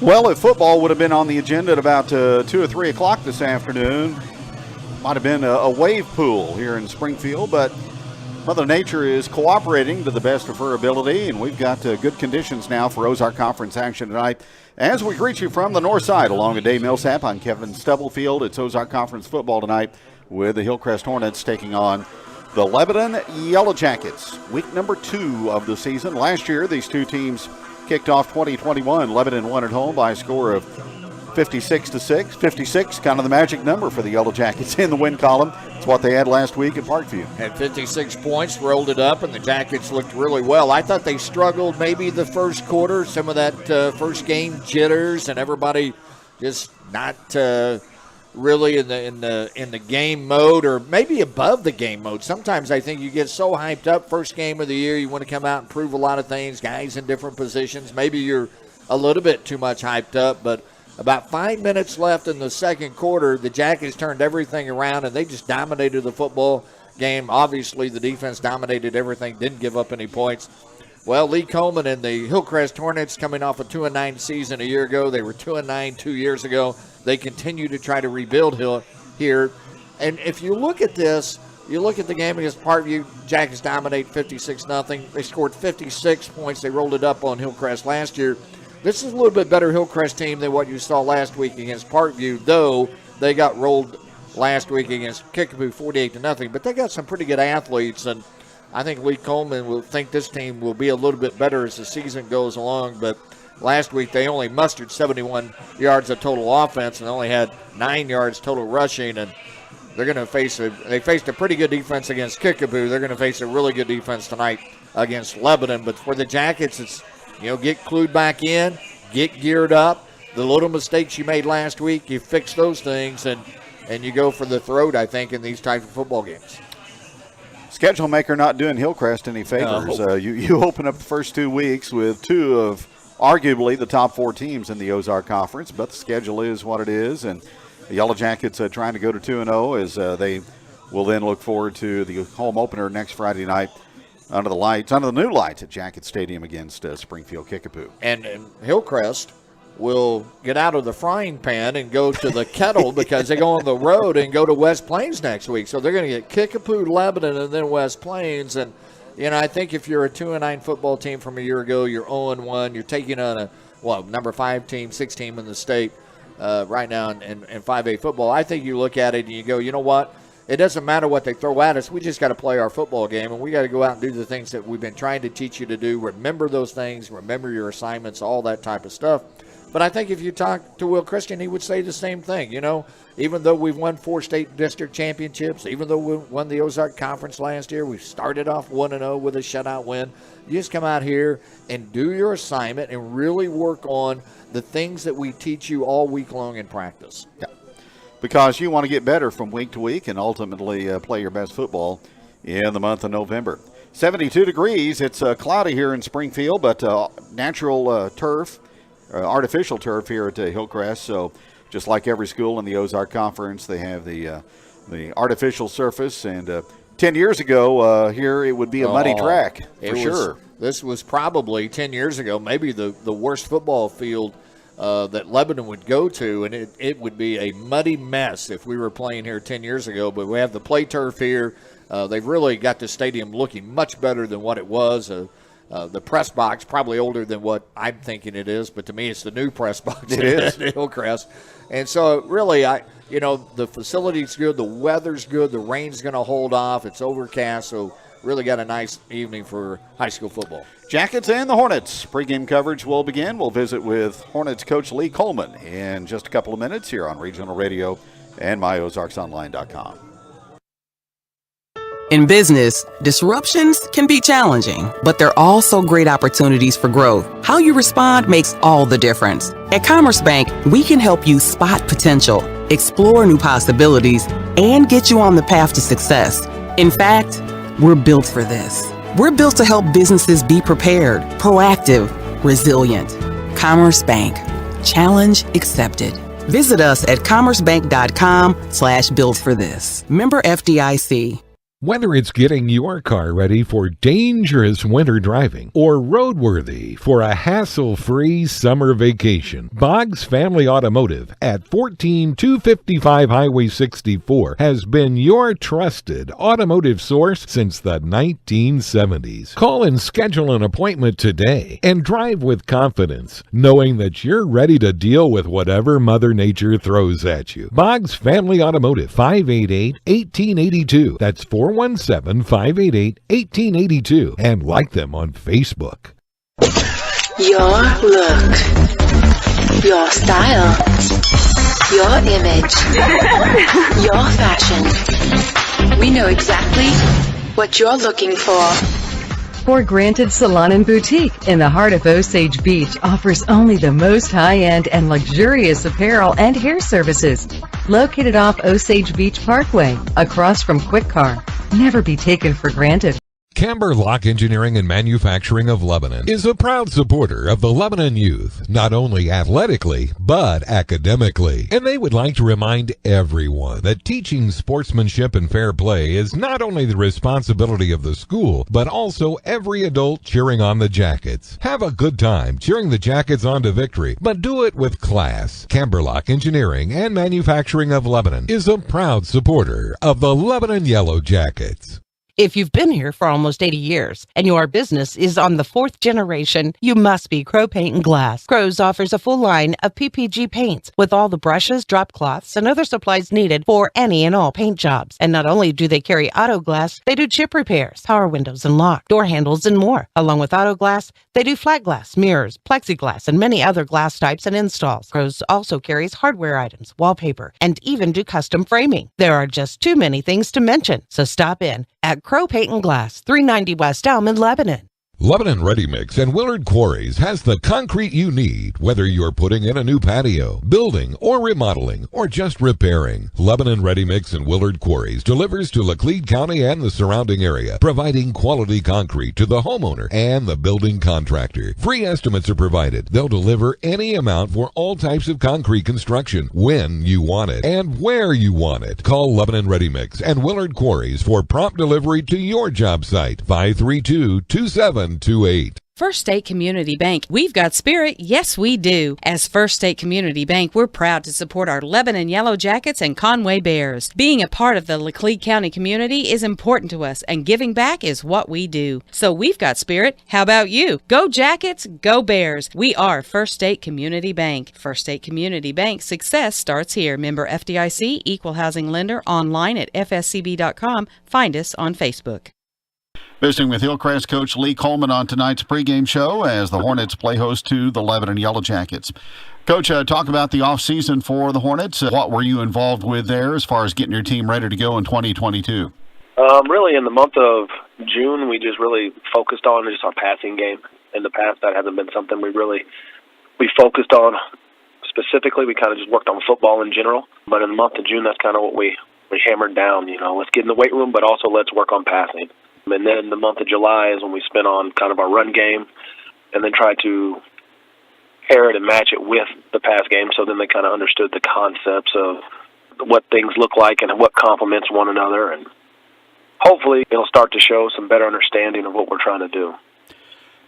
Well, if football would have been on the agenda at about 2 or 3 o'clock this afternoon, might have been a wave pool here in Springfield, but Mother Nature is cooperating to the best of her ability, and we've got good conditions now for Ozark Conference action tonight. As we greet you from the north side along the Day Millsap, I'm Kevin Stubblefield. It's Ozark Conference football tonight with the Hillcrest Hornets taking on the Lebanon Yellow Jackets. Week number 2 of the season. Last year, these two teams kicked off 2021. Lebanon won at home by a score of 56-6. 56, kind of the magic number for the Yellow Jackets in the win column. It's what they had last week at Parkview. Had 56 points, rolled it up, and the Jackets looked really well. I thought they struggled maybe the first quarter, some of that first game jitters, and everybody just not really in the game mode, or maybe above the game mode. Sometimes I think you get so hyped up first game of the year, you want to come out and prove a lot of things, guys in different positions. Maybe you're a little bit too much hyped up, but about 5 minutes left in the second quarter, the Jackets turned everything around, and they just dominated the football game. Obviously, the defense dominated everything, didn't give up any points. Well, Lee Coleman and the Hillcrest Hornets, coming off a 2-9 season a year ago. They were 2-9 2 years ago. They continue to try to rebuild here. And if you look at this, you look at the game against Parkview, Jackets dominate 56-0. They scored 56 points. They rolled it up on Hillcrest last year. This is a little bit better Hillcrest team than what you saw last week against Parkview, though they got rolled last week against Kickapoo 48-0. But they got some pretty good athletes, and I think Lee Coleman will think this team will be a little bit better as the season goes along. But last week they only mustered 71 yards of total offense and only had 9 yards total rushing. And they're going to they faced a pretty good defense against Kickapoo. They're going to face a really good defense tonight against Lebanon. But for the Jackets, it's, get clued back in, get geared up. The little mistakes you made last week, you fix those things, and you go for the throat, I think, in these types of football games. Schedule maker not doing Hillcrest any favors. No. You open up the first 2 weeks with two of arguably the top 4 teams in the Ozark Conference, but the schedule is what it is, and the Yellow Jackets trying to go to 2-0 as they will then look forward to the home opener next Friday night under the new lights at Jacket Stadium against Springfield Kickapoo. And Hillcrest will get out of the frying pan and go to the kettle because they go on the road and go to West Plains next week. So they're going to get Kickapoo, Lebanon, and then West Plains. And, I think if you're a 2-9 football team from a year ago, you're 0-1. You're taking on number 5 team, 6 team in the state right now in 5A football. I think you look at it and you go, you know what? It doesn't matter what they throw at us. We just got to play our football game, and we got to go out and do the things that we've been trying to teach you to do. Remember those things. Remember your assignments, all that type of stuff. But I think if you talk to Will Christian, he would say the same thing. Even though we've won 4 state district championships, even though we won the Ozark Conference last year, we started off 1-0 with a shutout win. You just come out here and do your assignment and really work on the things that we teach you all week long in practice. Yeah. Because you want to get better from week to week and ultimately play your best football in the month of November. 72 degrees. It's cloudy here in Springfield, but natural turf, artificial turf here at Hillcrest. So just like every school in the Ozark Conference, they have the artificial surface. And 10 years ago here, it would be a muddy track for sure. This was probably 10 years ago, maybe the worst football field that Lebanon would go to, and it would be a muddy mess if we were playing here 10 years ago. But we have the play turf here. They've really got the stadium looking much better than what it was. The press box, probably older than what I'm thinking it is, but to me it's the new press box it is. at Hillcrest. And so really, the facility's good, the weather's good, the rain's going to hold off, it's overcast, so really got a nice evening for high school football. Jackets and the Hornets. Pre-game coverage will begin. We'll visit with Hornets coach Lee Coleman in just a couple of minutes here on Regional Radio and myozarksonline.com. In business, disruptions can be challenging, but they're also great opportunities for growth. How you respond makes all the difference. At Commerce Bank, we can help you spot potential, explore new possibilities, and get you on the path to success. In fact, we're built for this. We're built to help businesses be prepared, proactive, resilient. Commerce Bank. Challenge accepted. Visit us at commercebank.com/built for this. Member FDIC. Whether it's getting your car ready for dangerous winter driving or roadworthy for a hassle-free summer vacation, Boggs Family Automotive at 14255 Highway 64 has been your trusted automotive source since the 1970s. Call and schedule an appointment today and drive with confidence, knowing that you're ready to deal with whatever Mother Nature throws at you. Boggs Family Automotive, 588-1882. That's 417-588-1882, and like them on Facebook. Your look, your style, your image, your fashion. We know exactly what you're looking for. For Granted Salon and Boutique in the heart of Osage Beach offers only the most high-end and luxurious apparel and hair services. Located off Osage Beach Parkway, across from Quick Car. Never be taken for granted. Camber Lock Engineering and Manufacturing of Lebanon is a proud supporter of the Lebanon youth, not only athletically, but academically. And they would like to remind everyone that teaching sportsmanship and fair play is not only the responsibility of the school, but also every adult cheering on the Jackets. Have a good time cheering the Jackets on to victory, but do it with class. Camber Lock Engineering and Manufacturing of Lebanon is a proud supporter of the Lebanon Yellow Jackets. If you've been here for almost 80 years and your business is on the 4th generation, you must be Crow Paint and Glass. Crow's offers a full line of PPG paints with all the brushes, drop cloths, and other supplies needed for any and all paint jobs. And not only do they carry auto glass, they do chip repairs, power windows and lock, door handles, and more. Along with auto glass, they do flat glass, mirrors, plexiglass, and many other glass types and installs. Crow's also carries hardware items, wallpaper, and even do custom framing. There are just too many things to mention, so stop in at Crow Paint and Glass, 390 West Elm in Lebanon. Lebanon Ready Mix and Willard Quarries has the concrete you need, whether you're putting in a new patio, building, or remodeling, or just repairing. Lebanon Ready Mix and Willard Quarries delivers to Laclede County and the surrounding area, providing quality concrete to the homeowner and the building contractor. Free estimates are provided. They'll deliver any amount for all types of concrete construction, when you want it and where you want it. Call Lebanon Ready Mix and Willard Quarries for prompt delivery to your job site. 532-2728. First State Community Bank. We've got spirit. Yes, we do. As First State Community Bank, we're proud to support our Lebanon Yellow Jackets and Conway Bears. Being a part of the Laclede County community is important to us, and giving back is what we do. So we've got spirit. How about you? Go Jackets, go Bears. We are First State Community Bank. First State Community Bank. Success starts here. Member FDIC, Equal Housing Lender, online at fscb.com. Find us on Facebook. Visiting with Hillcrest coach Lee Coleman on tonight's pregame show as the Hornets play host to the Lebanon Yellow Jackets. Coach, talk about the offseason for the Hornets. What were you involved with there as far as getting your team ready to go in 2022? Really, in the month of June, we just really focused on just our passing game. In the past, that hasn't been something we focused on specifically. We kind of just worked on football in general. But in the month of June, that's kind of what we hammered down. You know, let's get in the weight room, but also let's work on passing. And then the month of July is when we spent on kind of our run game and then tried to pair it and match it with the pass game, so then they kind of understood the concepts of what things look like and what complements one another. And hopefully it'll start to show some better understanding of what we're trying to do.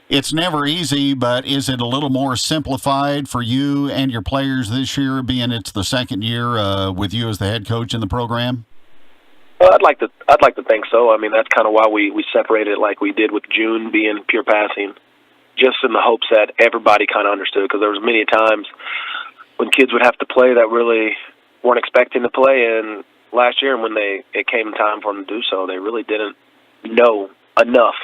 It's never easy, but is it a little more simplified for you and your players this year, being it's the second year with you as the head coach in the program? Well, I'd like to think so. I mean, that's kind of why we separated it like we did with June being pure passing, just in the hopes that everybody kind of understood, because there was many times when kids would have to play that really weren't expecting to play, and last year when it came time for them to do so, they really didn't know enough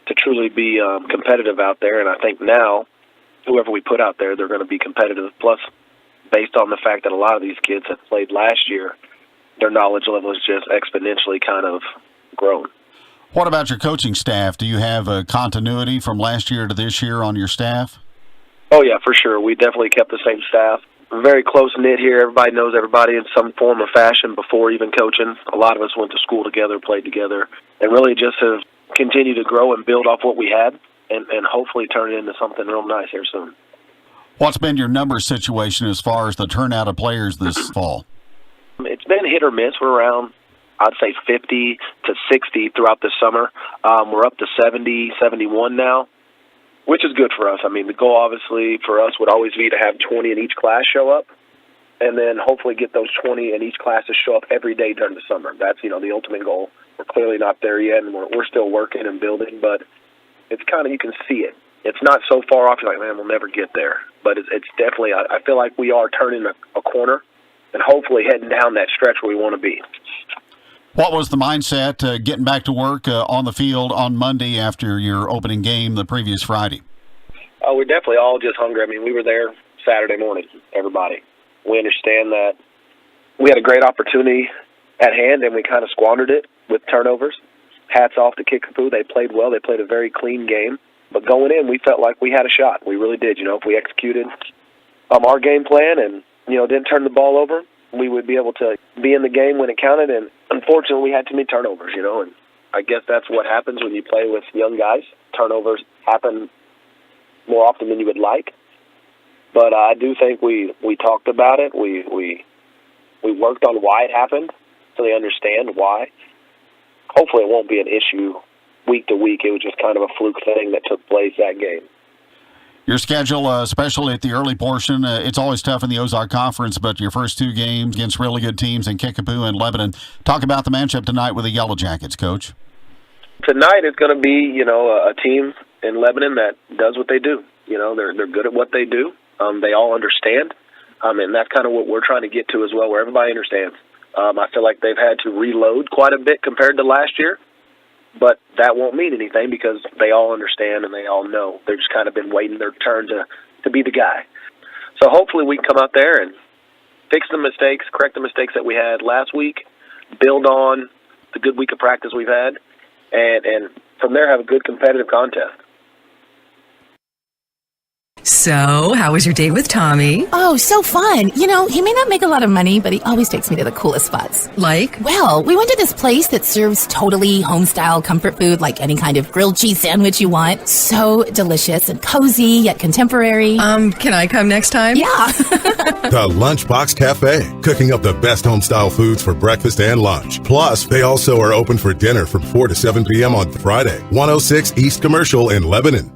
to truly be competitive out there. And I think now, whoever we put out there, they're going to be competitive. Plus, based on the fact that a lot of these kids have played last year, their knowledge level is just exponentially kind of grown. What about your coaching staff? Do you have a continuity from last year to this year on your staff? Oh, yeah, for sure. We definitely kept the same staff. We're very close-knit here. Everybody knows everybody in some form or fashion before even coaching. A lot of us went to school together, played together, and really just have continued to grow and build off what we had and hopefully turn it into something real nice here soon. What's been your number situation as far as the turnout of players this fall? It's been hit or miss. We're around I'd say 50 to 60 throughout the summer. We're up to 70, 71 now, which is good for us. I mean, the goal obviously for us would always be to have 20 in each class show up, and then hopefully get those 20 in each class to show up every day during the summer. That's, the ultimate goal. We're clearly not there yet, and we're still working and building, but it's kind of, you can see it. It's not so far off, you're like, man, we'll never get there. But it's definitely, I feel like we are turning a corner and hopefully heading down that stretch where we want to be. What was the mindset getting back to work on the field on Monday after your opening game the previous Friday? Oh, we're definitely all just hungry. I mean, we were there Saturday morning, everybody. We understand that we had a great opportunity at hand, and we kind of squandered it with turnovers. Hats off to Kickapoo. They played well. They played a very clean game. But going in, we felt like we had a shot. We really did. If we executed our game plan and, didn't turn the ball over, we would be able to be in the game when it counted. And unfortunately, we had too many turnovers, and I guess that's what happens when you play with young guys. Turnovers happen more often than you would like. But I do think we talked about it. We worked on why it happened so they understand why. Hopefully it won't be an issue week to week. It was just kind of a fluke thing that took place that game. Your schedule, especially at the early portion, it's always tough in the Ozark Conference, but your first two games against really good teams in Kickapoo and Lebanon. Talk about the matchup tonight with the Yellow Jackets, Coach. Tonight it's going to be, a team in Lebanon that does what they do. They're good at what they do. They all understand, and that's kind of what we're trying to get to as well, where everybody understands. I feel like they've had to reload quite a bit compared to last year, but that won't mean anything because they all understand and they all know. They've just kind of been waiting their turn to be the guy. So hopefully we can come out there and fix the mistakes, correct the mistakes that we had last week, build on the good week of practice we've had, and from there have a good competitive contest. So, how was your date with Tommy? Oh, so fun. He may not make a lot of money, but he always takes me to the coolest spots. Like? Well, we went to this place that serves totally home-style comfort food, like any kind of grilled cheese sandwich you want. So delicious and cozy, yet contemporary. Can I come next time? Yeah. The Lunchbox Cafe, cooking up the best home-style foods for breakfast and lunch. Plus, they also are open for dinner from 4 to 7 p.m. on Friday. 106 East Commercial in Lebanon.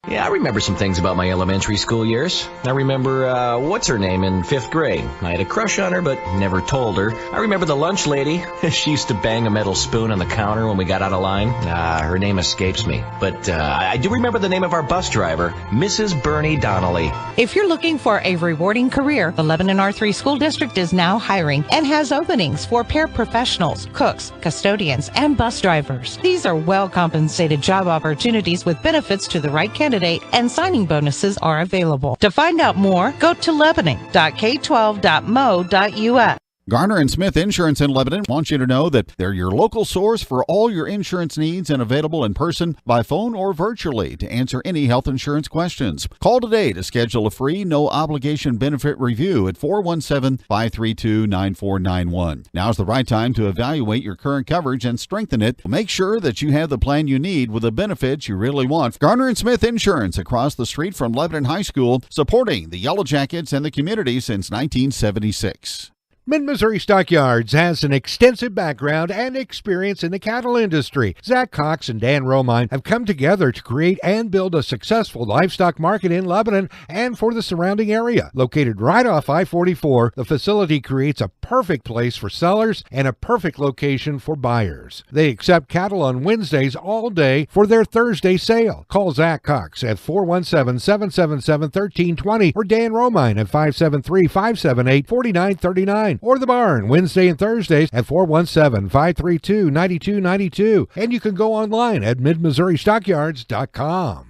Yeah, I remember some things about my elementary school years. I remember, what's her name in 5th grade. I had a crush on her, but never told her. I remember the lunch lady. She used to bang a metal spoon on the counter when we got out of line. Her name escapes me. But I do remember the name of our bus driver, Mrs. Bernie Donnelly. If you're looking for a rewarding career, the Lebanon R3 School District is now hiring and has openings for paraprofessionals, cooks, custodians, and bus drivers. These are well-compensated job opportunities with benefits to the right candidate, and signing bonuses are available. To find out more, go to lebanon.k12.mo.us. Garner and Smith Insurance in Lebanon wants you to know that they're your local source for all your insurance needs and available in person, by phone, or virtually to answer any health insurance questions. Call today to schedule a free, no-obligation benefit review at 417-532-9491. Now's the right time to evaluate your current coverage and strengthen it. Make sure that you have the plan you need with the benefits you really want. Garner and Smith Insurance, across the street from Lebanon High School, supporting the Yellow Jackets and the community since 1976. Mid-Missouri Stockyards has an extensive background and experience in the cattle industry. Zach Cox and Dan Romine have come together to create and build a successful livestock market in Lebanon and for the surrounding area. Located right off I-44, the facility creates a perfect place for sellers and a perfect location for buyers. They accept cattle on Wednesdays all day for their Thursday sale. Call Zach Cox at 417-777-1320 or Dan Romine at 573-578-4939. Or the barn Wednesday and Thursdays at 417-532-9292. And you can go online at midmissouristockyards.com.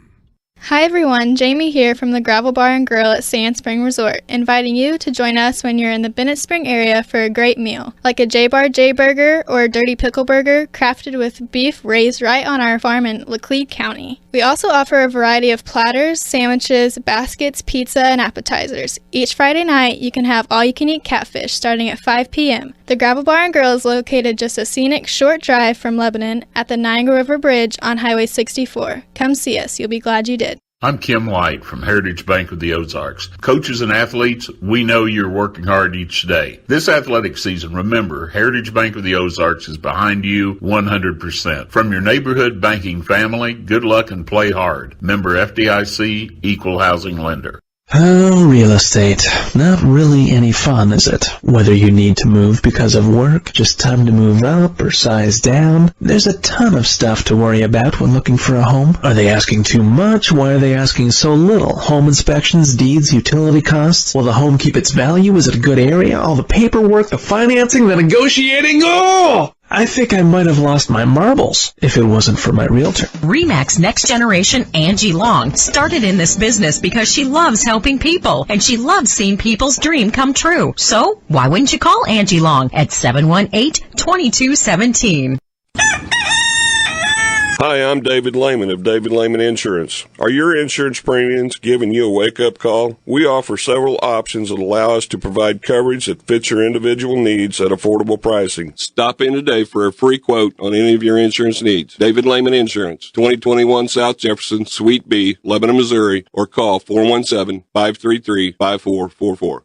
Hi everyone, Jamie here from the Gravel Bar and Grill at Sand Spring Resort, inviting you to join us when you're in the Bennett Spring area for a great meal, like a J-Bar J-Burger or a Dirty Pickle Burger crafted with beef raised right on our farm in Laclede County. We also offer a variety of platters, sandwiches, baskets, pizza, and appetizers. Each Friday night, you can have all-you-can-eat catfish starting at 5 p.m. The Gravel Bar and Grill is located just a scenic short drive from Lebanon at the Niagara River Bridge on Highway 64. Come see us. You'll be glad you did. I'm Kim White from Heritage Bank of the Ozarks. Coaches and athletes, we know you're working hard each day. This athletic season, remember, Heritage Bank of the Ozarks is behind you 100%. From your neighborhood banking family, good luck and play hard. Member FDIC, Equal Housing Lender. Oh, real estate. Not really any fun, is it? Whether you need to move because of work, just time to move up, or size down, there's a ton of stuff to worry about when looking for a home. Are they asking too much? Why are they asking so little? Home inspections, deeds, utility costs? Will the home keep its value? Is it a good area? All the paperwork, the financing, the negotiating? Oh! I think I might have lost my marbles if it wasn't for my realtor. RE/MAX Next Generation Angie Long started in this business because she loves helping people and she loves seeing people's dream come true. So why wouldn't you call Angie Long at 718-2217? Hi, I'm David Lehman of David Lehman Insurance. Are your insurance premiums giving you a wake-up call? We offer several options that allow us to provide coverage that fits your individual needs at affordable pricing. Stop in today for a free quote on any of your insurance needs. David Lehman Insurance, 2021 South Jefferson, Suite B, Lebanon, Missouri, or call 417-533-5444.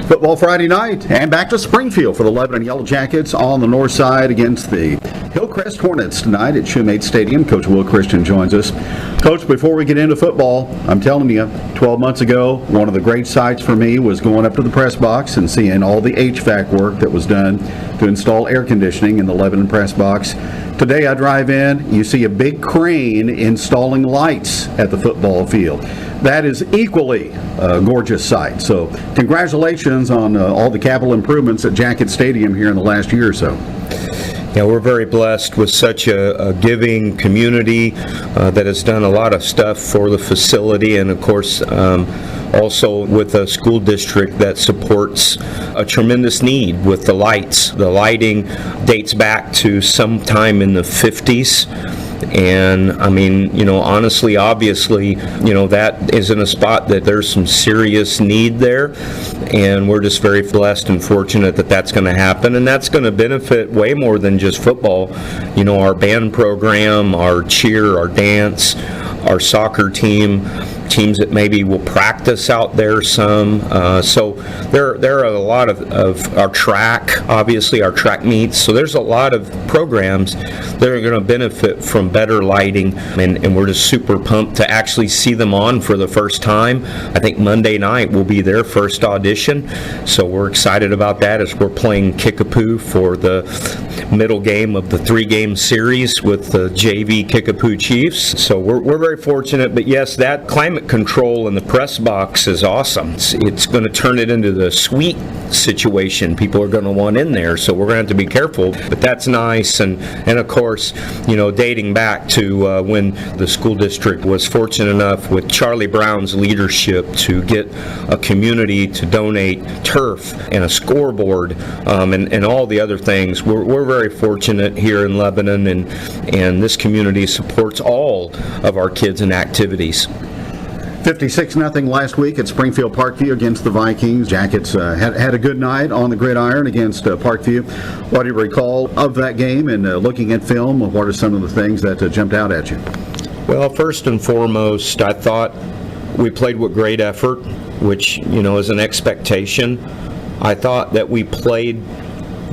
Football Friday night, and back to Springfield for the Lebanon Yellow Jackets on the north side against the HILLCREST Hornets tonight at Shoemate Stadium. Coach Will Christian joins us. Coach, before we get into football, I'm telling you, 12 months ago, one of the great sights for me was going up to the press box and seeing all the HVAC work that was done to install air conditioning in the Lebanon press box. Today I drive in, you see a big crane installing lights at the football field. That is equally a gorgeous sight. So congratulations on all the capital improvements at Jacket Stadium here in the last year or so. Yeah, we're very blessed with such a giving community that has done a lot of stuff for the facility, and of course also with a school district that supports a tremendous need with the lights. The lighting dates back to sometime in the 50s. And I mean, honestly, obviously, that is in a spot that there's some serious need there, and we're just very blessed and fortunate that that's going to happen, and that's going to benefit way more than just football. Our band program, our cheer, our dance, our soccer team, teams that maybe will practice out there some. So there are a lot of our track, obviously our track meets. So there's a lot of programs that are going to benefit from better lighting, and we're just super pumped to actually see them on for the first time. I think Monday night will be their first audition, so we're excited about that as we're playing Kickapoo for the middle game of the 3-game series with the JV Kickapoo Chiefs. So we're very fortunate, but yes, that climate control in the press box is awesome. It's going to turn it into the suite situation people are going to want in there, so we're going to have to be careful, but that's nice. And of course, dating back to when the school district was fortunate enough with Charlie Brown's leadership to get a community to donate turf and a scoreboard and all the other things. We're very fortunate here in Lebanon, and this community supports all of our kids and activities. 56-0 last week at Springfield Parkview against the Vikings. Jackets had a good night on the gridiron against Parkview. What do you recall of that game, and looking at film, what are some of the things that jumped out at you? Well, first and foremost, I thought we played with great effort, which, is an expectation. I thought that we played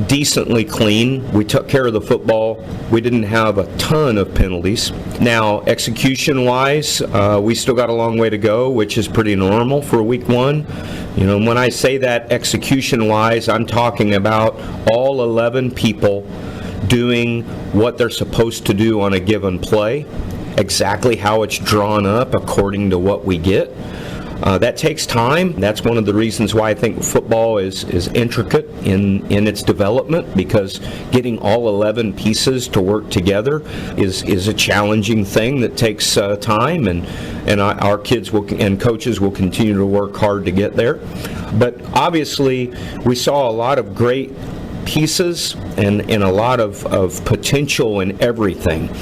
decently clean. We took care of the football. We didn't have a ton of penalties. Now, execution-wise, we still got a long way to go, which is pretty normal for week one. When I say that execution-wise, I'm talking about all 11 people doing what they're supposed to do on a given play, exactly how it's drawn up according to what we get. That takes time. That's one of the reasons why I think football is intricate in its development, because getting all 11 pieces to work together is a challenging thing that takes time, and our kids and coaches will continue to work hard to get there. But obviously, we saw a lot of great pieces and a lot of potential in everything,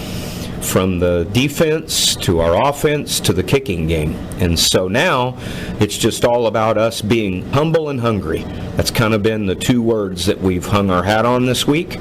from the defense to our offense to the kicking game. And so now it's just all about us being humble and hungry. That's kind of been the two words that we've hung our hat on this week.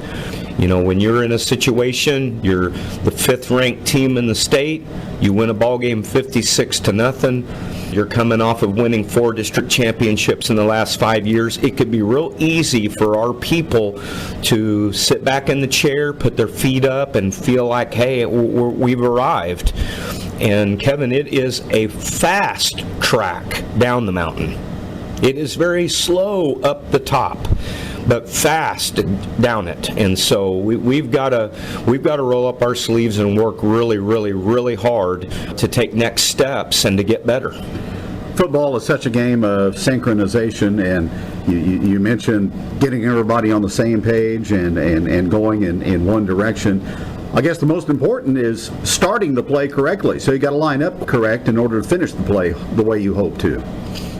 You know, when you're in a situation, you're the 5th ranked team in the state, you win a ball game 56-0. You're coming off of winning 4 district championships in the last 5 years. It could be real easy for our people to sit back in the chair, put their feet up, and feel like, hey, we've arrived. And Kevin, it is a fast track down the mountain. It is very slow up the top, but fast down it. And so we've got to roll up our sleeves and work really, really, really hard to take next steps and to get better. Football is such a game of synchronization, and you mentioned getting everybody on the same page and going in one direction. I guess the most important is starting the play correctly. So you got to line up correct in order to finish the play the way you hope to.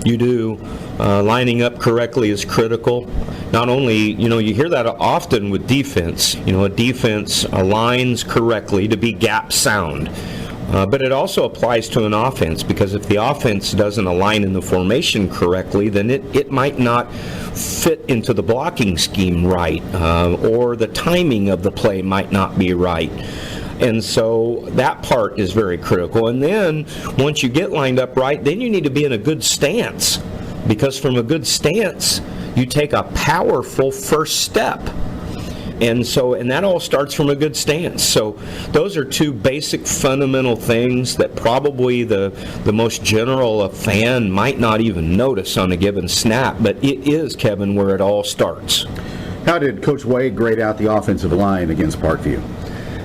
You do. Lining up correctly is critical. Not only, you hear that often with defense. A defense aligns correctly to be gap sound. But it also applies to an offense, because if the offense doesn't align in the formation correctly, then it might not fit into the blocking scheme right, or the timing of the play might not be right. And so that part is very critical. And then once you get lined up right, then you need to be in a good stance, because from a good stance, you take a powerful first step. And that all starts from a good stance. So those are 2 basic fundamental things that probably the most general fan might not even notice on a given snap, but it is, Kevin, where it all starts. How did Coach Wade grade out the offensive line against Parkview?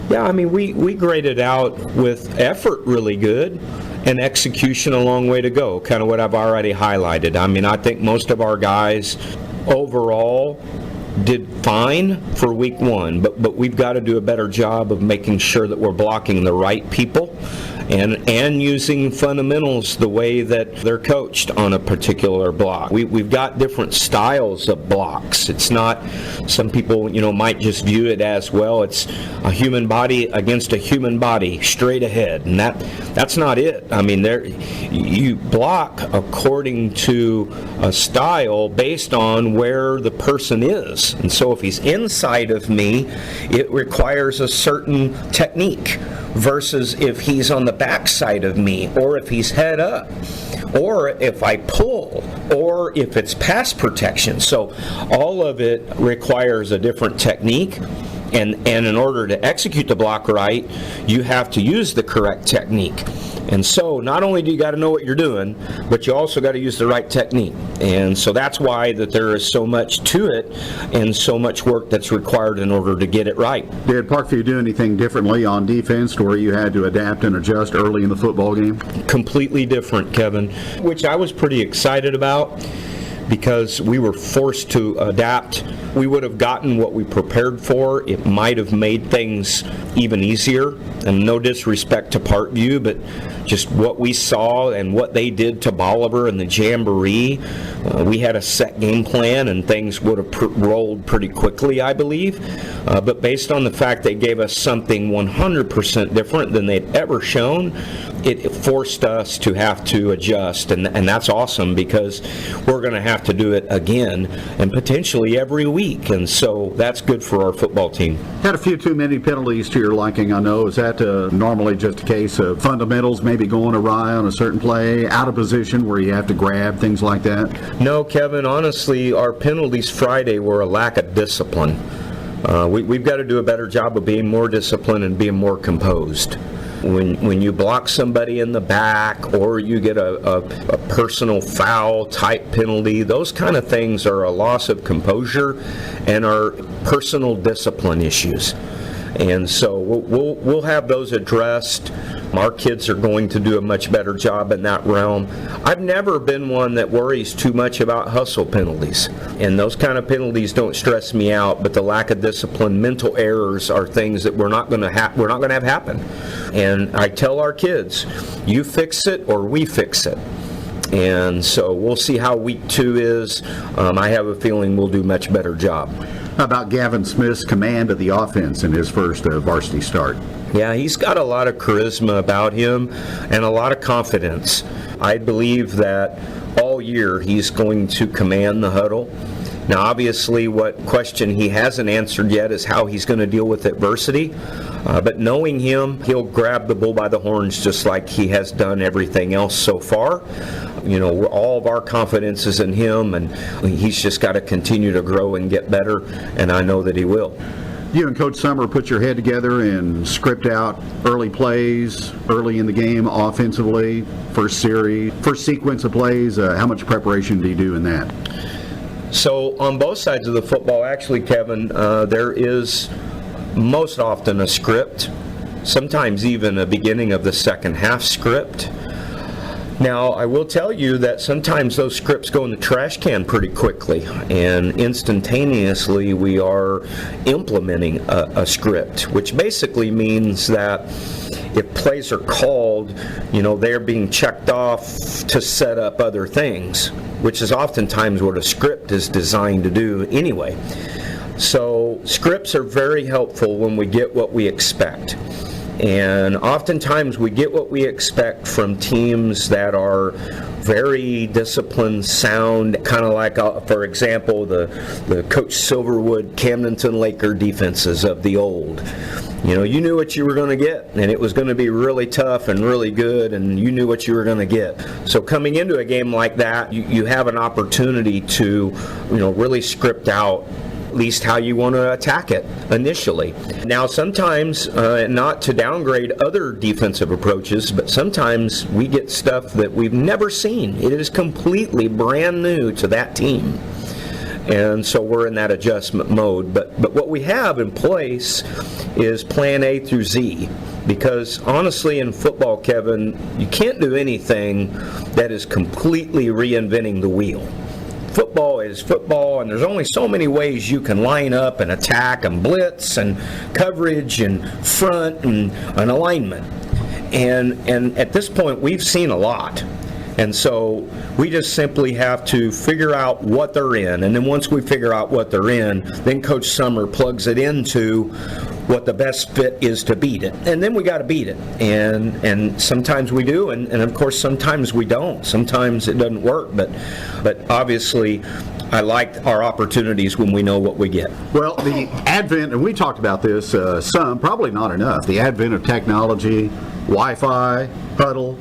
Yeah, I mean, we graded out with effort really good and execution a long way to go, kind of what I've already highlighted. I mean, I think most of our guys overall did fine for week 1, but we've got to do a better job of making sure that we're blocking the right people and using fundamentals the way that they're coached on a particular block. We've got different styles of blocks. It's not, some people might just view it as, well, it's a human body against a human body straight ahead, and that's not it. I mean, you block according to a style based on where the person is. And so if he's inside of me, it requires a certain technique, versus if he's on the backside of me, or if he's head up, or if I pull, or if it's pass protection. So all of it requires a different technique. And in order to execute the block right, you have to use the correct technique. And so not only do you got to know what you're doing, but you also got to use the right technique. And so that's why that there is so much to it and so much work that's required in order to get it right. Did Parkview do anything differently on defense to where you had to adapt and adjust early in the football game? Completely different, Kevin, which I was pretty excited about, because we were forced to adapt. We would have gotten what we prepared for. It might have made things even easier. And no disrespect to Parkview, but just what we saw and what they did to Bolivar and the Jamboree, we had a set game plan and things would have rolled pretty quickly, I believe. But based on the fact they gave us something 100% different than they'd ever shown, it forced us to have to adjust, and that's awesome, because we're going to have to do it again and potentially every week, and so that's good for our football team. Had a few too many penalties to your liking, I know. Is that normally just a case of fundamentals maybe going awry on a certain play, out of position where you have to grab, things like that? No, Kevin, honestly, our penalties Friday were a lack of discipline. We've got to do a better job of being more disciplined and being more composed. When you block somebody in the back, or you get a personal foul type penalty, those kind of things are a loss of composure and are personal discipline issues. And so we'll have those addressed. Our kids are going to do a much better job in that realm. I've never been one that worries too much about hustle penalties, and those kind of penalties don't stress me out. But the lack of discipline, mental errors, are things that we're not going to have happen. And I tell our kids, you fix it or we fix it. And so we'll see how week 2 is. I have a feeling we'll do a much better job. How about Gavin Smith's command of the offense in his first varsity start? Yeah, he's got a lot of charisma about him and a lot of confidence. I believe that all year he's going to command the huddle. Now, obviously, what question he hasn't answered yet is how he's going to deal with adversity. But knowing him, he'll grab the bull by the horns just like he has done everything else so far. You know, all of our confidence is in him, and he's just got to continue to grow and get better, and I know that he will. You and Coach Summer put your head together and script out early plays, early in the game, offensively, first series, first sequence of plays. How much preparation do you do in that? So on both sides of the football, actually, Kevin, there is most often a script, sometimes even a beginning of the second half script. Now, I will tell you that sometimes those scripts go in the trash can pretty quickly, and instantaneously we are implementing a script, which basically means that if plays are called, you know, they're being checked off to set up other things, which is oftentimes what a script is designed to do anyway. So scripts are very helpful when we get what we expect. And oftentimes we get what we expect from teams that are very disciplined, sound, kind of like, for example, the Coach Silverwood, Camdenton Laker defenses of the old. You know, you knew what you were going to get, and it was going to be really tough and really good, and you knew what you were going to get. So coming into a game like that, you have an opportunity to, you know, really script out at least how you want to attack it initially. Now, sometimes, not to downgrade other defensive approaches, but sometimes we get stuff that we've never seen. It is completely brand new to that team. And so we're in that adjustment mode. But what we have in place is plan A through Z. Because honestly, in football, Kevin, you can't do anything that is completely reinventing the wheel. Football is football, and there's only so many ways you can line up and attack and blitz and coverage and front and alignment. And at this point, we've seen a lot. And so we just simply have to figure out what they're in. And then once we figure out what they're in, then Coach Summer plugs it into what the best fit is to beat it. And then we got to beat it. And sometimes we do, and of course sometimes we don't. Sometimes it doesn't work, but obviously I like our opportunities when we know what we get. Well, the advent, and we talked about this some, probably not enough, the advent of technology, Wi-Fi, huddle,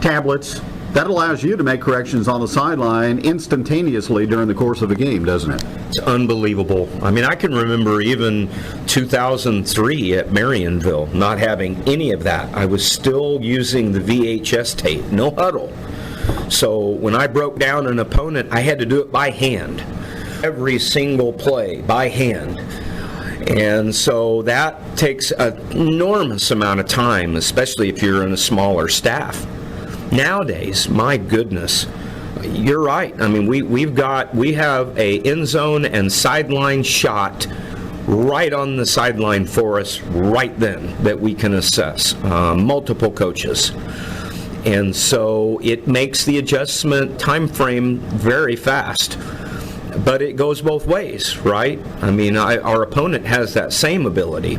tablets, that allows you to make corrections on the sideline instantaneously during the course of a game, doesn't it? It's unbelievable. I mean, I can remember even 2003 at Marionville not having any of that. I was still using the VHS tape, no huddle. So when I broke down an opponent, I had to do it by hand. Every single play by hand. And so that takes an enormous amount of time, especially if you're in a smaller staff. Nowadays, my goodness, you're right. I mean, we have a end zone and sideline shot right on the sideline for us right then that we can assess. Multiple coaches. And so it makes the adjustment time frame very fast. But it goes both ways, right? I mean, our opponent has that same ability.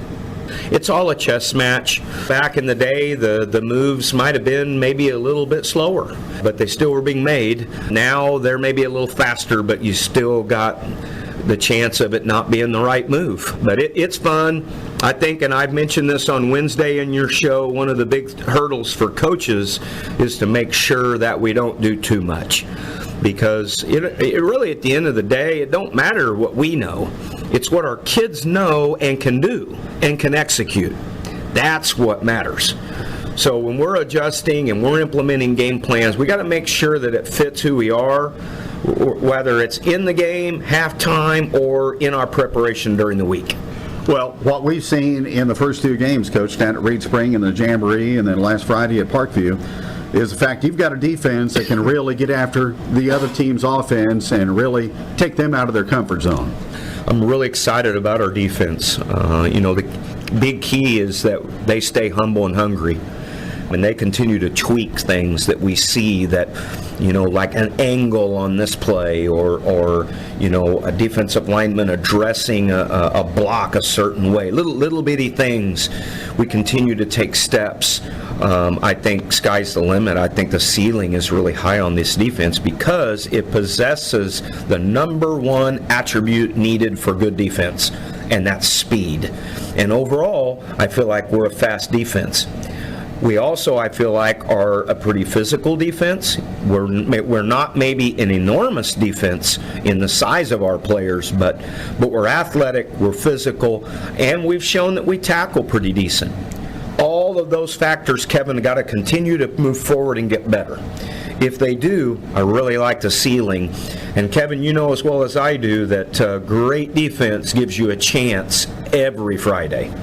It's all a chess match. Back in the day, the moves might have been maybe a little bit slower, but they still were being made. Now they're maybe a little faster, but you still got the chance of it not being the right move. But it's fun, I think, and I've mentioned this on Wednesday in your show, one of the big hurdles for coaches is to make sure that we don't do too much. Because it really, at the end of the day, it don't matter what we know. It's what our kids know and can do and can execute. That's what matters. So when we're adjusting and we're implementing game plans, we got to make sure that it fits who we are, whether it's in the game, halftime, or in our preparation during the week. Well, what we've seen in the first two games, Coach, down at Reed Spring and the Jamboree, and then last Friday at Parkview, is the fact you've got a defense that can really get after the other team's offense and really take them out of their comfort zone. I'm really excited about our defense. The big key is that they stay humble and hungry. And they continue to tweak things that we see that, like an angle on this play or a defensive lineman addressing a block a certain way. Little bitty things. We continue to take steps I think sky's the limit. I think the ceiling is really high on this defense because it possesses the number one attribute needed for good defense, and that's speed. And overall, I feel like we're a fast defense. We also, I feel like, are a pretty physical defense. We're not maybe an enormous defense in the size of our players, but we're athletic, we're physical, and we've shown that we tackle pretty decent. All of those factors, Kevin, got to continue to move forward and get better. If they do, I really like the ceiling. And Kevin, you know as well as I do that great defense gives you a chance every Friday.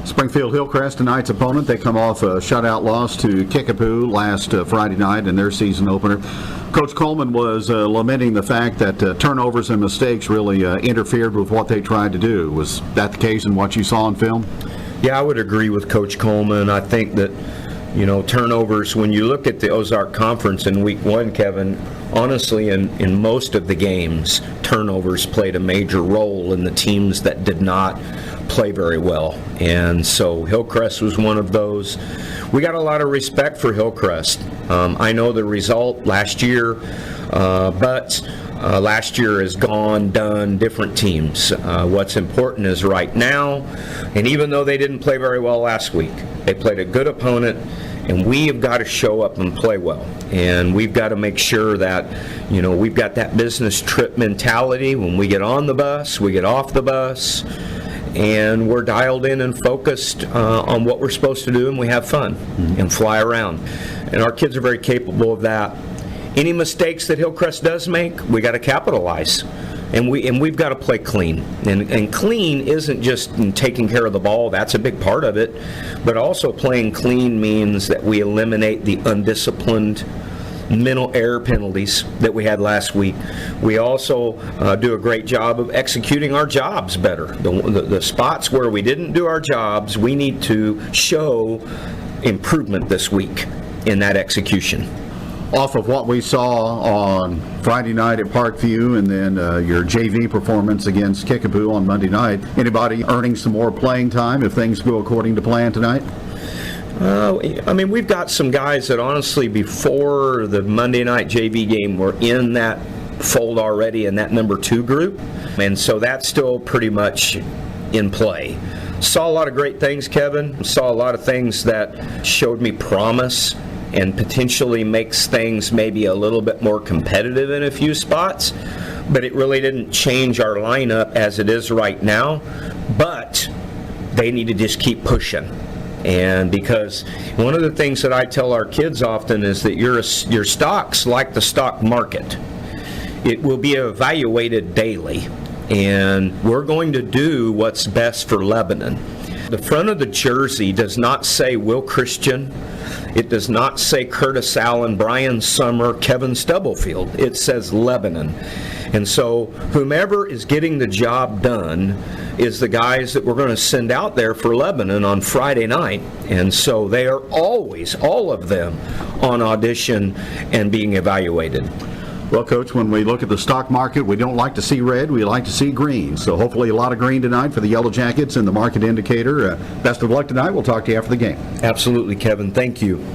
Springfield Hillcrest, tonight's opponent, they come off a shutout loss to Kickapoo last Friday night in their season opener. Coach Coleman was lamenting the fact that turnovers and mistakes really interfered with what they tried to do. Was that the case in what you saw on film? Yeah, I would agree with Coach Coleman. I think that, turnovers, when you look at the Ozark Conference in week 1, Kevin, honestly, in most of the games, turnovers played a major role in the teams that did not play very well. And so Hillcrest was one of those. We got a lot of respect for Hillcrest. I know the result last year, but last year is gone, done, different teams. What's important is right now, and even though they didn't play very well last week, they played a good opponent, and we have got to show up and play well. And we've got to make sure that, we've got that business trip mentality. When we get on the bus, we get off the bus, and we're dialed in and focused on what we're supposed to do, and we have fun and fly around. And our kids are very capable of that. Any mistakes that Hillcrest does make, we got to capitalize, and we've got to play clean. And clean isn't just in taking care of the ball; that's a big part of it. But also playing clean means that we eliminate the undisciplined mental error penalties that we had last week. We also do a great job of executing our jobs better. The spots where we didn't do our jobs, we need to show improvement this week in that execution. Off of what we saw on Friday night at Parkview and then your JV performance against Kickapoo on Monday night, anybody earning some more playing time if things go according to plan tonight? We've got some guys that honestly before the Monday night JV game were in that fold already in that number 2 group, and so that's still pretty much in play. Saw a lot of great things, Kevin. Saw a lot of things that showed me promise and potentially makes things maybe a little bit more competitive in a few spots, but it really didn't change our lineup as it is right now. But they need to just keep pushing. And because one of the things that I tell our kids often is that your stock's like the stock market. It will be evaluated daily, and we're going to do what's best for Lebanon. The front of the jersey does not say Will Christian. It does not say Curtis Allen, Brian Summer, Kevin Stubblefield. It says Lebanon. And so whomever is getting the job done is the guys that we're going to send out there for Lebanon on Friday night. And so they are always, all of them, on audition and being evaluated. Well, Coach, when we look at the stock market, we don't like to see red, we like to see green. So hopefully a lot of green tonight for the Yellow Jackets and the market indicator. Best of luck tonight. We'll talk to you after the game. Absolutely, Kevin. Thank you.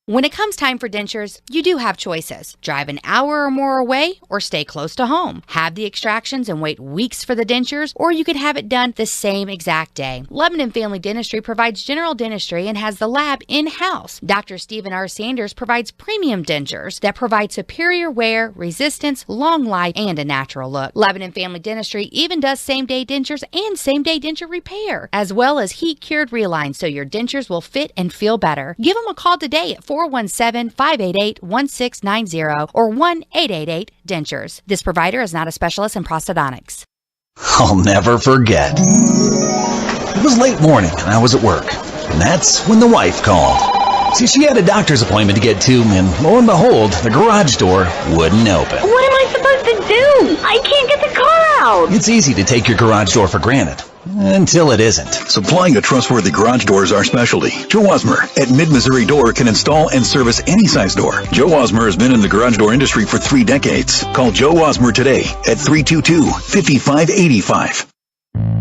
When it comes time for dentures, you do have choices. Drive an hour or more away or stay close to home. Have the extractions and wait weeks for the dentures, or you could have it done the same exact day. Lebanon Family Dentistry provides general dentistry and has the lab in-house. Dr. Stephen R. Sanders provides premium dentures that provide superior wear, resistance, long life, and a natural look. Lebanon Family Dentistry even does same-day dentures and same-day denture repair, as well as heat-cured relines so your dentures will fit and feel better. Give them a call today at 417-588-1690 or 1-888-DENTURES. This provider is not a specialist in prosthodontics. I'll never forget. It was late morning and I was at work, and that's when the wife called. See, she had a doctor's appointment to get to, and lo and behold, the garage door wouldn't open. What am I supposed to do? I can't get the car out. It's easy to take your garage door for granted. Until it isn't. Supplying a trustworthy garage door is our specialty. Joe Osmer at Mid-Missouri Door can install and service any size door. Joe Osmer has been in the garage door industry for 3 decades. Call Joe Osmer today at 322-5585.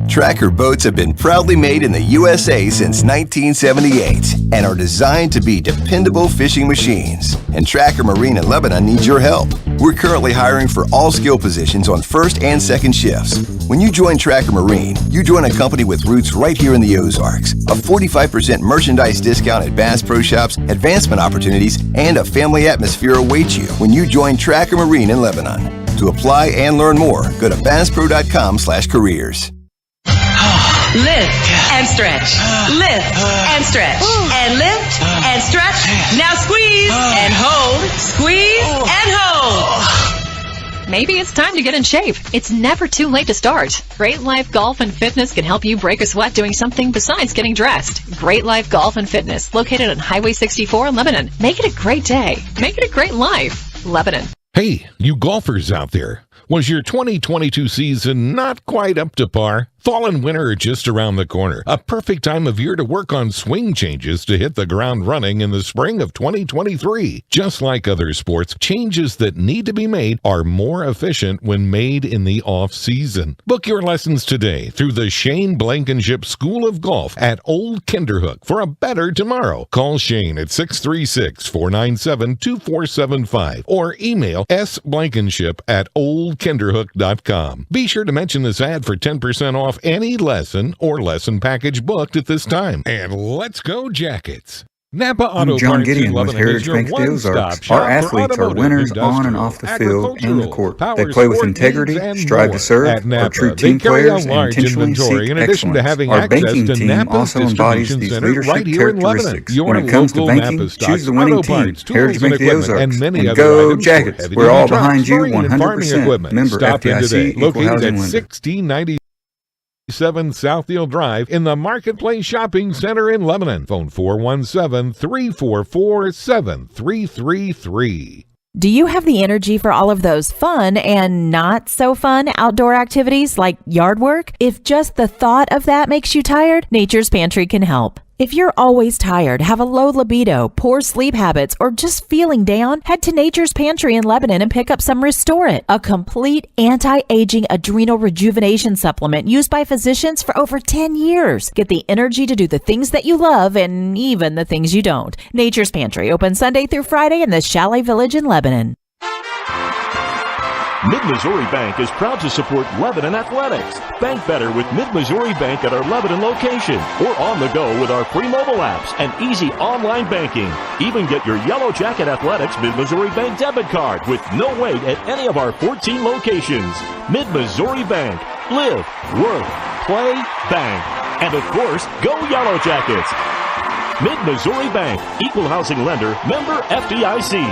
Tracker boats have been proudly made in the USA since 1978 and are designed to be dependable fishing machines. And Tracker Marine in Lebanon needs your help. We're currently hiring for all skill positions on first and second shifts. When you join Tracker Marine, you join a company with roots right here in the Ozarks. A 45% merchandise discount at Bass Pro Shops, advancement opportunities, and a family atmosphere await you when you join Tracker Marine in Lebanon. To apply and learn more, go to basspro.com/careers. Lift and stretch. Lift and stretch. And lift and stretch. Now squeeze and hold. Squeeze and hold. Maybe it's time to get in shape. It's never too late to start. Great Life Golf and Fitness can help you break a sweat doing something besides getting dressed. Great Life Golf and Fitness, located on Highway 64 in Lebanon. Make it a great day. Make it a great life. Lebanon. Hey, you golfers out there. Was your 2022 season not quite up to par? Fall and winter are just around the corner. A perfect time of year to work on swing changes to hit the ground running in the spring of 2023. Just like other sports, changes that need to be made are more efficient when made in the off-season. Book your lessons today through the Shane Blankenship School of Golf at Old Kinderhook for a better tomorrow. Call Shane at 636-497-2475 or email sblankenship@oldkinderhook.com. Be sure to mention this ad for 10% off any lesson or lesson package booked at this time. And let's go Jackets. Napa Auto I'm John Parts Gideon in with Lebanon Heritage is your Bank of the Ozarks. one-stop shop Our athletes for are winners automotive, on and off the field and the court. They power play with sport integrity, needs, and strive more. to serve, At are Napa, true they team carry players, a and large intentionally inventory seek in addition to excellence. having Our access banking to team Napa's also embodies distribution these center leadership right here in Lebanon. characteristics. Your When it comes to local banking, Napa choose stocks the winning auto team. parts, tools Heritage and Bank of the equipment, Ozarks. and many And other go items Jackets. for heavy We're all trucks, behind you marine and farming 100%. equipment. Member Stop in FDIC, today. Equal Located Housing at Lender. 1690 Southdale Drive in the Marketplace Shopping Center in Lebanon. Phone 417-344-7333. Do you have the energy for all of those fun and not so fun outdoor activities like yard work? If just the thought of that makes you tired, Nature's Pantry can help. If you're always tired, have a low libido, poor sleep habits, or just feeling down, head to Nature's Pantry in Lebanon and pick up some Restore It, a complete anti-aging adrenal rejuvenation supplement used by physicians for over 10 years. Get the energy to do the things that you love and even the things you don't. Nature's Pantry, open Sunday through Friday in the Chalet Village in Lebanon. Mid-Missouri Bank is proud to support Lebanon athletics. Bank better with Mid-Missouri Bank at our Lebanon location or on the go with our free mobile apps and easy online banking. Even get your Yellow Jacket Athletics Mid-Missouri Bank debit card with no wait at any of our 14 locations. Mid-Missouri Bank. Live, work, play, bank. And of course, go Yellow Jackets. Mid-Missouri Bank. Equal housing lender. Member FDIC.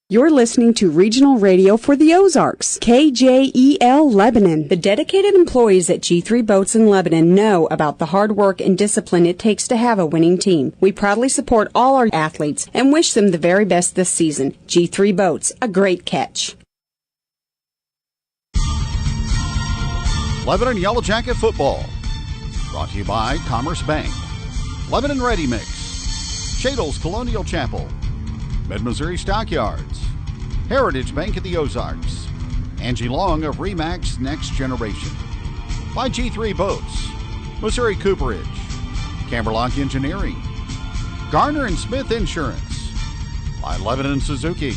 You're listening to Regional Radio for the Ozarks, KJEL Lebanon. The dedicated employees at G3 Boats in Lebanon know about the hard work and discipline it takes to have a winning team. We proudly support all our athletes and wish them the very best this season. G3 Boats, a great catch. Lebanon Yellow Jacket Football, brought to you by Commerce Bank, Lebanon Ready Mix, Shadle's Colonial Chapel, Mid-Missouri Stockyards, Heritage Bank of the Ozarks, Angie Long of RE/MAX Next Generation, by G3 Boats, Missouri Cooperage, Camberlock Engineering, Garner and Smith Insurance, by Lebanon Suzuki,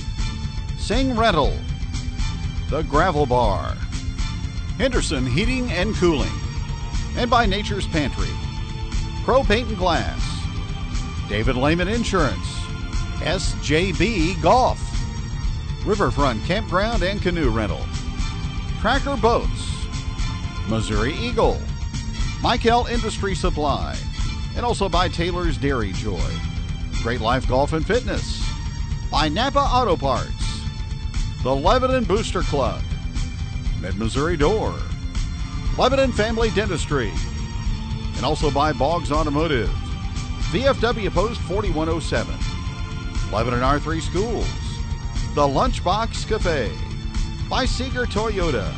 Sing Rental, The Gravel Bar, Henderson Heating and Cooling, and by Nature's Pantry, Pro Paint and Glass, David Lehman Insurance, SJB Golf, Riverfront Campground and Canoe Rental, Tracker Boats, Missouri Eagle, Michael Industry Supply, and also by Taylor's Dairy Joy, Great Life Golf and Fitness, by Napa Auto Parts, the Lebanon Booster Club, Mid-Missouri Door, Lebanon Family Dentistry, and also by Boggs Automotive, VFW Post 4107, Lebanon R3 Schools, the Lunchbox Cafe, by Seeger Toyota,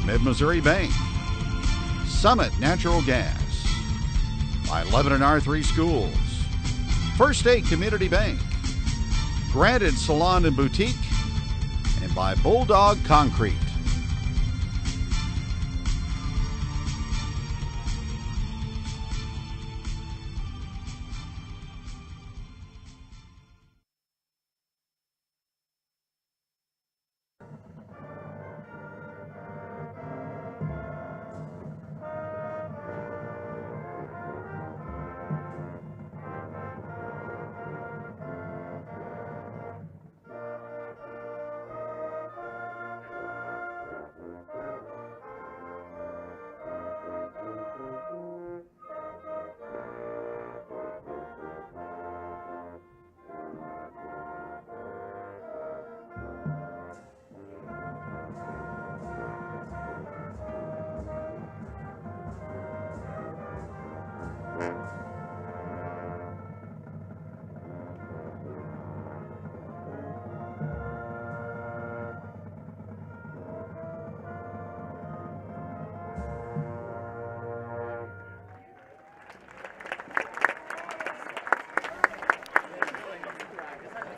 Mid-Missouri Bank, Summit Natural Gas, by Lebanon R3 Schools, First State Community Bank, Granted Salon and Boutique, and by Bulldog Concrete.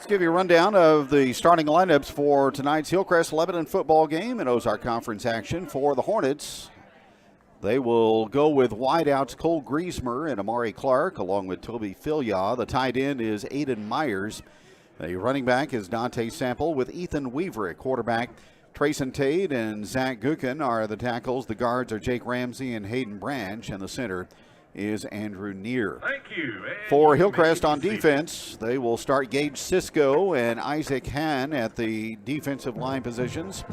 Give you a rundown of the starting lineups for tonight's Hillcrest Lebanon football game in Ozark Conference action. For the Hornets, they will go with wideouts Cole Griesmer and Amari Clark, along with Toby Filyaw. The tight end is Aiden Myers. The running back is Dante Sample with Ethan Weaver at quarterback. Trayson Tate and Zach Gukin are the tackles. The guards are Jake Ramsey and Hayden Branch, and the center is Andrew Neer. Thank you. For Hillcrest on defense, they will start Gage Cisco and Isaac Hahn at the defensive line positions.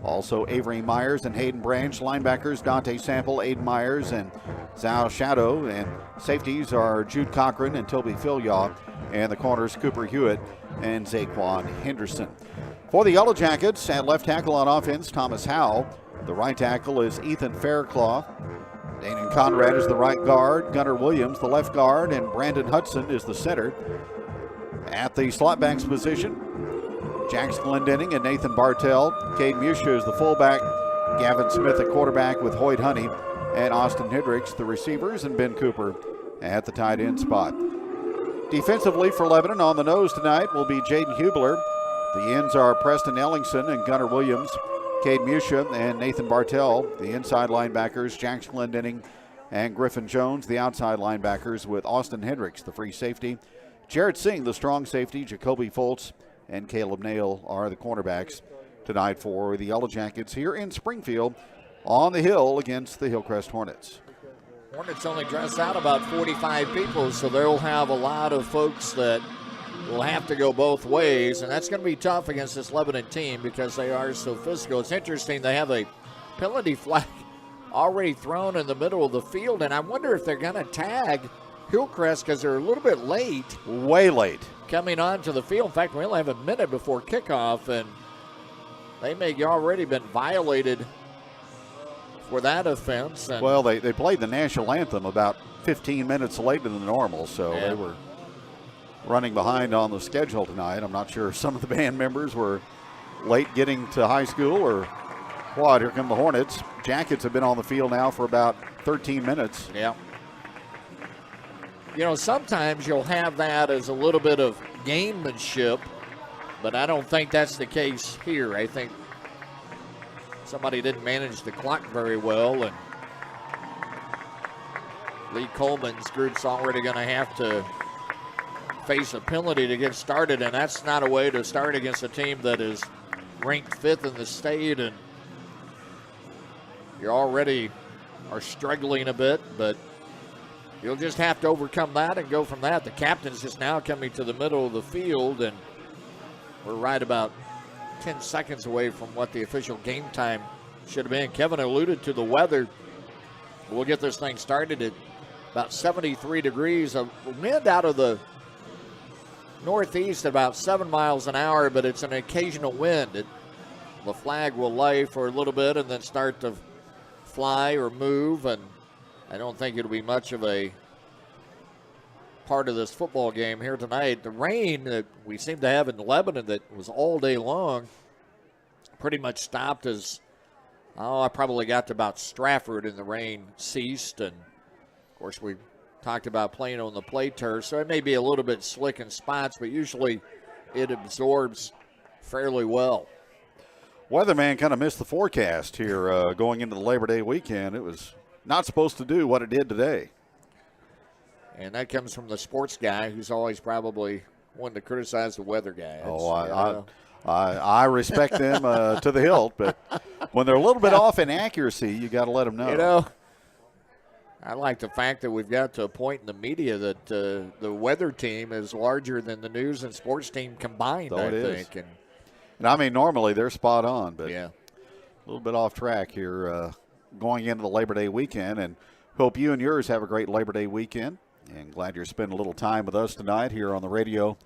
Also Avery Myers and Hayden Branch. Linebackers Dante Sample, Aiden Myers, and Zhao Shadow. And safeties are Jude Cochran and Toby Filyaw. And the corners Cooper Hewitt and Zaquan Henderson. For the Yellow Jackets, at left tackle on offense, Thomas Howe. The right tackle is Ethan Fairclough. Danon Conrad is the right guard, Gunnar Williams the left guard, and Brandon Hudson is the center. At the slot backs position, Jackson Glendenning and Nathan Bartell. Cade Musha is the fullback, Gavin Smith at quarterback with Hoyt Honey and Austin Hendricks the receivers, and Ben Cooper at the tight end spot. Defensively for Lebanon on the nose tonight will be Jaden Hubler. The ends are Preston Ellingson and Gunnar Williams. Cade Musha and Nathan Bartell, the inside linebackers, Jackson Glendenning and Griffin Jones, the outside linebackers, with Austin Hendricks, the free safety. Jared Singh, the strong safety. Jacoby Foltz and Caleb Nail are the cornerbacks tonight for the Yellow Jackets here in Springfield on the Hill against the Hillcrest Hornets. Hornets only dress out about 45 people, so they'll have a lot of folks that will have to go both ways, and that's going to be tough against this Lebanon team because they are so physical. It's interesting, they have a penalty flag already thrown in the middle of the field, and I wonder if they're going to tag Hillcrest because they're a little bit late. Way late. Coming onto the field. In fact, we only have a minute before kickoff, and they may have already been violated for that offense. And well, they played the national anthem about 15 minutes later than normal, so yeah, they were running behind on the schedule tonight. I'm not sure if some of the band members were late getting to high school or what. Here come the Hornets. Jackets have been on the field now for about 13 minutes. Yeah. You know, sometimes you'll have that as a little bit of gamemanship, but I don't think that's the case here. I think somebody didn't manage the clock very well, and Lee Coleman's group's already going to have to face a penalty to get started, and that's not a way to start against a team that is ranked 5th in the state, and you already are struggling a bit, but you'll just have to overcome that and go from that. The captain's just now coming to the middle of the field, and we're right about 10 seconds away from what the official game time should have been. Kevin alluded to the weather. We'll get this thing started at about 73 degrees. A wind out of the northeast at about 7 miles an hour, but it's an occasional wind. The flag will lay for a little bit and then start to fly or move, and I don't think it'll be much of a part of this football game here tonight. The rain that we seem to have in Lebanon that was all day long pretty much stopped as I probably got to about Stratford and the rain ceased. And, of course, we talked about playing on the play turf, so it may be a little bit slick in spots, but usually it absorbs fairly well. Weatherman kind of missed the forecast here going into the Labor Day weekend. It was not supposed to do what it did today. And that comes from the sports guy who's always probably wanting to criticize the weather guy. I respect them to the hilt, but when they're a little bit off in accuracy, you got to let them know. You know, I like the fact that we've got to a point in the media that the weather team is larger than the news and sports team combined, I think. And I mean, normally they're spot on, but yeah, a little bit off track here going into the Labor Day weekend. And hope you and yours have a great Labor Day weekend. And glad you're spending a little time with us tonight here on the radio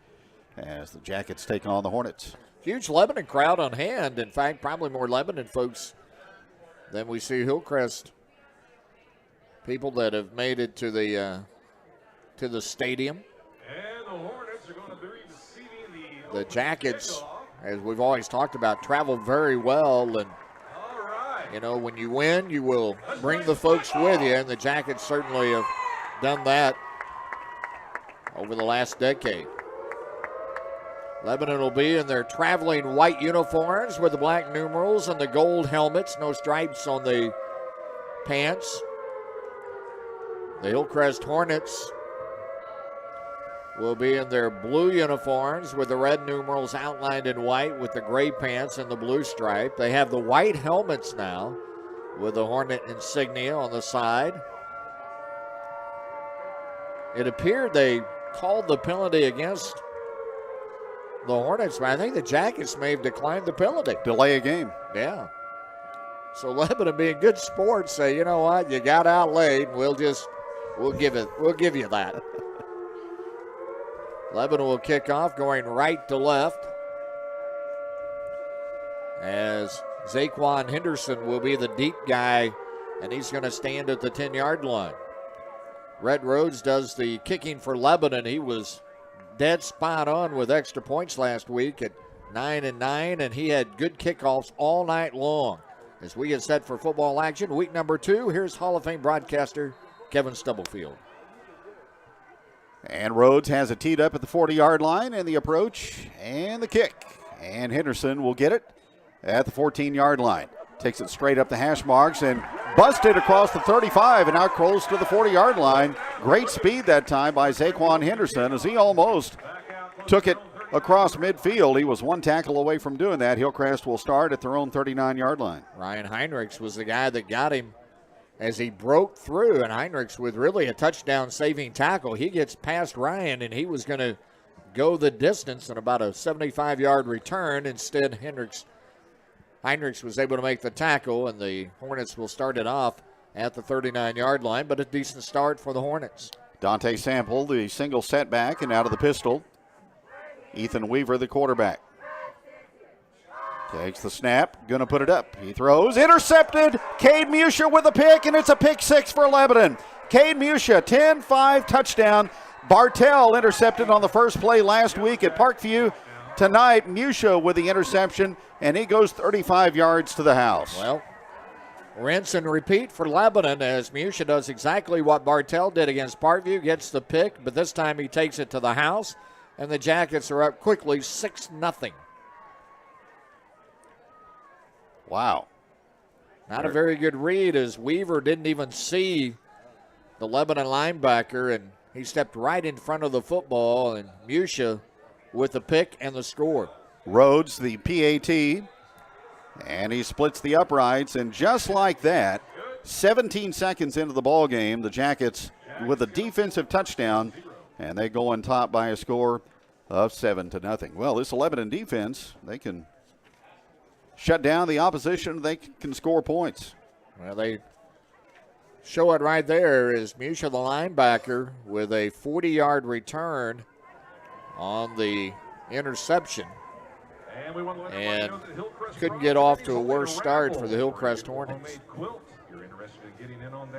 as the Jackets take on the Hornets. Huge Lebanon crowd on hand. In fact, probably more Lebanon folks than we see Hillcrest people that have made it to the stadium. And the Hornets are going to be receiving the Jackets, as we've always talked about, travel very well. And, you know, when you win, you will bring the folks with you. And the Jackets certainly have done that over the last decade. Lebanon will be in their traveling white uniforms with the black numerals and the gold helmets, no stripes on the pants. The Hillcrest Hornets will be in their blue uniforms with the red numerals outlined in white with the gray pants and the blue stripe. They have the white helmets now with the Hornet insignia on the side. It appeared they called the penalty against the Hornets, but I think the Jackets may have declined the penalty. Delay a game. Yeah. So Lebanon, being good sports, say, you know what, you got out late, and we'll give you that. Lebanon will kick off going right to left as Zaquan Henderson will be the deep guy, and he's going to stand at the 10-yard line. Red Rhodes does the kicking for Lebanon. He was dead spot on with extra points last week at 9-9, and he had good kickoffs all night long. As we get set for football action, week number 2, here's Hall of Fame broadcaster Kevin Stubblefield. And Rhodes has it teed up at the 40-yard line, and the approach and the kick. And Henderson will get it at the 14-yard line. Takes it straight up the hash marks and busted across the 35 and out close to the 40-yard line. Great speed that time by Zaquan Henderson as he almost took it across midfield. He was one tackle away from doing that. Hillcrest will start at their own 39-yard line. Ryan Heinrichs was the guy that got him as he broke through, and Heinrichs with really a touchdown-saving tackle. He gets past Ryan, and he was going to go the distance in about a 75-yard return. Instead, Heinrichs was able to make the tackle, and the Hornets will start it off at the 39-yard line, but a decent start for the Hornets. Dante Sample, the single setback, and out of the pistol. Ethan Weaver, the quarterback. Takes the snap, going to put it up. He throws, intercepted. Cade Musha with a pick, and it's a pick six for Lebanon. Cade Musha, 10-5 touchdown. Bartell intercepted on the first play last week at Parkview. Tonight, Musha with the interception, and he goes 35 yards to the house. Well, rinse and repeat for Lebanon as Musha does exactly what Bartell did against Parkview, gets the pick, but this time he takes it to the house, and the Jackets are up quickly 6-0. Wow. Not a very good read as Weaver didn't even see the Lebanon linebacker, and he stepped right in front of the football, and Musha with the pick and the score. Rhodes, the PAT, and he splits the uprights, and just like that, 17 seconds into the ball game, the Jackets with a defensive touchdown, and they go on top by a score of 7-0. Well, this Lebanon defense, they can shut down the opposition. They can score points. Well, they show it right there as Musha, the linebacker, with a 40-yard return on the interception. And couldn't get off to a worse start for the Hillcrest Hornets.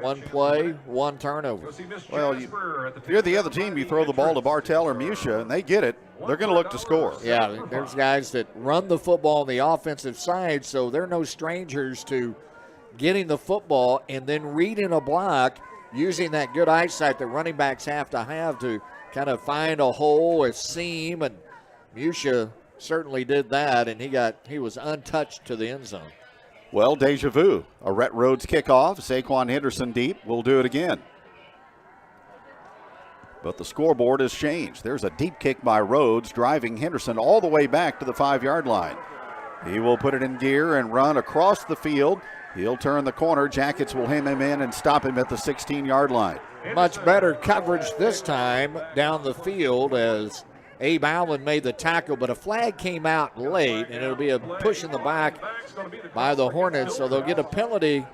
One play, one turnover. Well, if you're the other team, you throw the ball to Bartell or Musha, and they get it, they're going to look to score. Yeah, there's guys that run the football on the offensive side, so they're no strangers to getting the football and then reading a block, using that good eyesight that running backs have to kind of find a hole, a seam, and Musha certainly did that, and he was untouched to the end zone. Well, deja vu. A Rhett Rhodes kickoff. Saquon Henderson deep. We'll do it again. But the scoreboard has changed. There's a deep kick by Rhodes, driving Henderson all the way back to the 5-yard line. He will put it in gear and run across the field. He'll turn the corner. Jackets will hem him in and stop him at the 16-yard line. Much better coverage this time down the field as Abe Allen made the tackle, but a flag came out late, and it'll be a push in the back by the Hornets, so they'll get a penalty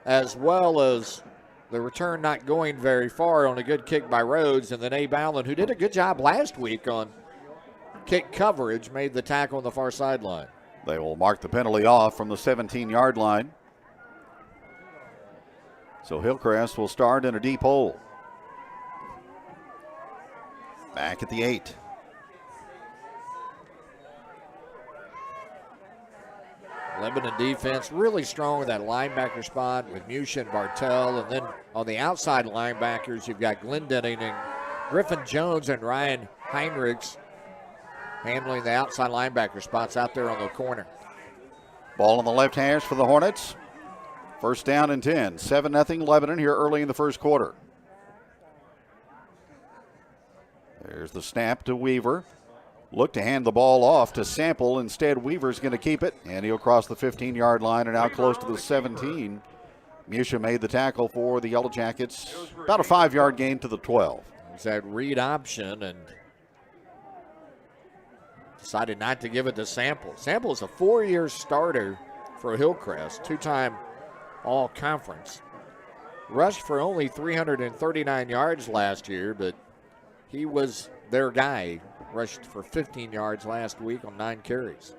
as well as the return not going very far on a good kick by Rhodes, and then Abe Allen, who did a good job last week on kick coverage, made the tackle on the far sideline. They will mark the penalty off from the 17-yard line. So Hillcrest will start in a deep hole. Back at the 8. Lebanon defense really strong with that linebacker spot with Musha and Bartell. And then on the outside linebackers, you've got Glendenning and Griffin Jones and Ryan Heinrichs handling the outside linebacker spots out there on the corner. Ball on the left hash for the Hornets. First down and 10. 7-0 Lebanon here early in the first quarter. There's the snap to Weaver. Look to hand the ball off to Sample. Instead, Weaver's going to keep it, and he'll cross the 15-yard line and out close to the 17. Musha made the tackle for the Yellow Jackets. About a 5-yard gain to the 12. It's that read option and decided not to give it to Sample. Sample is a 4-year starter for Hillcrest, 2-time All-Conference. Rushed for only 339 yards last year, but he was their guy. Rushed for 15 yards last week on 9 carries.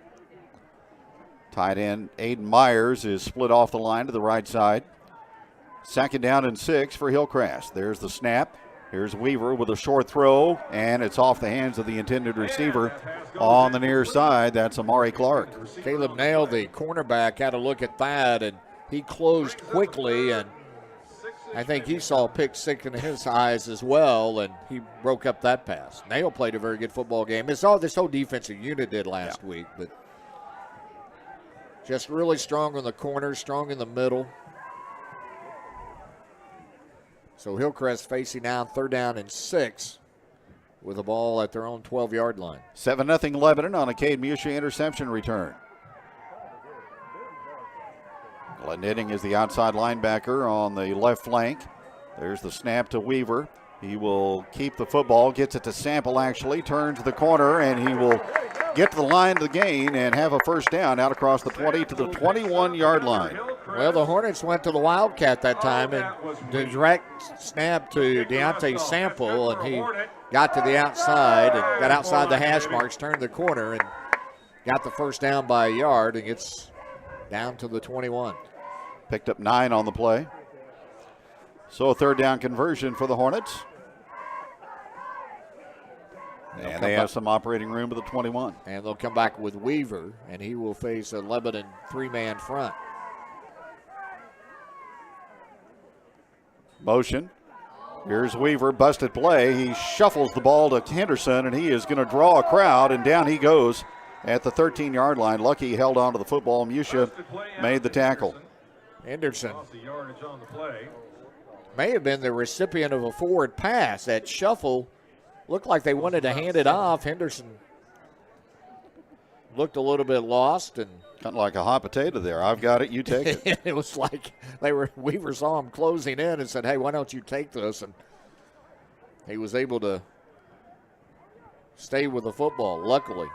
Tight end Aiden Myers is split off the line to the right side. Second down and 6 for Hillcrest. There's the snap. Here's Weaver with a short throw, and it's off the hands of the intended receiver on the near side. That's Amari Clark. Caleb Nail, the cornerback, had a look at that, and he closed quickly, and I think he saw a pick six in his eyes as well, and he broke up that pass. Nail played a very good football game. It's all this whole defensive unit did last week, but just really strong on the corners, strong in the middle. So Hillcrest facing now 3rd down and 6 with the ball at their own 12-yard line. 7-0 Lebanon on a Cade Musha interception return. Glendenning is the outside linebacker on the left flank. There's the snap to Weaver. He will keep the football, gets it to Sample actually, turns the corner, and he will get to the line of the gain and have a first down out across the 20 to the 21-yard line. Well, the Hornets went to the Wildcat that time, and the direct snap to Deontay Sample, and he got to the outside and got outside the hash marks, turned the corner, and got the first down by a yard, and gets down to the 21. Picked up 9 on the play. So a 3rd down conversion for the Hornets. And they have some operating room at the 21. And they'll come back with Weaver, and he will face a Lebanon 3-man front. Motion. Here's Weaver, busted play. He shuffles the ball to Henderson, and he is going to draw a crowd, and down he goes at the 13-yard line. Lucky he held on to the football. Musha made the tackle. Henderson may have been the recipient of a forward pass. That shuffle looked like they wanted to hand it off. Henderson looked a little bit lost and kind of like a hot potato there. I've got it, you take it. It was like Weaver saw him closing in and said, "Hey, why don't you take this?" And he was able to stay with the football, luckily.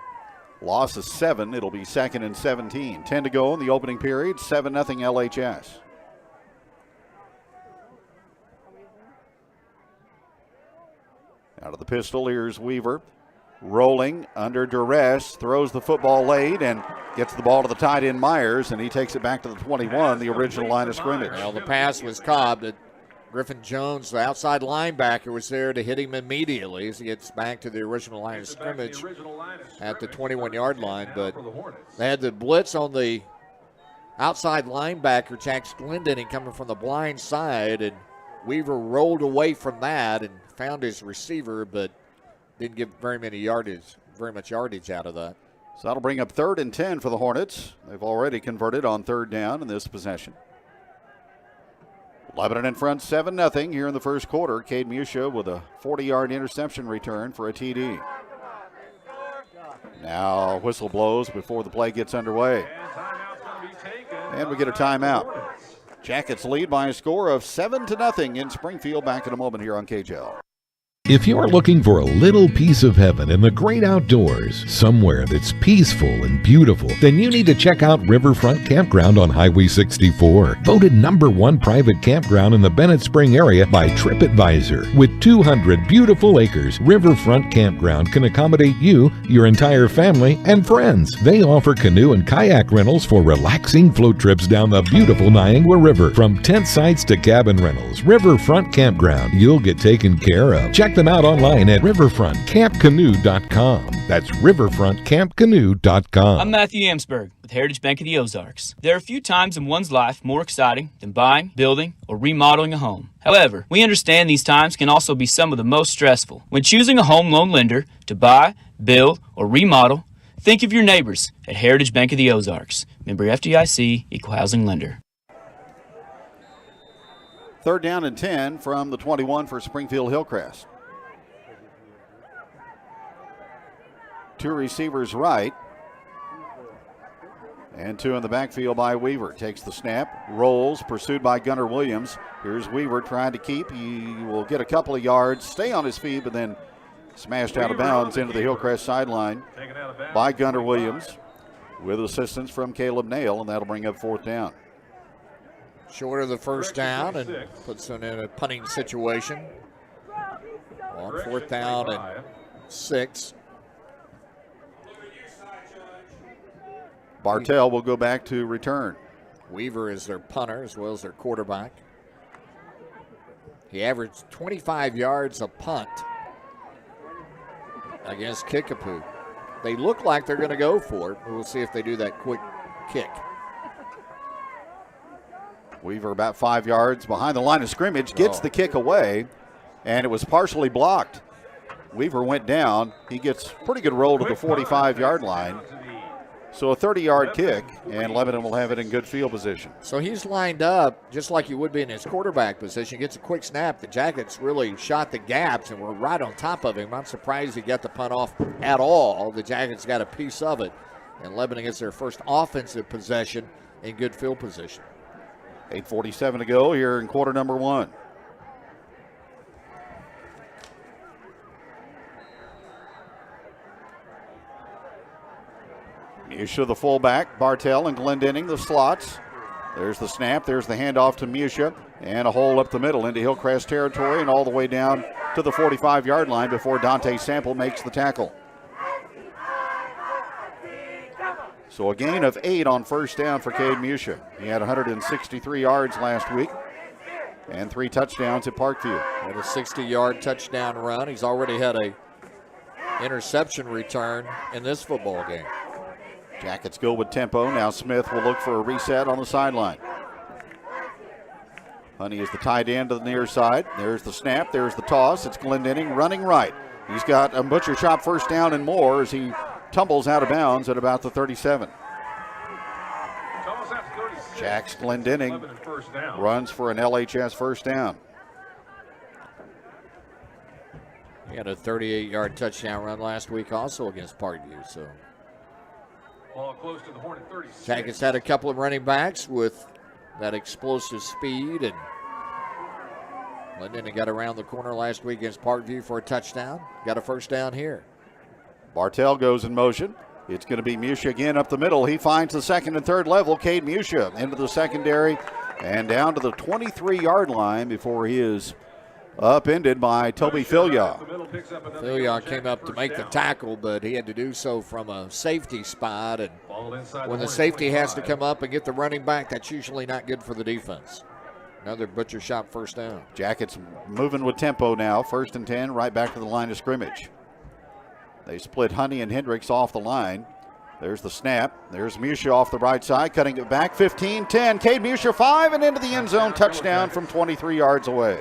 Loss is 7. It'll be 2nd and 17. 10 to go in the opening period. 7-0 LHS. Out of the pistol, here's Weaver. Rolling under duress, throws the football late and gets the ball to the tight end Myers, and he takes it back to the 21, the original line of scrimmage. Well, the pass was caught. Griffin Jones, the outside linebacker, was there to hit him immediately as he gets back to the original line of scrimmage at the 21-yard line. But they had the blitz on the outside linebacker, Jack Glendinning, coming from the blind side, and Weaver rolled away from that and found his receiver, but didn't give very much yardage out of that. So that'll bring up 3rd and 10 for the Hornets. They've already converted on 3rd down in this possession. Lebanon in front 7-0 here in the first quarter. Cade Musha with a 40-yard interception return for a TD. Now whistle blows before the play gets underway. And we get a timeout. Jackets lead by a score of 7-0 in Springfield. Back in a moment here on KJL. If you're looking for a little piece of heaven in the great outdoors, somewhere that's peaceful and beautiful, then you need to check out Riverfront Campground on Highway 64. Voted #1 private campground in the Bennett Spring area by TripAdvisor. With 200 beautiful acres, Riverfront Campground can accommodate you, your entire family, and friends. They offer canoe and kayak rentals for relaxing float trips down the beautiful Niagara River. From tent sites to cabin rentals, Riverfront Campground, you'll get taken care of. Check them out online at riverfrontcampcanoe.com. That's riverfrontcampcanoe.com. I'm Matthew Amsberg with Heritage Bank of the Ozarks. There are few times in one's life more exciting than buying, building, or remodeling a home. However, we understand these times can also be some of the most stressful. When choosing a home loan lender to buy, build, or remodel, think of your neighbors at Heritage Bank of the Ozarks. Member FDIC, Equal Housing Lender. 3rd down and 10 from the 21 for Springfield Hillcrest. 2 receivers right. And 2 in the backfield by Weaver. Takes the snap, rolls, pursued by Gunnar Williams. Here's Weaver trying to keep. He will get a couple of yards, stay on his feet, but then smashed out of bounds into the Hillcrest sideline by Gunnar Williams with assistance from Caleb Nail, and that'll bring up 4th down. Short of the first down and puts them in a punting situation. On 4th down and 6. Bartell will go back to return. Weaver is their punter as well as their quarterback. He averaged 25 yards a punt against Kickapoo. They look like they're going to go for it. We'll see if they do that quick kick. Weaver about 5 yards behind the line of scrimmage, gets the kick away, and it was partially blocked. Weaver went down. He gets pretty good roll to the 45-yard line. So a 30-yard kick, and Lebanon will have it in good field position. So he's lined up just like he would be in his quarterback position. Gets a quick snap. The Jackets really shot the gaps and were right on top of him. I'm surprised he got the punt off at all. The Jackets got a piece of it, and Lebanon gets their first offensive possession in good field position. 8:47 to go here in quarter number 1. Musha, the fullback, Bartell and Glendinning, the slots. There's the snap, there's the handoff to Musha, and a hole up the middle into Hillcrest territory and all the way down to the 45-yard line before Dante Sample makes the tackle. So a gain of 8 on first down for Cade Musha. He had 163 yards last week and 3 touchdowns at Parkview. Had a 60-yard touchdown run. He's already had a interception return in this football game. Jackets go with tempo. Now Smith will look for a reset on the sideline. Honey is the tight end to the near side. There's the snap. There's the toss. It's Glendinning running right. He's got a butcher shot first down and more as he tumbles out of bounds at about the 37. Jax Glendinning runs for an LHS first down. He had a 38-yard touchdown run last week also against Parkview. So Ball close to the Hornet 36. Jackets had a couple of running backs with that explosive speed, and Glendinning got around the corner last week against Parkview for a touchdown. Got a first down here. Bartell goes in motion. It's going to be Musha again up the middle. He finds the second and third level. Cade Musha into the secondary and down to the 23-yard line before he is upended by Toby Filyaw. Filyaw came up to make the tackle, but he had to do so from a safety spot. And when the safety has to come up and get the running back, that's usually not good for the defense. Another butcher shot first down. Jackets moving with tempo now. 1st and 10, right back to the line of scrimmage. They split Honey and Hendricks off the line. There's the snap. There's Musha off the right side, cutting it back. 15-10. Cade Musha 5 and into the end zone. Touchdown from 23 yards away.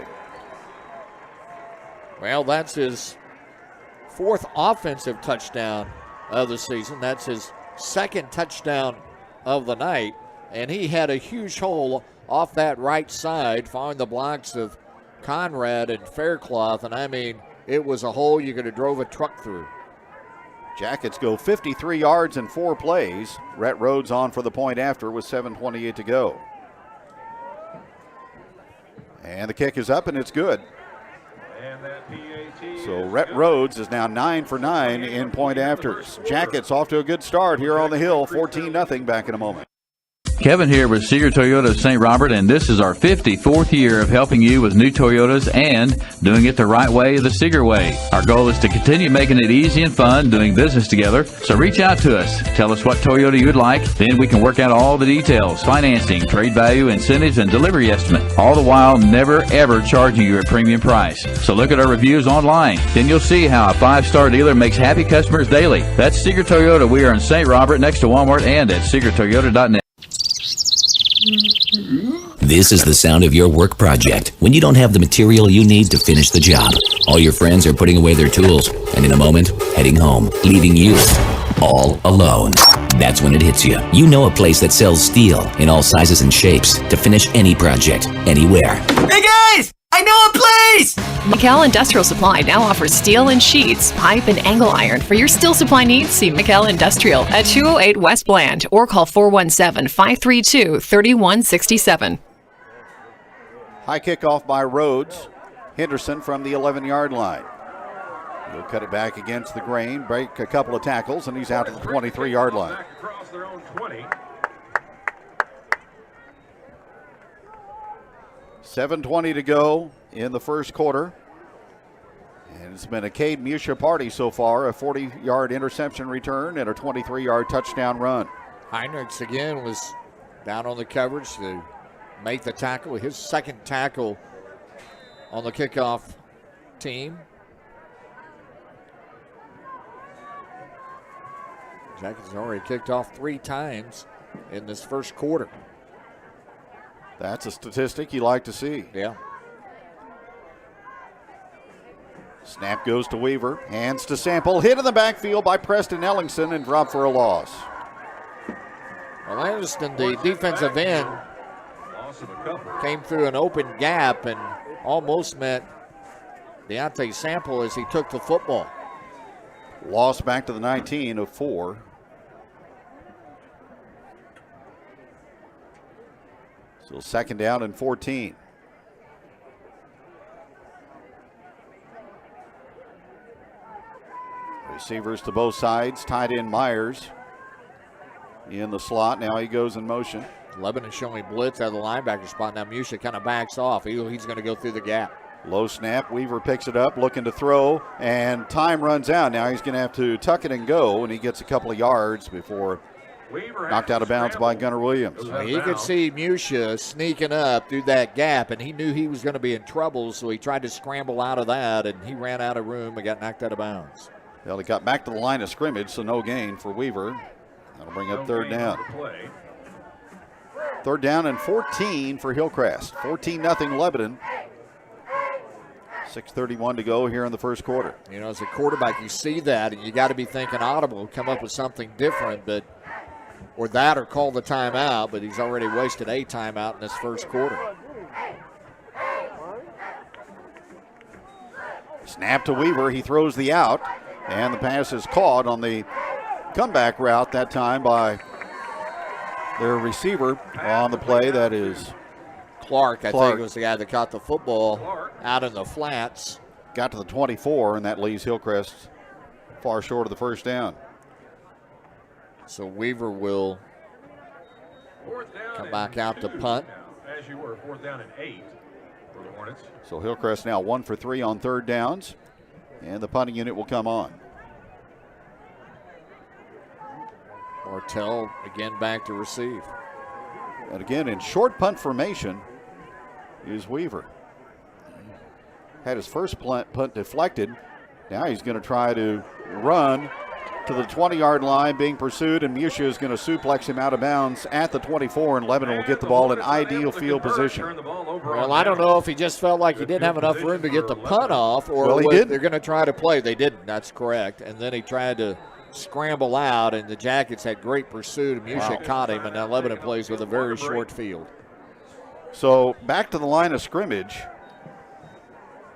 Well, that's his 4th offensive touchdown of the season. That's his 2nd touchdown of the night. And he had a huge hole off that right side, following the blocks of Conrad and Faircloth. And I mean, it was a hole you could have drove a truck through. Jackets go 53 yards in 4 plays. Rhett Rhodes on for the point after with 7:28 to go. And the kick is up and it's good. So Rhett Rhodes is now 9 for 9 in point afters. Jackets off to a good start here on the Hill, 14-0. Back in a moment. Kevin here with Seeger Toyota of St. Robert, and this is our 54th year of helping you with new Toyotas and doing it the right way, the Seeger way. Our goal is to continue making it easy and fun doing business together, so reach out to us. Tell us what Toyota you'd like, then we can work out all the details, financing, trade value, incentives, and delivery estimate, all the while never ever charging you a premium price. So look at our reviews online, then you'll see how a 5-star dealer makes happy customers daily. That's Seeger Toyota. We are in St. Robert next to Walmart and at SeegerToyota.net. This is the sound of your work project when you don't have the material you need to finish the job. All your friends are putting away their tools, and in a moment, heading home, leaving you all alone. That's when it hits you. You know a place that sells steel in all sizes and shapes to finish any project, anywhere. Hey guys! I know a place! McKell Industrial Supply now offers steel and sheets, pipe, and angle iron. For your steel supply needs, see McKell Industrial at 208 West Bland or call 417-532-3167. High kickoff by Rhodes. Henderson from the 11-yard line. He'll cut it back against the grain, break a couple of tackles, and he's out to the 23-yard line. Across their own 20. 7:20 to go in the first quarter. And it's been a Cade Musha party so far, a 40-yard interception return and a 23-yard touchdown run. Heinrichs again was down on the coverage to make the tackle, his 2nd tackle on the kickoff team. Jackets has already kicked off 3 times in this first quarter. That's a statistic you like to see. Yeah. Snap goes to Weaver. Hands to Sample. Hit in the backfield by Preston Ellingson and dropped for a loss. Well, Anderson, the defensive end, came through an open gap and almost met Deontay Sample as he took the football. Loss back to the 19 of 4. So 2nd down and 14. Receivers to both sides. Tight end Myers in the slot. Now he goes in motion. Lebanon showing blitz out of the linebacker spot. Now Musha kind of backs off. He's going to go through the gap. Low snap. Weaver picks it up, looking to throw, and time runs out. Now he's going to have to tuck it and go, and he gets a couple of yards before knocked out of bounds by Gunnar Williams. He could see Musha sneaking up through that gap, and he knew he was going to be in trouble, so he tried to scramble out of that, and he ran out of room and got knocked out of bounds. Well, he got back to the line of scrimmage, so no gain for Weaver. That'll bring up 3rd down. 3rd down and 14 for Hillcrest. 14-0 Lebanon. 6:31 to go here in the first quarter. You know, as a quarterback, you see that, and you got to be thinking audible, come up with something different, but or that or call the timeout, but he's already wasted a timeout in this first quarter. Snap to Weaver. He throws the out, and the pass is caught on the comeback route that time by their receiver on the play. That is Clark, I think, was the guy that caught the football out in the flats. Got to the 24, and that leaves Hillcrest far short of the first down. So Weaver will come back out to punt. As you were, 4th down and 8 for the Hornets. So Hillcrest now 1 for 3 on 3rd downs, and the punting unit will come on. Martell again back to receive. And again in short punt formation is Weaver. Had his first punt deflected. Now he's going to try to run to the 20-yard line, being pursued, and Musha is going to suplex him out of bounds at the 24, and Lebanon will get the ball in ideal field position. Well, I don't know if he just felt like he didn't have enough room to get the punt off, or they're going to try to play. They didn't. That's correct. And then he tried to scramble out, and the Jackets had great pursuit. Musha caught him, and now Lebanon plays with a very short field. So back to the line of scrimmage.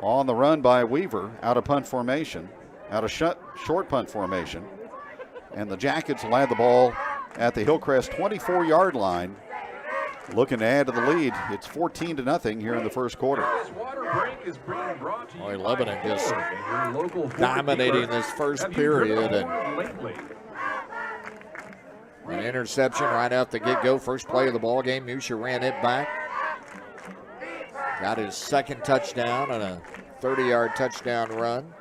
On the run by Weaver, out of punt formation, out of short punt formation. And the Jackets will have the ball at the Hillcrest 24-yard line, looking to add to the lead. It's 14-0 here in the first quarter. Boy, Lebanon just dominating this first period. And an interception right out the get-go. First play of the ball game. Musha ran it back. Got his second touchdown and a 30-yard touchdown run.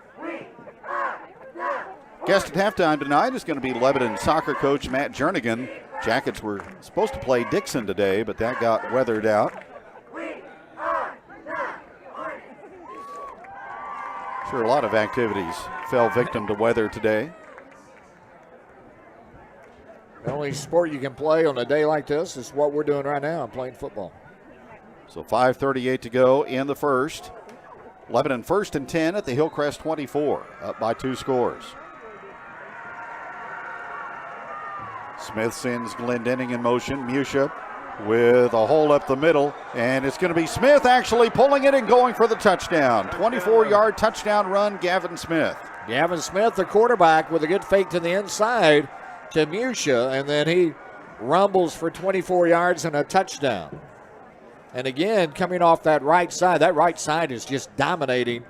Guest at halftime tonight is going to be Lebanon soccer coach Matt Jernigan. Jackets were supposed to play Dixon today, but that got weathered out. Sure, a lot of activities fell victim to weather today. The only sport you can play on a day like this is what we're doing right now. I'm playing football. So 5:38 to go in the first. Lebanon 1st and 10 at the Hillcrest 24, up by 2 scores. Smith sends Glendenning in motion. Musha with a hole up the middle, and it's going to be Smith actually pulling it and going for the touchdown. 24-yard touchdown run, Gavin Smith. Gavin Smith, the quarterback, with a good fake to the inside to Musha, and then he rumbles for 24 yards and a touchdown. And again, coming off that right side is just dominating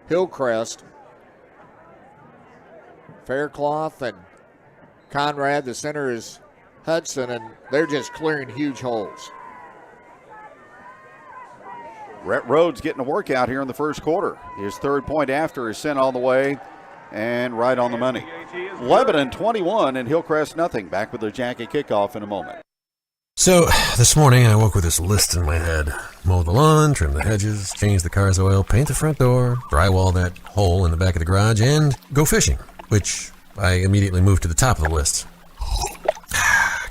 Hillcrest. Faircloth and Conrad, the center is Hudson, and they're just clearing huge holes. Rhett Rhodes getting a workout here in the first quarter. His third point after is sent all the way and right on the money. Lebanon 21 and Hillcrest nothing. Back with the Jackie kickoff in a moment. So, this morning I woke with this list in my head. Mow the lawn, trim the hedges, change the car's oil, paint the front door, drywall that hole in the back of the garage, and go fishing, which I immediately moved to the top of the list.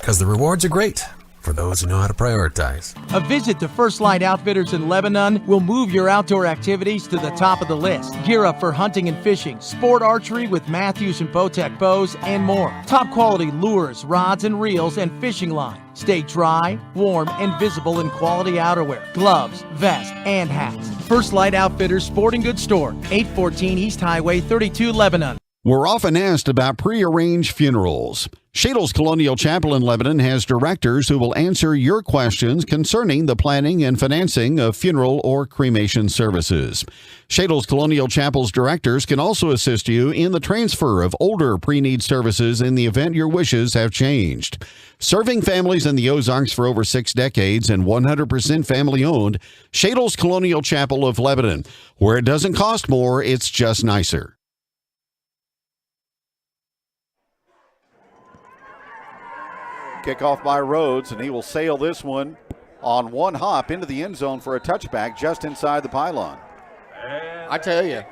Because the rewards are great for those who know how to prioritize. A visit to First Light Outfitters in Lebanon will move your outdoor activities to the top of the list. Gear up for hunting and fishing, sport archery with Matthews and Bowtech bows, and more. Top quality lures, rods and reels, and fishing line. Stay dry, warm, and visible in quality outerwear, gloves, vests, and hats. First Light Outfitters Sporting Goods Store, 814 East Highway 32, Lebanon. We're often asked about prearranged funerals. Shadle's Colonial Chapel in Lebanon has directors who will answer your questions concerning the planning and financing of funeral or cremation services. Shadle's Colonial Chapel's directors can also assist you in the transfer of older pre-need services in the event your wishes have changed. Serving families in the Ozarks for over 6 decades and 100% family-owned, Shadle's Colonial Chapel of Lebanon, where it doesn't cost more, it's just nicer. Kickoff by Rhodes, and he will sail this one on one hop into the end zone for a touchback just inside the pylon. I tell you,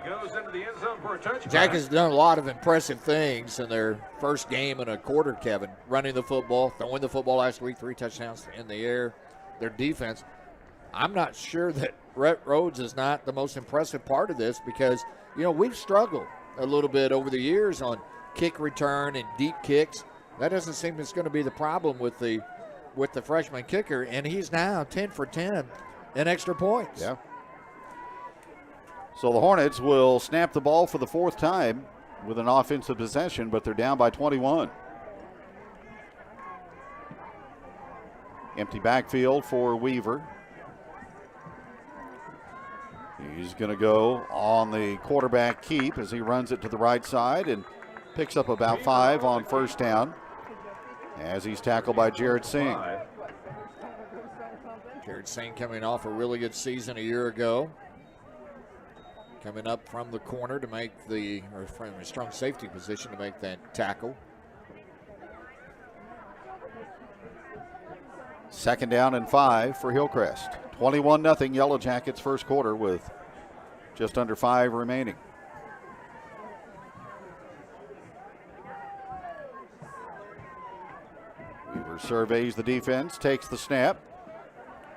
Jack has done a lot of impressive things in their first game in a quarter, Kevin. Running the football, throwing the football last week, 3 touchdowns in the air. Their defense. I'm not sure that Rhett Rhodes is not the most impressive part of this because, you know, we've struggled a little bit over the years on kick return and deep kicks. That doesn't seem it's going to be the problem with the freshman kicker, and he's now 10 for 10 in extra points. Yeah. So the Hornets will snap the ball for the 4th time with an offensive possession, but they're down by 21. Empty backfield for Weaver. He's going to go on the quarterback keep as he runs it to the right side and picks up about 5 on first down as he's tackled by Jared Singh. Jared Singh coming off a really good season a year ago. Coming up from the corner to make or from a strong safety position to make that tackle. 2nd down and 5 for Hillcrest. 21-0 Yellow Jackets first quarter with just under 5 remaining. surveys the defense, takes the snap.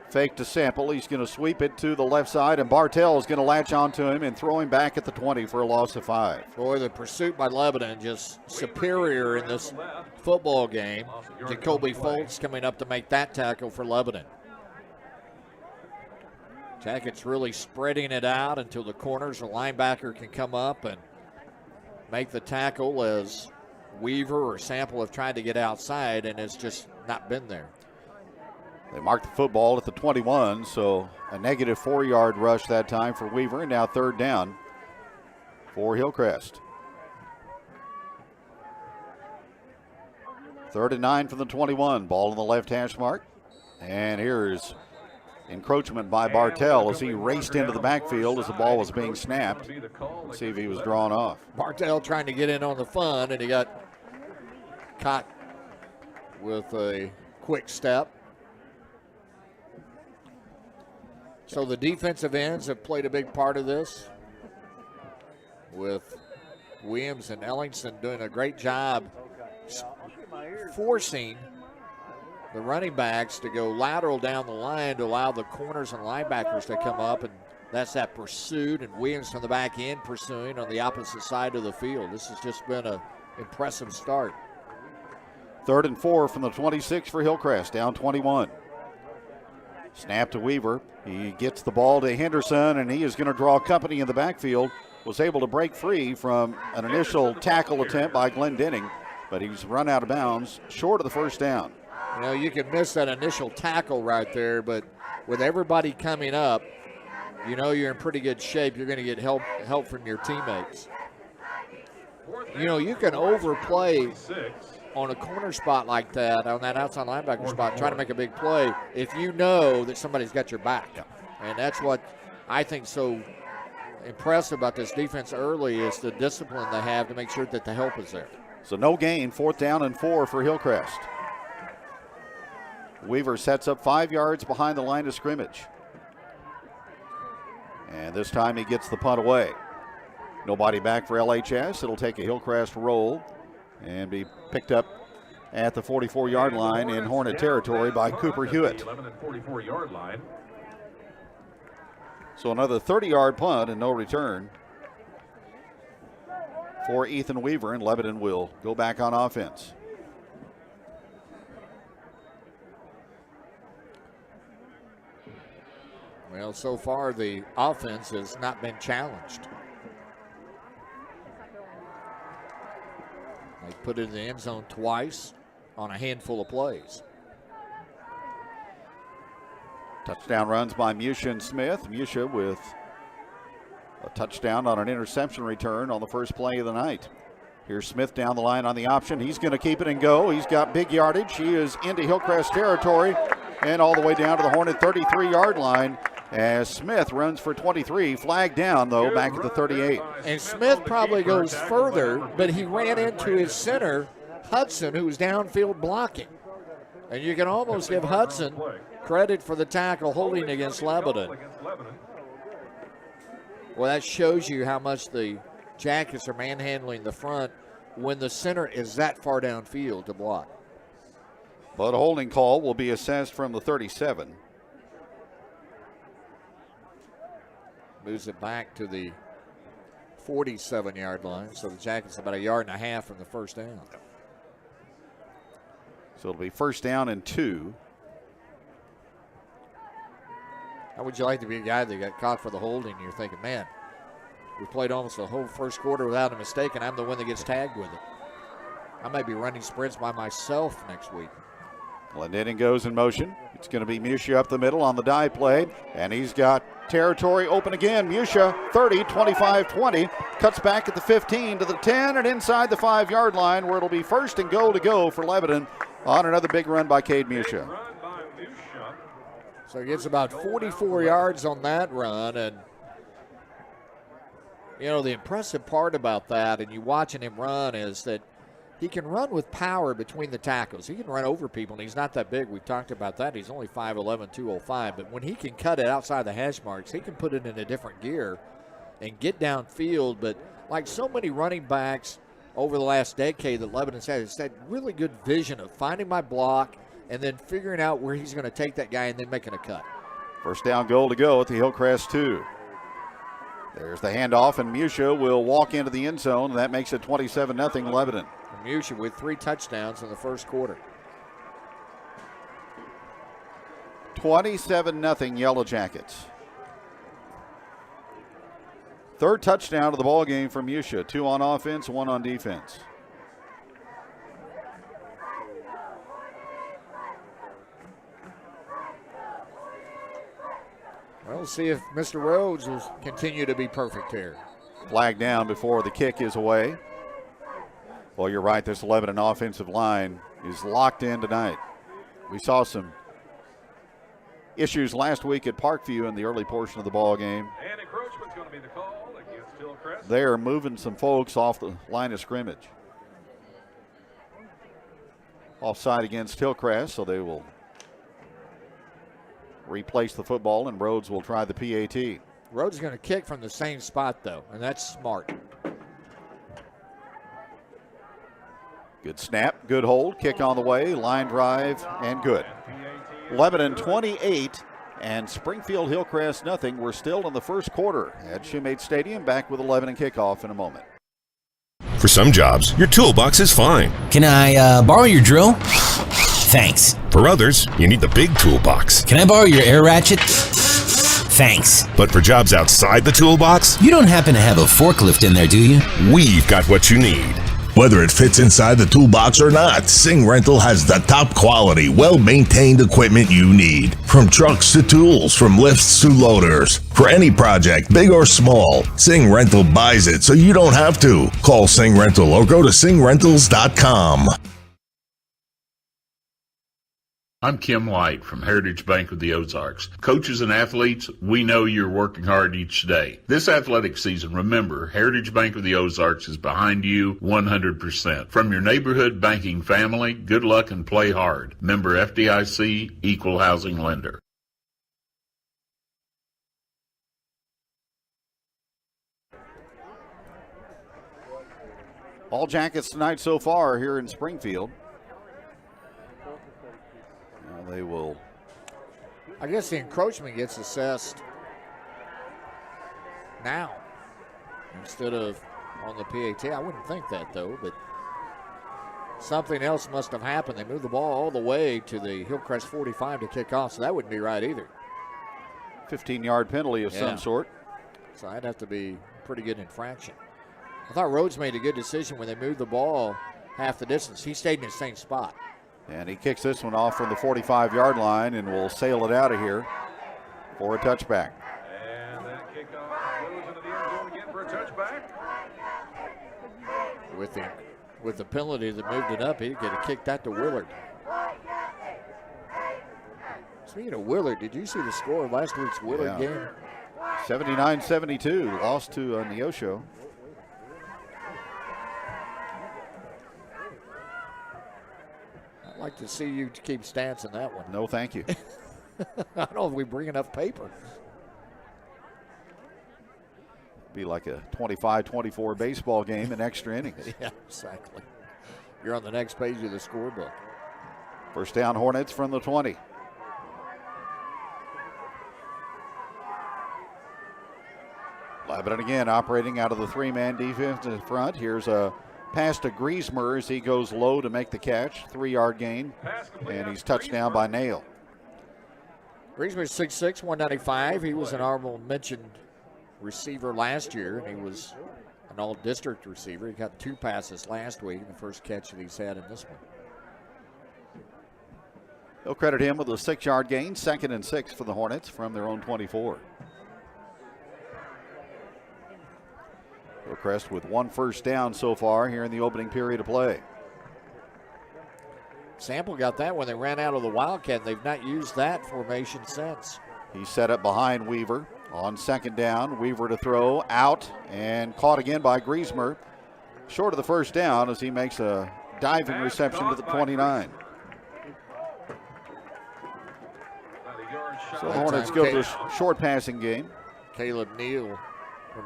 Fake to Sample. He's going to sweep it to the left side, and Bartell is going to latch onto him and throw him back at the 20 for a loss of 5. Boy, the pursuit by Lebanon just superior in this football game. Jacoby Foltz coming up to make that tackle for Lebanon. Jackets really spreading it out until the corners. The linebacker can come up and make the tackle as Weaver or Sample have tried to get outside, and it's just not been there. They marked the football at the 21, so a negative 4-yard rush that time for Weaver, and now 3rd down for Hillcrest. 3rd and 9 from the 21. Ball in the left hash mark. And here's encroachment by Bartell as he raced into the backfield as the ball was being snapped. Let's see if he was drawn off. Bartell trying to get in on the fun, and he got caught with a quick step. So the defensive ends have played a big part of this, with Williams and Ellingson doing a great job forcing the running backs to go lateral down the line to allow the corners and linebackers to come up, and that's that pursuit, and Williams from the back end pursuing on the opposite side of the field. This has just been an impressive start. 3rd and 4 from the 26 for Hillcrest, down 21. Snap to Weaver. He gets the ball to Henderson, and he is going to draw company in the backfield. Was able to break free from an initial tackle attempt by Glenn Denning, but he's run out of bounds short of the 1st down. You know, you can miss that initial tackle right there, but with everybody coming up, you know you're in pretty good shape. You're going to get help from your teammates. You know, you can overplay on a corner spot like that, on that outside linebacker spot, trying to make a big play if you know that somebody's got your back. And that's what I think so impressive about this defense early is the discipline they have to make sure that the help is there. So no gain, 4th down and 4 for Hillcrest. Weaver sets up 5 yards behind the line of scrimmage. And this time he gets the punt away. Nobody back for LHS. It'll take a Hillcrest roll and be picked up at the 44-yard line in Hornet territory by Cooper Hewitt. 11 and 44-yard line. So another 30-yard punt and no return for Ethan Weaver, and Lebanon will go back on offense. Well, so far the offense has not been challenged. They put it in the end zone twice on a handful of plays. Touchdown runs by Musha and Smith. Musha with a touchdown on an interception return on the first play of the night. Here's Smith down the line on the option. He's going to keep it and go. He's got big yardage. He is into Hillcrest territory and all the way down to the Hornet 33-yard line as Smith runs for 23. Flag down, though, back at the 38. And Smith probably goes further, but he ran into his center, Hudson, who was downfield blocking. And you can almost give Hudson credit for the tackle holding against Lebanon. Well, that shows you how much the Jackets are manhandling the front when the center is that far downfield to block. But a holding call will be assessed from the 37. Moves it back to the 47-yard line, so the Jackets about 1.5 yards from the first down. So it'll be 1st down and 2. How would you like to be a guy that got caught for the holding and you're thinking, man, we played almost the whole first quarter without a mistake and I'm the one that gets tagged with it. I may be running sprints by myself next week. Glendenning goes in motion. It's going to be Musha up the middle on the dive play, and he's got territory open again. Musha, 30, 25, 20, cuts back at the 15 to the 10 and inside the 5-yard line where it'll be 1st and goal to go for Lebanon on another big run by Cade Musha. So he gets about 44 yards on that run, and you know, the impressive part about that, and you watching him run, is that he can run with power between the tackles. He can run over people, and he's not that big. We've talked about that. He's only 5'11", 205. But when he can cut it outside the hash marks, he can put it in a different gear and get downfield. But like so many running backs over the last decade that Lebanon's had, it's that really good vision of finding my block, and then figuring out where he's going to take that guy and then making a cut. First down goal to go at the Hillcrest 2. There's the handoff, and Musha will walk into the end zone, and that makes it 27-0 Lebanon. Musha with 3 touchdowns in the first quarter. 27-0 Yellow Jackets. Third touchdown of the ball game for Musha. 2 on offense, 1 on defense. Well, we'll see if Mr. Rhodes will continue to be perfect here. Flag down before the kick is away. Well, you're right. This Lebanon offensive line is locked in tonight. We saw some issues last week at Parkview in the early portion of the ball game. And encroachment's going to be the call against HILLCREST. They're moving some folks off the line of scrimmage. Offside against Hillcrest, so they will replace the football, and Rhodes will try the PAT. Rhodes is going to kick from the same spot, though, and that's smart. Good snap, good hold, kick on the way, line drive, and good. Lebanon 28 and Springfield Hillcrest nothing. We're still in the first quarter at Shoemate Stadium. Back with a Lebanon kickoff in a moment. For some jobs, your toolbox is fine. Can I borrow your drill? Thanks. For others, you need the big toolbox. Can I borrow your air ratchet? Thanks. But for jobs outside the toolbox, you don't happen to have a forklift in there, do you? We've got what you need. Whether it fits inside the toolbox or not, Sing Rental has the top quality, well-maintained equipment you need. From trucks to tools, from lifts to loaders. For any project, big or small, Sing Rental buys it so you don't have to. Call Sing Rental or go to singrentals.com. I'm Kim White from Heritage Bank of the Ozarks. Coaches and athletes, we know you're working hard each day. This athletic season, remember, Heritage Bank of the Ozarks is behind you 100%. From your neighborhood banking family, good luck and play hard. Member FDIC, Equal Housing Lender. All Jackets tonight so far here in Springfield. They will. I guess the encroachment gets assessed now instead of on the PAT. I wouldn't think that, though, but something else must have happened. They moved the ball all the way to the Hillcrest 45 to kick off, so that wouldn't be right either. 15-yard penalty of some sort. So that'd have to be a pretty good infraction. I thought Rhodes made a good decision when they moved the ball half the distance. He stayed in the same spot. And he kicks this one off from the 45-yard line and will sail it out of here for a touchback. And that kickoff goes into the end zone again for a touchback. With the penalty that moved it up, he could have kicked that to Willard. Speaking of Willard, did you see the score of last week's Willard game? 79-72, lost to Neosho. I'd like to see you keep stats in that one. No, thank you. I don't know if we bring enough paper. Be like a 25-24 baseball game in extra innings. Yeah, exactly. You're on the next page of the scorebook. First down, Hornets from the 20. Lebanon again operating out of the 3-man defense in front. Here's a pass to Griesmer as he goes low to make the catch. 3-yard gain, and he's touched down by Nail. Griesmer's 6'6", 195. He was an honorable mentioned receiver last year, and he was an all-district receiver. He got 2 passes last week, and the first catch that he's had in this one. They'll credit him with a 6-yard gain, 2nd and 6 for the Hornets from their own 24. Hillcrest with 1 first down so far here in the opening period of play. Sample got that when they ran out of the Wildcat. They've not used that formation since. He's set up behind Weaver on 2nd down. Weaver to throw, out, and caught again by Griesmer. Short of the first down as he makes a diving reception to the 29. So the Hornets go to a short passing game.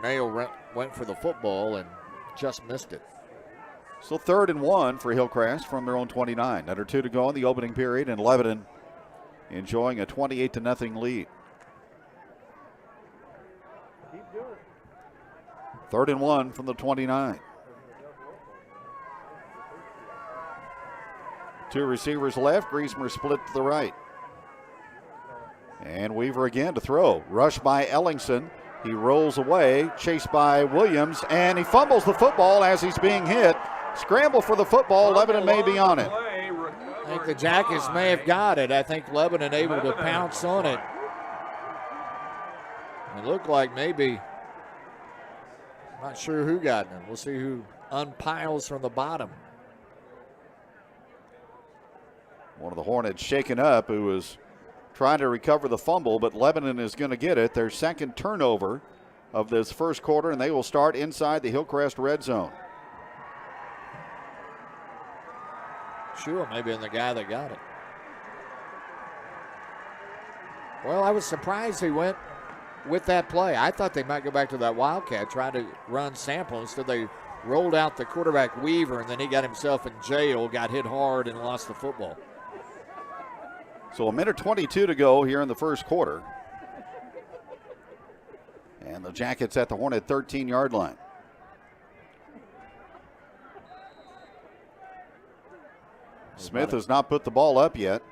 Nail went for the football and just missed it. So 3rd and 1 for Hillcrest from their own 29. Under 2 to go in the opening period, and Lebanon enjoying a 28-0 lead. 3rd and 1 from the 29. 2 receivers left. Griesmer split to the right. And Weaver again to throw. Rush by Ellingson. He rolls away, chased by Williams, and he fumbles the football as he's being hit. Scramble for the football. Lebanon may be on it. I think the Jackets may have got it. I think Lebanon able to pounce on it. It looked like maybe, not sure who got it. We'll see who unpiles from the bottom. One of the Hornets shaken up, who was trying to recover the fumble, but Lebanon is going to get it. Their second turnover of this first quarter, and they will start inside the Hillcrest red zone. Sure, maybe in the guy that got it. Well, I was surprised he went with that play. I thought they might go back to that Wildcat, trying to run Sample. Instead, they rolled out the quarterback Weaver, and then he got himself in jail, got hit hard, and lost the football. So 1:22 to go here in the first quarter. And the Jackets at the Hornet 13-yard line. Smith has not put the ball up yet.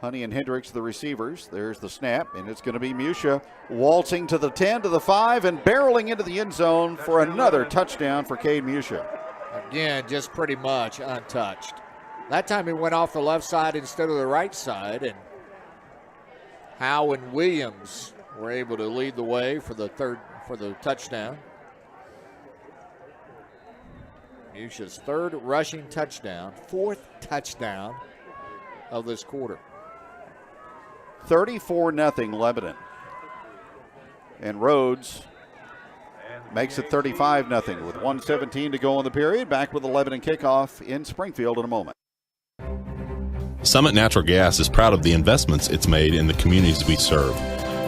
Honey and Hendricks, the receivers. There's the snap, and it's going to be Musha waltzing to the 10, to the 5, and barreling into the end zone for another touchdown for Cade Musha. Again, just pretty much untouched. That time he went off the left side instead of the right side, and Howe and Williams were able to lead the way for the touchdown. Musha's 3rd rushing touchdown, 4th touchdown of this quarter. 34-0 Lebanon. And Rhodes makes it 35-0 with 1:17 to go in the period. Back with the Lebanon kickoff in Springfield in a moment. Summit Natural Gas is proud of the investments it's made in the communities we serve.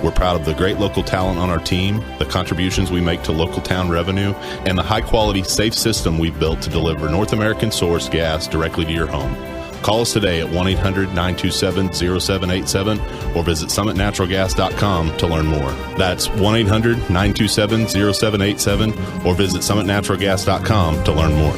We're proud of the great local talent on our team, the contributions we make to local town revenue, and the high-quality, safe system we've built to deliver North American source gas directly to your home. Call us today at 1-800-927-0787 or visit summitnaturalgas.com to learn more. That's 1-800-927-0787 or visit summitnaturalgas.com to learn more.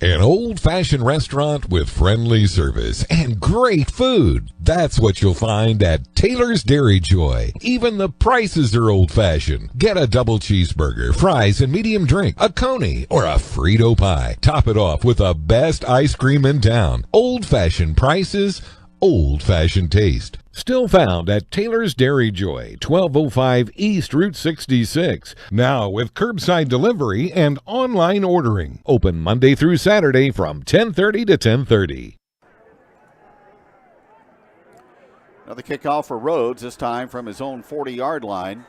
An old-fashioned restaurant with friendly service and great food. That's what you'll find at Taylor's Dairy Joy. Even the prices are old-fashioned. Get a double cheeseburger, fries, and medium drink, a coney, or a Frito pie. Top it off with the best ice cream in town. Old-fashioned prices, old-fashioned taste. Still found at Taylor's Dairy Joy, 1205 East Route 66. Now with curbside delivery and online ordering. Open Monday through Saturday from 10:30 to 10:30. Another kickoff for Rhodes, this time from his own 40-yard line.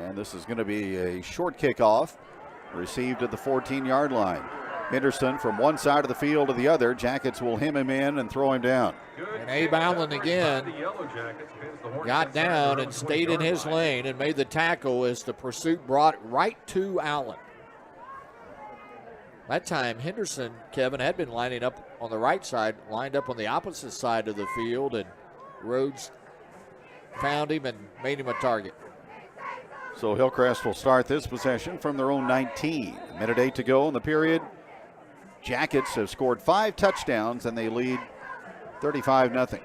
And this is going to be a short kickoff, received at the 14-yard line. Henderson from one side of the field to the other. Jackets will hem him in and throw him down. And Abe Allen again got down and stayed in his lane and made the tackle as the pursuit brought right to Allen. That time Henderson, Kevin, had been lining up on the right side, lined up on the opposite side of the field, and Rhodes found him and made him a target. So Hillcrest will start this possession from their own 19. 1:08 to go in the period. Jackets have scored 5 touchdowns, and they lead 35-0.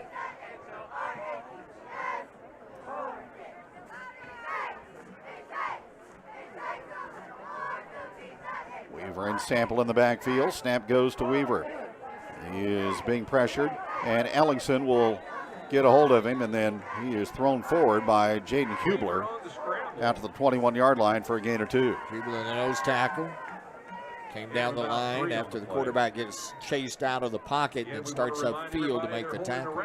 Weaver and Sample in the backfield. Snap goes to Weaver. He is being pressured, and Ellingson will get a hold of him, and then he is thrown forward by Jaden Hubler out to the 21-yard line for a gain of 2. Hubler in the nose tackle. Came down the line after the quarterback gets chased out of the pocket and starts upfield to make the tackle.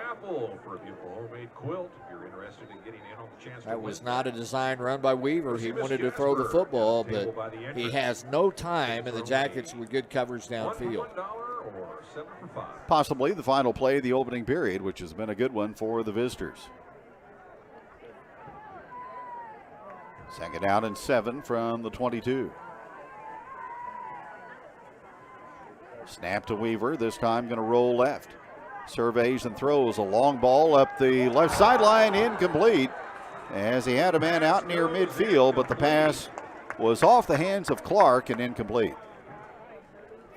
That was not a design run by Weaver. He wanted to throw the football, but he has no time, and the Jackets with good coverage downfield. Possibly the final play of the opening period, which has been a good one for the visitors. 2nd down and 7 from the 22. Snap to Weaver, this time going to roll left. Surveys and throws a long ball up the left sideline, incomplete, as he had a man out near midfield, but the pass was off the hands of Clark and incomplete.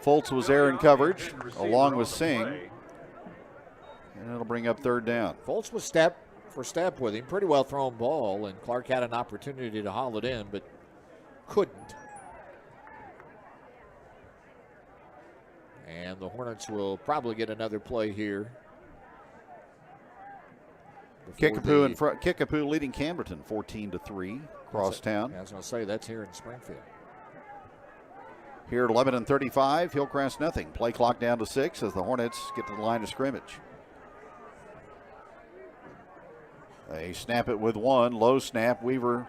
Fultz was there in coverage, along with Singh, and it'll bring up third down. Fultz was step for step with him. Pretty well thrown ball, and Clark had an opportunity to haul it in, but couldn't. And the Hornets will probably get another play here. Kickapoo in front. Kickapoo leading Camberton 14-3 across town. I was going to say that's here in Springfield. Here at Lebanon 35, Hillcrest nothing. Play clock down to 6 as the Hornets get to the line of scrimmage. They snap it with one, low snap. Weaver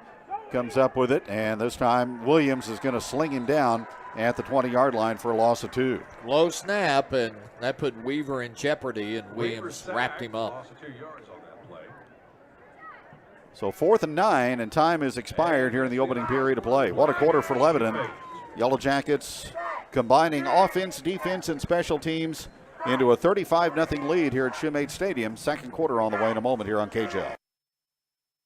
comes up with it, and this time Williams is going to sling him down at the 20-yard line for a loss of 2. Low snap, and that put Weaver in jeopardy, and Williams wrapped him up. So 4th and 9, and time is expired here in the opening period of play. What a quarter for Lebanon. Yellow Jackets combining offense, defense, and special teams into a 35-0 lead here at Shumate Stadium. Second quarter on the way in a moment here on KJL.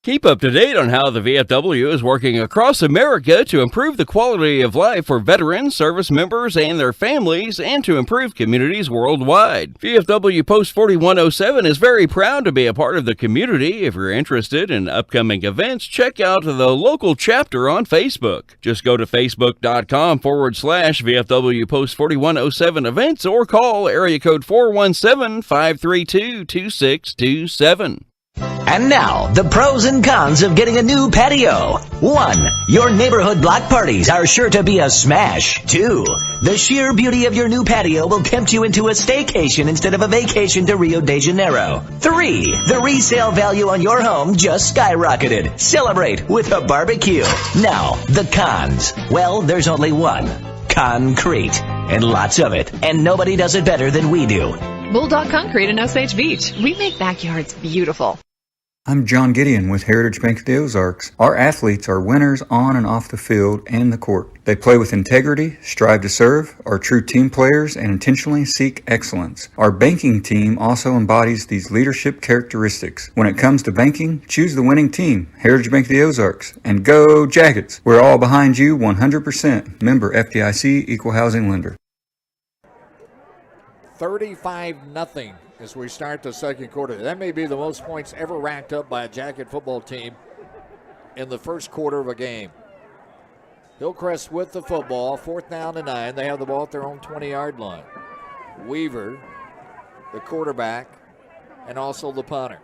Keep up to date on how the VFW is working across America to improve the quality of life for veterans, service members, and their families, and to improve communities worldwide. VFW Post 4107 is very proud to be a part of the community. If you're interested in upcoming events, check out the local chapter on Facebook. Just go to facebook.com/VFW Post 4107 events or call area code 417-532-2627. And now, the pros and cons of getting a new patio. 1. Your neighborhood block parties are sure to be a smash. 2. The sheer beauty of your new patio will tempt you into a staycation instead of a vacation to Rio de Janeiro. 3. The resale value on your home just skyrocketed. Celebrate with a barbecue. Now, the cons. Well, there's only one. Concrete. And lots of it. And nobody does it better than we do. Bulldog Concrete in Osage Beach. We make backyards beautiful. I'm John Gideon with Heritage Bank of the Ozarks. Our athletes are winners on and off the field and the court. They play with integrity, strive to serve, are true team players, and intentionally seek excellence. Our banking team also embodies these leadership characteristics. When it comes to banking, choose the winning team, Heritage Bank of the Ozarks. And go Jackets! We're all behind you 100%. Member FDIC, Equal Housing Lender. 35-0 as we start the second quarter. That may be the most points ever racked up by a Jacket football team in the first quarter of a game. Hillcrest with the football, 4th down and 9. They have the ball at their own 20-yard line. Weaver, the quarterback, and also the punter.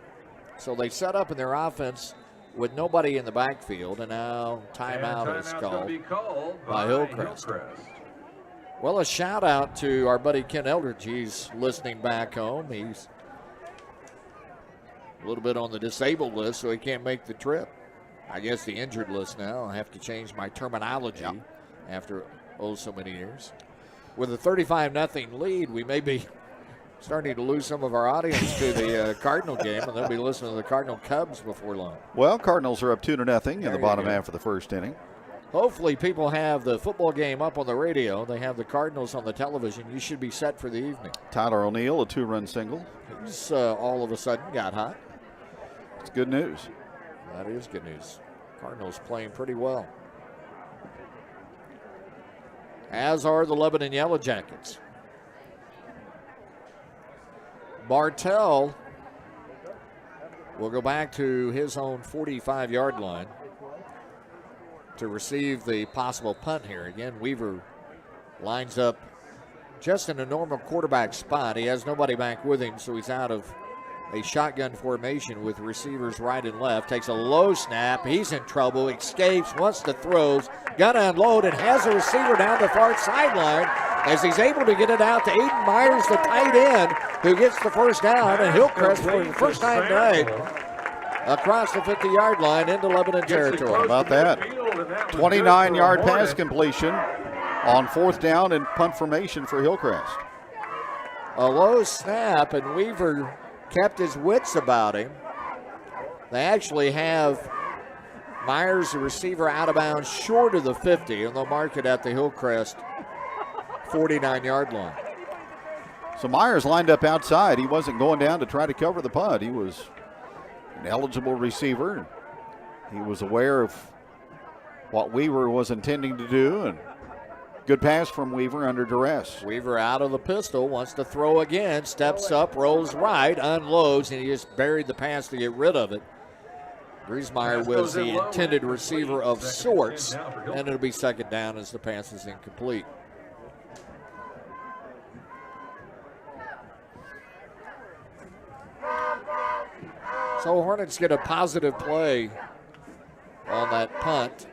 So they set up in their offense with nobody in the backfield, and now timeout is called by Hillcrest. Well, a shout out to our buddy Ken Eldridge. He's listening back home. He's a little bit on the disabled list, so he can't make the trip. I guess the injured list now. I have to change my terminology after so many years. With a 35-0 lead, we may be starting to lose some of our audience to the Cardinal game, and they'll be listening to the Cardinal Cubs before long. Well, Cardinals are up 2-0 in the bottom half of the first inning. Hopefully people have the football game up on the radio. They have the Cardinals on the television. You should be set for the evening. Tyler O'Neill, a 2-run single. He's all of a sudden got hot. It's good news. That is good news. Cardinals playing pretty well. As are the Lebanon Yellow Jackets. Bartell will go back to his own 45-yard line to receive the possible punt here. Again, Weaver lines up just in a normal quarterback spot. He has nobody back with him, so he's out of a shotgun formation with receivers right and left. Takes a low snap. He's in trouble. Escapes. Wants to throws. Gonna unload and has a receiver down the far sideline as he's able to get it out to Aiden Myers, the tight end, who gets the first down. And Hillcrest for the first time tonight across the 50-yard line into Lebanon territory. How about that? 29-yard pass completion on 4th down and punt formation for Hillcrest. A low snap, and Weaver kept his wits about him. They actually have Myers, the receiver, out of bounds short of the 50, and they'll mark it at the Hillcrest 49-yard line. So Myers lined up outside. He wasn't going down to try to cover the punt. He was an eligible receiver. He was aware of what Weaver was intending to do, and good pass from Weaver under duress. Weaver out of the pistol, wants to throw again, steps up, rolls right, unloads, and he just buried the pass to get rid of it. Griesmeyer was the intended receiver of sorts, and it'll be second down as the pass is incomplete. So Hornets get a positive play on that punt.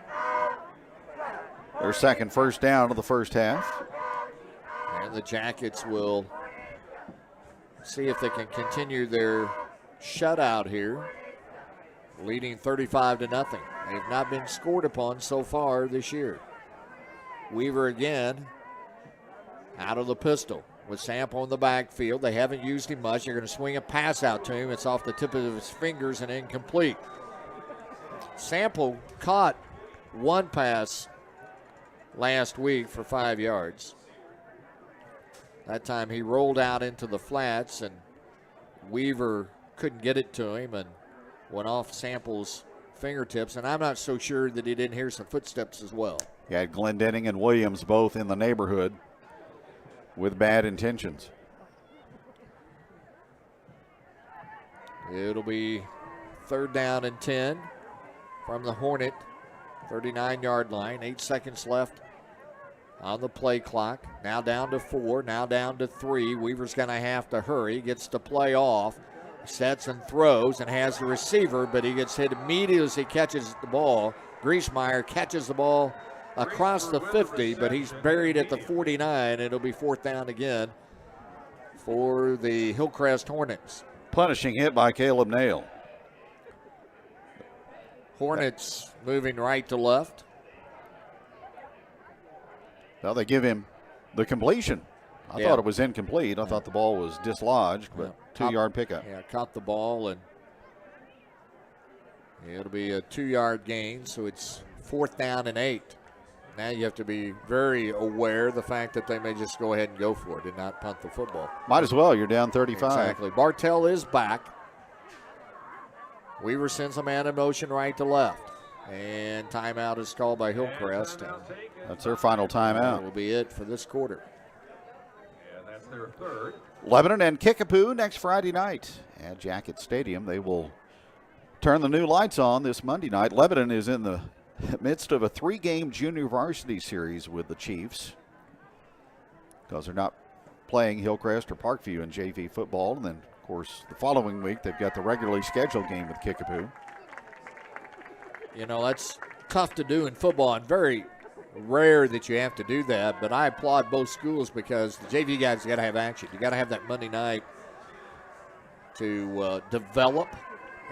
Their second first down of the first half. And the Jackets will see if they can continue their shutout here, leading 35-0. They have not been scored upon so far this year. Weaver again out of the pistol with Sample in the backfield. They haven't used him much. They're going to swing a pass out to him. It's off the tip of his fingers and incomplete. Sample caught one pass last week for 5 yards. That time he rolled out into the flats and Weaver couldn't get it to him and went off Sample's fingertips. And I'm not so sure that he didn't hear some footsteps as well. You had Glendenning and Williams both in the neighborhood with bad intentions. It'll be third down and 10 from the Hornet 39-yard line. 8 seconds left on the play clock. Now down to 4, now down to 3. Weaver's going to have to hurry. Gets the play off, sets and throws and has the receiver, but he gets hit immediately as he catches the ball. Griesmeyer catches the ball across the 50, but he's buried at the 49. It'll be fourth down again for the Hillcrest Hornets. Punishing hit by Caleb Nail. Hornets moving right to left. Well, they give him the completion. I thought it was incomplete. I thought the ball was dislodged, but 2-yard pickup. Yeah, caught the ball, and it'll be a 2-yard gain, so it's fourth down and 8. Now you have to be very aware of the fact that they may just go ahead and go for it and not punt the football. Might as well. You're down 35. Exactly. Bartell is back. Weaver sends a man in motion right to left. And timeout is called by Hillcrest. That's their final timeout. That will be it for this quarter. And that's their third. Lebanon and Kickapoo next Friday night at Jacket Stadium. They will turn the new lights on this Monday night. Lebanon is in the midst of a 3-game junior varsity series with the Chiefs because they're not playing Hillcrest or Parkview in JV football. And then, of course, the following week they've got the regularly scheduled game with Kickapoo. You know, that's tough to do in football and very rare that you have to do that, but I applaud both schools because the JV guys got to have action. You got to have that Monday night to develop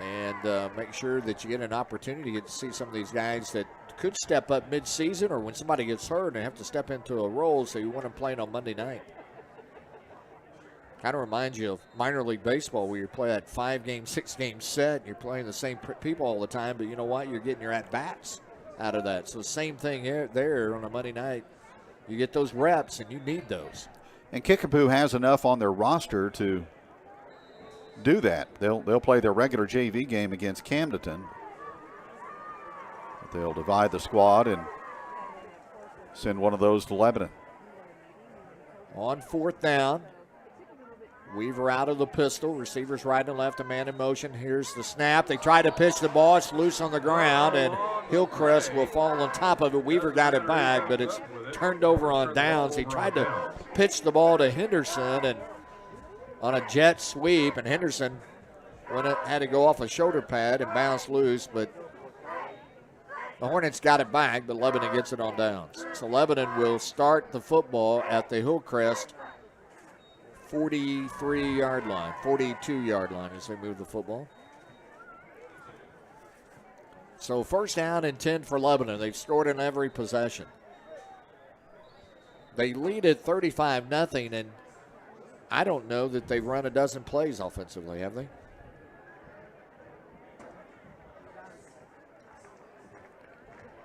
and make sure that you get an opportunity to get to see some of these guys that could step up mid-season or when somebody gets hurt and have to step into a role, so you want them playing on Monday night. Kind of reminds you of minor league baseball where you play that 5-game, 6-game set. And you're playing the same people all the time, but you know what? You're getting your at-bats out of that. So same thing here, there on a Monday night. You get those reps, and you need those. And Kickapoo has enough on their roster to do that. They'll play their regular JV game against Camdenton. But they'll divide the squad and send one of those to Lebanon. On fourth down. Weaver out of the pistol. Receivers right and left, a man in motion. Here's the snap. They try to pitch the ball. It's loose on the ground, and Hillcrest will fall on top of it. Weaver got it back, but it's turned over on downs. He tried to pitch the ball to Henderson and on a jet sweep, and Henderson had to go off a shoulder pad and bounce loose, but the Hornets got it back, but Lebanon gets it on downs. So Lebanon will start the football at the Hillcrest 43-yard line, 42-yard line as they move the football. So first down and 10 for Lebanon. They've scored in every possession. They lead at 35-0, and I don't know that they've run a dozen plays offensively, have they?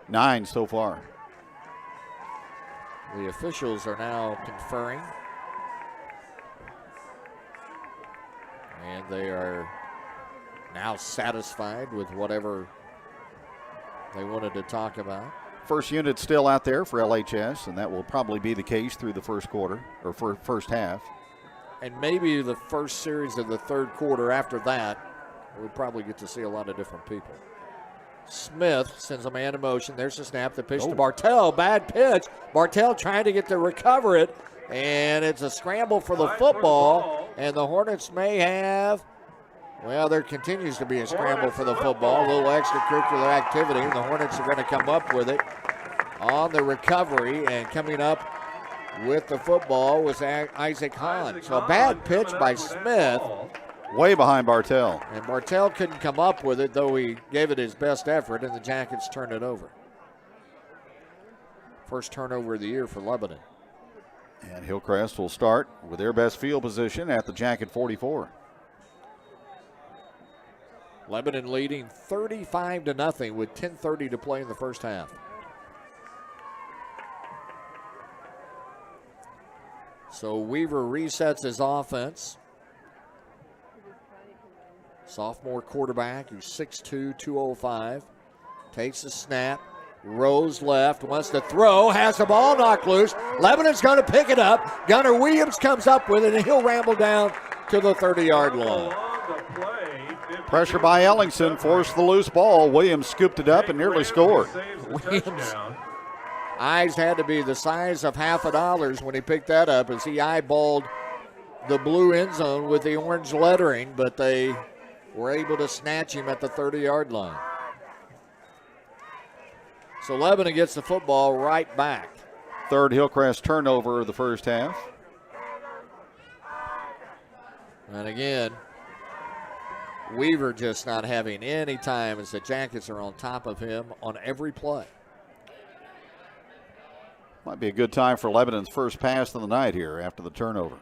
Nine so far. The officials are now conferring. they are now satisfied with whatever they wanted to talk about. First unit still out there for LHS, and that will probably be the case through the first quarter, or first half. And maybe the first series of the third quarter after that, we'll probably get to see a lot of different people. Smith sends a man in motion. There's the snap. The pitch to Bartell. Bad pitch. Bartell trying to get to recover it, and it's a scramble for the football, and the Hornets may have, well, there continues to be a scramble for the football, a little extracurricular activity, and the Hornets are going to come up with it on the recovery, and coming up with the football was Isaac Hahn. So a bad pitch by Smith. Way behind Bartell. And Bartell couldn't come up with it, though he gave it his best effort, and the Jackets turned it over. First turnover of the year for Lebanon. And Hillcrest will start with their best field position at the Jacket 44. Lebanon leading 35-0 with 10:30 to play in the first half. So Weaver resets his offense. Sophomore quarterback who's 6'2", 205. Takes the snap. Rose left, wants to throw, has the ball knocked loose. Lebanon's going to pick it up. Gunnar Williams comes up with it, and he'll ramble down to the 30-yard line. Pressure by Ellingson forced the loose ball. Williams scooped it up and nearly scored. Williams' eyes had to be the size of $50 when he picked that up as he eyeballed the blue end zone with the orange lettering, but they were able to snatch him at the 30-yard line. So Lebanon gets the football right back. Third Hillcrest turnover of the first half. And again, Weaver just not having any time as the Jackets are on top of him on every play. Might be a good time for Lebanon's first pass of the night here after the turnover.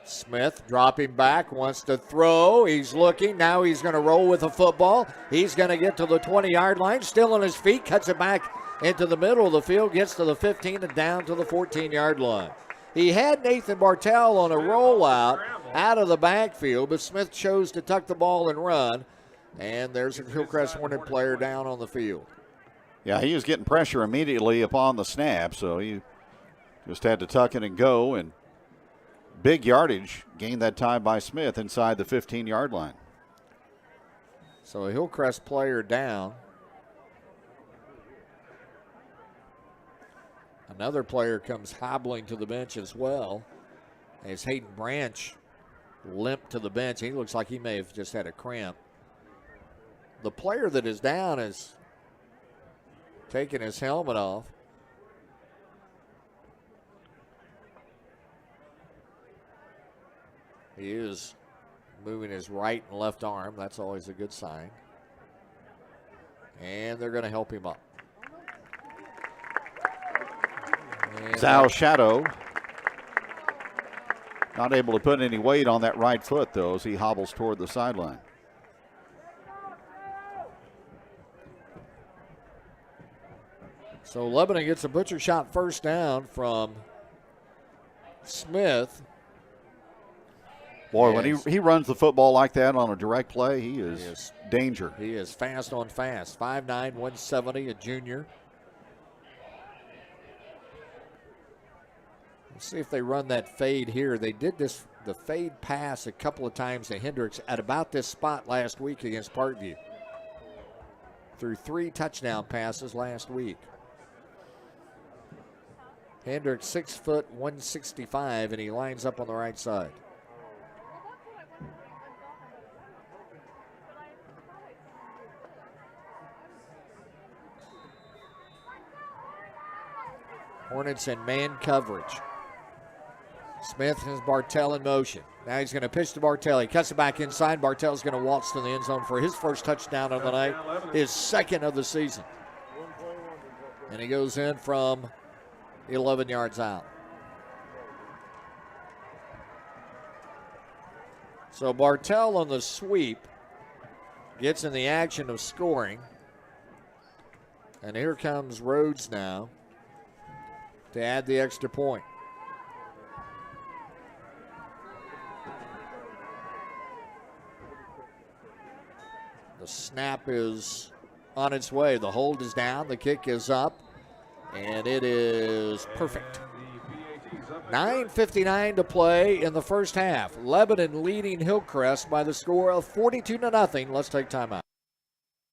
Smith dropping back, wants to throw. He's looking. Now he's going to roll with the football. He's going to get to the 20-yard line. Still on his feet. Cuts it back into the middle of the field. Gets to the 15 and down to the 14-yard line. He had Nathan Bartell on a rollout out of the backfield, but Smith chose to tuck the ball and run. And there's a Hillcrest Hornet player down on the field. Yeah, he was getting pressure immediately upon the snap, so he just had to tuck it and go, and big yardage gained that time by Smith inside the 15-yard line. So a Hillcrest player down. Another player comes hobbling to the bench as well as Hayden Branch limped to the bench. He looks like he may have just had a cramp. The player that is down is taking his helmet off. He is moving his right and left arm. That's always a good sign. And they're going to help him up. Zhao Shadow not able to put any weight on that right foot, though, as he hobbles toward the sideline. So Lebanon gets a butcher shot first down from Smith. Boy, when he runs the football like that on a direct play, he is danger. He is fast on fast. 5'9", 170, a junior. Let's see if they run that fade here. They did the fade pass a couple of times to Hendricks at about this spot last week against Parkview. Threw 3 touchdown passes last week. Hendricks 6 foot 165, and he lines up on the right side. Hornets in man coverage. Smith has Bartell in motion. Now he's going to pitch to Bartell. He cuts it back inside. Bartell's going to waltz to the end zone for his first touchdown of the night, his second of the season. And he goes in from 11 yards out. So Bartell on the sweep gets in the action of scoring. And here comes Rhodes now to add the extra point. The snap is on its way. The hold is down. The kick is up. And it is perfect. 9:59 to play in the first half. Lebanon leading Hillcrest by the score of 42-0. Let's take time out.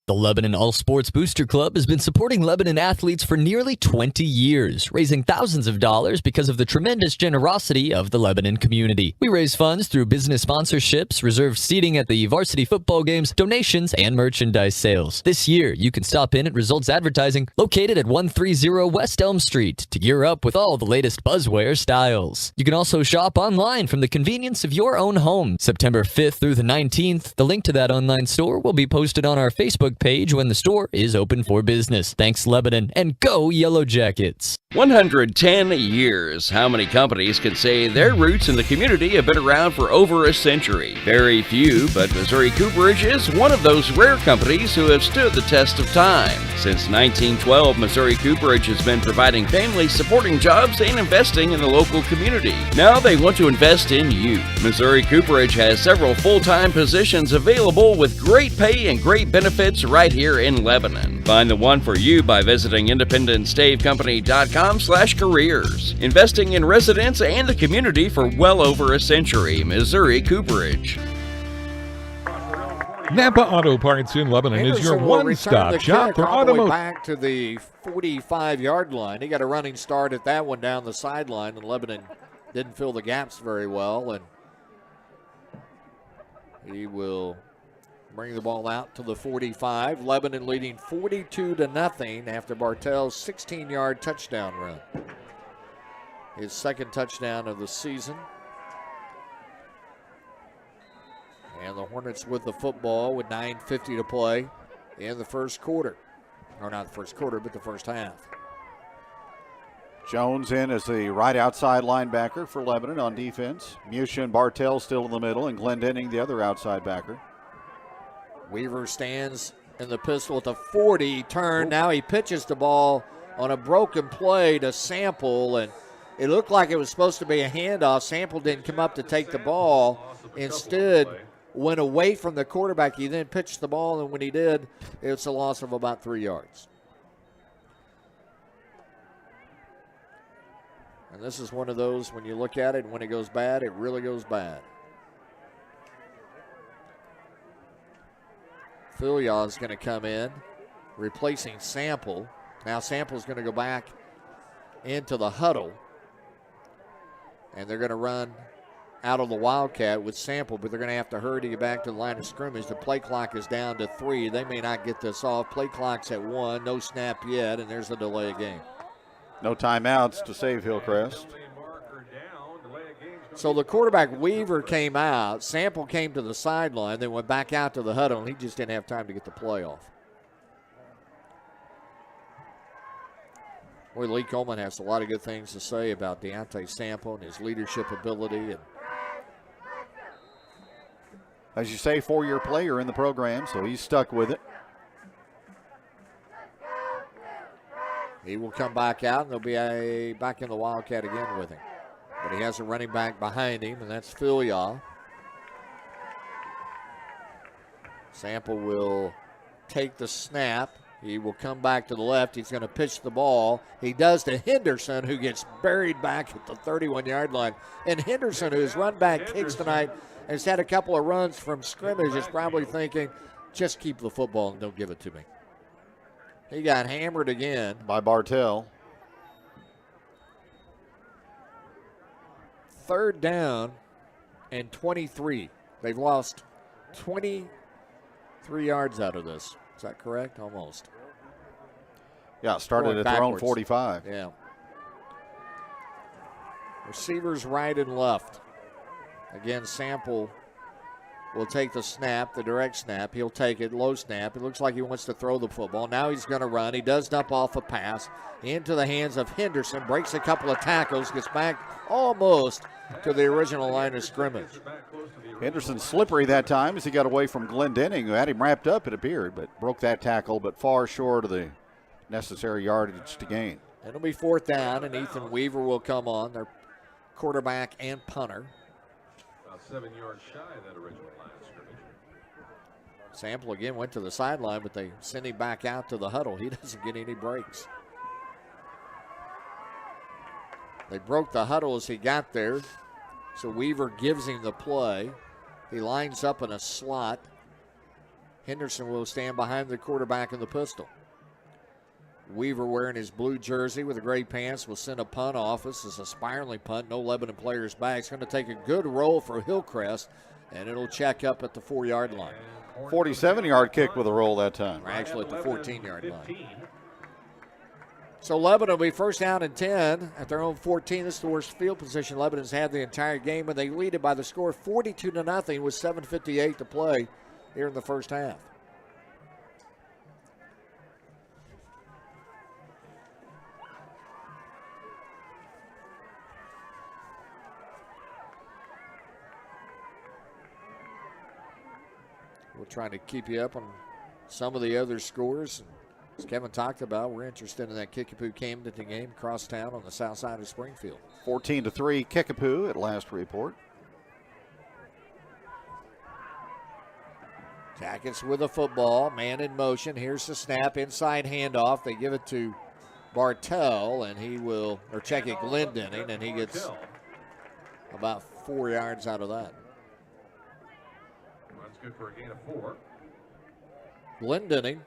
The Lebanon All Sports Booster Club has been supporting Lebanon athletes for nearly 20 years, raising thousands of dollars because of the tremendous generosity of the Lebanon community. We raise funds through business sponsorships, reserved seating at the varsity football games, donations, and merchandise sales. This year, you can stop in at Results Advertising, located at 130 West Elm Street, to gear up with all the latest buzzwear styles. You can also shop online from the convenience of your own home. September 5th through the 19th, the link to that online store will be posted on our Facebook page when the store is open for business. Thanks, Lebanon, and go Yellow Jackets. 110 years. How many companies can say their roots in the community have been around for over a century? Very few, but Missouri Cooperage is one of those rare companies who have stood the test of time. Since 1912, Missouri Cooperage has been providing family-supporting jobs and investing in the local community. Now they want to invest in you. Missouri Cooperage has several full-time positions available with great pay and great benefits right here in Lebanon. Find the one for you by visiting IndependenceStaveCompany.com/careers. Investing in residents and the community for well over a century. Missouri Cooperage. Napa Auto Parts in Lebanon is your one-stop shop for automotive. Back to the 45-yard line. He got a running start at that one down the sideline, and Lebanon didn't fill the gaps very well, and he will bring the ball out to the 45. Lebanon leading 42-0 after Bartel's 16-yard touchdown run. His second touchdown of the season. And the Hornets with the football with 9:50 to play in the first quarter. Or not the first quarter, but the first half. Jones in as the right outside linebacker for Lebanon on defense. Musha and Bartel still in the middle, and Glendenning the other outside backer. Weaver stands in the pistol at the 40. Turn. Now he pitches the ball on a broken play to Sample, and it looked like it was supposed to be a handoff. Sample didn't come up to take the ball. Instead, went away from the quarterback. He then pitched the ball, and when he did, it's a loss of about 3 yards. And this is one of those, when you look at it, when it goes bad, it really goes bad. Filia is going to come in, replacing Sample. Now Sample's going to go back into the huddle. And they're going to run out of the Wildcat with Sample, but they're going to have to hurry to get back to the line of scrimmage. The play clock is down to 3. They may not get this off. Play clock's at 1. No snap yet, and there's a delay game. No timeouts to save Hillcrest. So the quarterback Weaver came out. Sample came to the sideline, then went back out to the huddle, and he just didn't have time to get the play off. Boy, Lee Coleman has a lot of good things to say about Deontay Sample and his leadership ability. And as you say, 4-year player in the program, so he's stuck with it. He will come back out, and they'll be back in the Wildcat again with him. But he has a running back behind him, and that's Filia. Sample will take the snap. He will come back to the left. He's going to pitch the ball. He does to Henderson, who gets buried back at the 31-yard line. And Henderson, who's run back kicks tonight, has had a couple of runs from scrimmage, is probably thinking, just keep the football and don't give it to me. He got hammered again. By Bartel. Third down and 23. They've lost 23 yards out of this. Is that correct? Almost. Yeah, started at their own 45. Yeah. Receivers right and left. Again, Sample will take the snap, the direct snap. He'll take it, low snap. It looks like he wants to throw the football. Now he's going to run. He does dump off a pass into the hands of Henderson. Breaks a couple of tackles. Gets back almost to the original line of scrimmage. Henderson slippery that time as he got away from Glendenning, who had him wrapped up, it appeared, but broke that tackle, but far short of the necessary yardage to gain. It'll be fourth down, and Ethan Weaver will come on, their quarterback and punter. About 7 yards shy of that original line of scrimmage. Sample again went to the sideline, but they send him back out to the huddle. He doesn't get any breaks. They broke the huddle as he got there, so Weaver gives him the play. He lines up in a slot. Henderson will stand behind the quarterback in the pistol. Weaver, wearing his blue jersey with the gray pants, will send a punt off. This is a spiraling punt. No Lebanon players back. It's going to take a good roll for Hillcrest, and it'll check up at the 4-yard line. 47-yard kick with a roll that time. Or actually at the 14-yard line. So Lebanon will be first down and 10 at their own 14. This is the worst field position Lebanon's had the entire game, and they lead it by the score 42-0 with 7:58 to play here in the first half. We're trying to keep you up on some of the other scores. As Kevin talked about, we're interested in that Kickapoo-Camden game across town on the south side of Springfield. 14-3 Kickapoo at last report. Jackets with a football, man in motion. Here's the snap, inside handoff. They give it to Bartell, and he will, or check it, Glendenning, and he gets about 4 yards out of that. That's good for a gain of 4. Glendenning,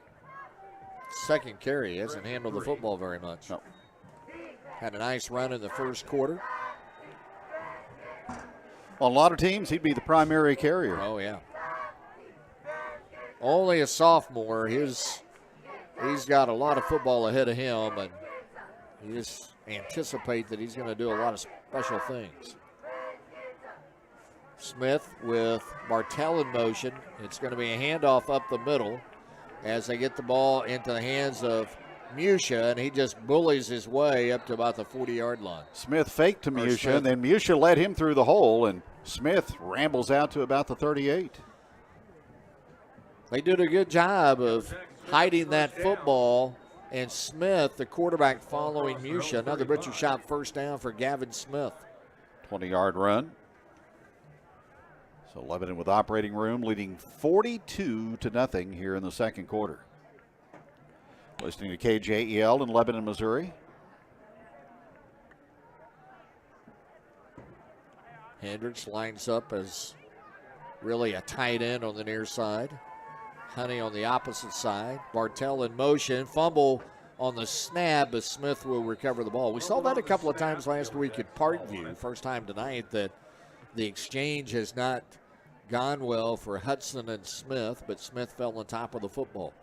second carry, hasn't handled the football very much. No. Had a nice run in the first quarter. On a lot of teams, he'd be the primary carrier. Oh, yeah. Only a sophomore. He's got a lot of football ahead of him, and you just anticipate that he's going to do a lot of special things. Smith with Bartell in motion. It's going to be a handoff up the middle as they get the ball into the hands of Musha, and he just bullies his way up to about the 40-yard line. Smith faked to Musha, and then Musha led him through the hole, and Smith rambles out to about the 38. They did a good job of hiding that football, and Smith, the quarterback, following Musha. Another butcher shot first down for Gavin Smith. 20-yard run. So Lebanon with operating room leading 42-0 here in the second quarter. Listening to KJEL in Lebanon, Missouri. Hendricks lines up as really a tight end on the near side. Honey on the opposite side. Bartell in motion. Fumble on the snap, but Smith will recover the ball. We saw that a couple of times last week at Parkview. First time tonight that the exchange has not gone well for Hudson and Smith, but Smith fell on top of the football.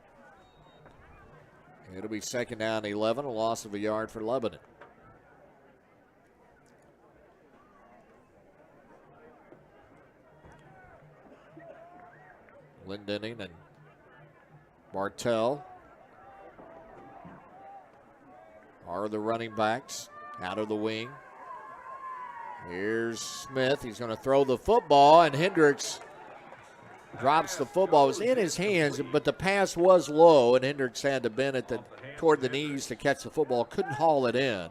It'll be second down 11, a loss of a yard for Lebanon. Glendenning and Bartell are the running backs out of the wing. Here's Smith. He's going to throw the football, and Hendricks drops the football. It was in his hands, but the pass was low, and Hendricks had to bend it toward the knees to catch the football. Couldn't haul it in.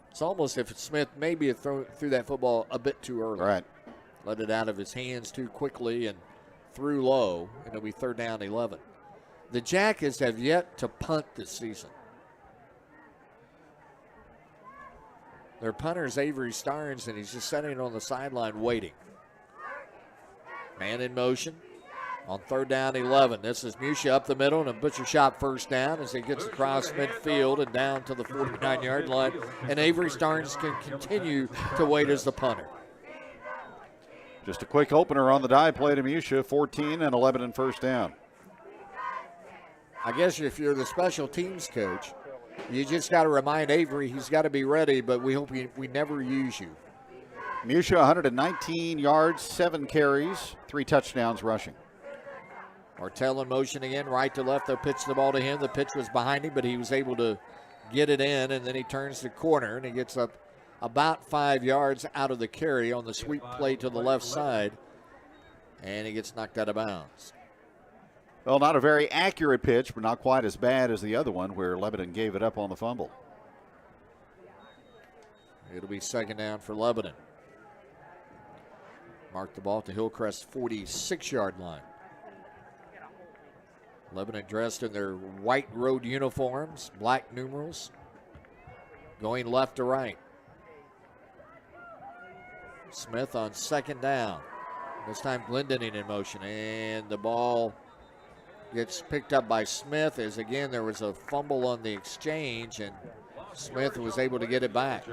It's almost if Smith maybe threw that football a bit too early. Right. Let it out of his hands too quickly and threw low, and it'll be third down 11. The Jackets have yet to punt this season. Their punter is Avery Starnes, and he's just sitting on the sideline waiting. Man in motion on third down 11. This is Musha up the middle, and a butcher shot first down as he gets across midfield and down to the 49-yard line. And Avery Starnes can continue to wait as the punter. Just a quick opener on the dive play to Musha, 14 and 11 in first down. I guess if you're the special teams coach, you just got to remind Avery he's got to be ready, but we hope we never use you. Musha, 119 yards, 7 carries, 3 touchdowns rushing. Bartell in motion again, right to left. They'll pitch the ball to him. The pitch was behind him, but he was able to get it in, and then he turns the corner, and he gets up about 5 yards out of the carry on the sweep play to the left side, and he gets knocked out of bounds. Well, not a very accurate pitch, but not quite as bad as the other one where Lebanon gave it up on the fumble. It'll be second down for Lebanon. Mark the ball at the Hillcrest 46-yard line. Lebanon dressed in their white road uniforms, black numerals, going left to right. Smith on second down. This time Glendening in motion, and the ball gets picked up by Smith as again there was a fumble on the exchange, and Smith was able to get it back.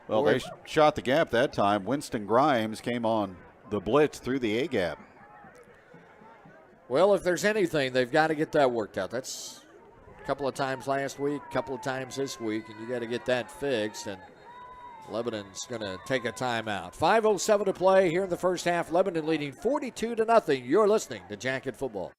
Well, they shot the gap that time. Winston Grimes came on the blitz through the A gap. Well, if there's anything, they've got to get that worked out. That's a couple of times last week, a couple of times this week, and you got to get that fixed. And Lebanon's going to take a timeout. 5:07 to play here in the first half. Lebanon leading 42-0. You're listening to Jacket Football.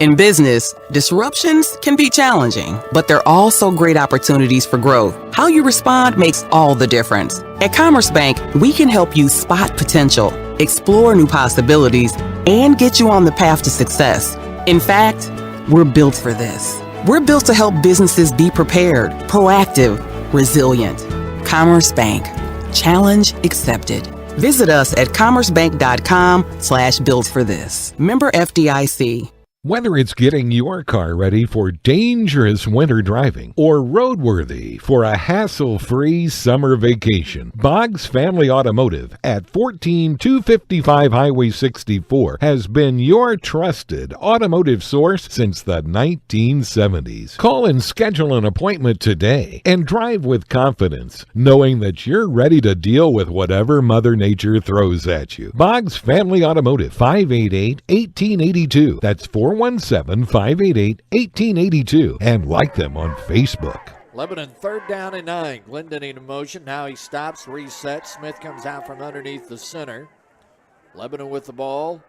In business, disruptions can be challenging, but they're also great opportunities for growth. How you respond makes all the difference. At Commerce Bank, we can help you spot potential, explore new possibilities, and get you on the path to success. In fact, we're built for this. We're built to help businesses be prepared, proactive, resilient. Commerce Bank. Challenge accepted. Visit us at commercebank.com/built-for-this. Member FDIC. Whether it's getting your car ready for dangerous winter driving or roadworthy for a hassle-free summer vacation, Boggs Family Automotive at 14255 Highway 64 has been your trusted automotive source since the 1970s. Call and schedule an appointment today and drive with confidence, knowing that you're ready to deal with whatever Mother Nature throws at you. Boggs Family Automotive, 588-1882. That's 417-588-1882, and like them on Facebook. Lebanon 3rd down and 9. Glendening in motion. Now he stops, resets. Smith comes out from underneath the center. Lebanon with the ball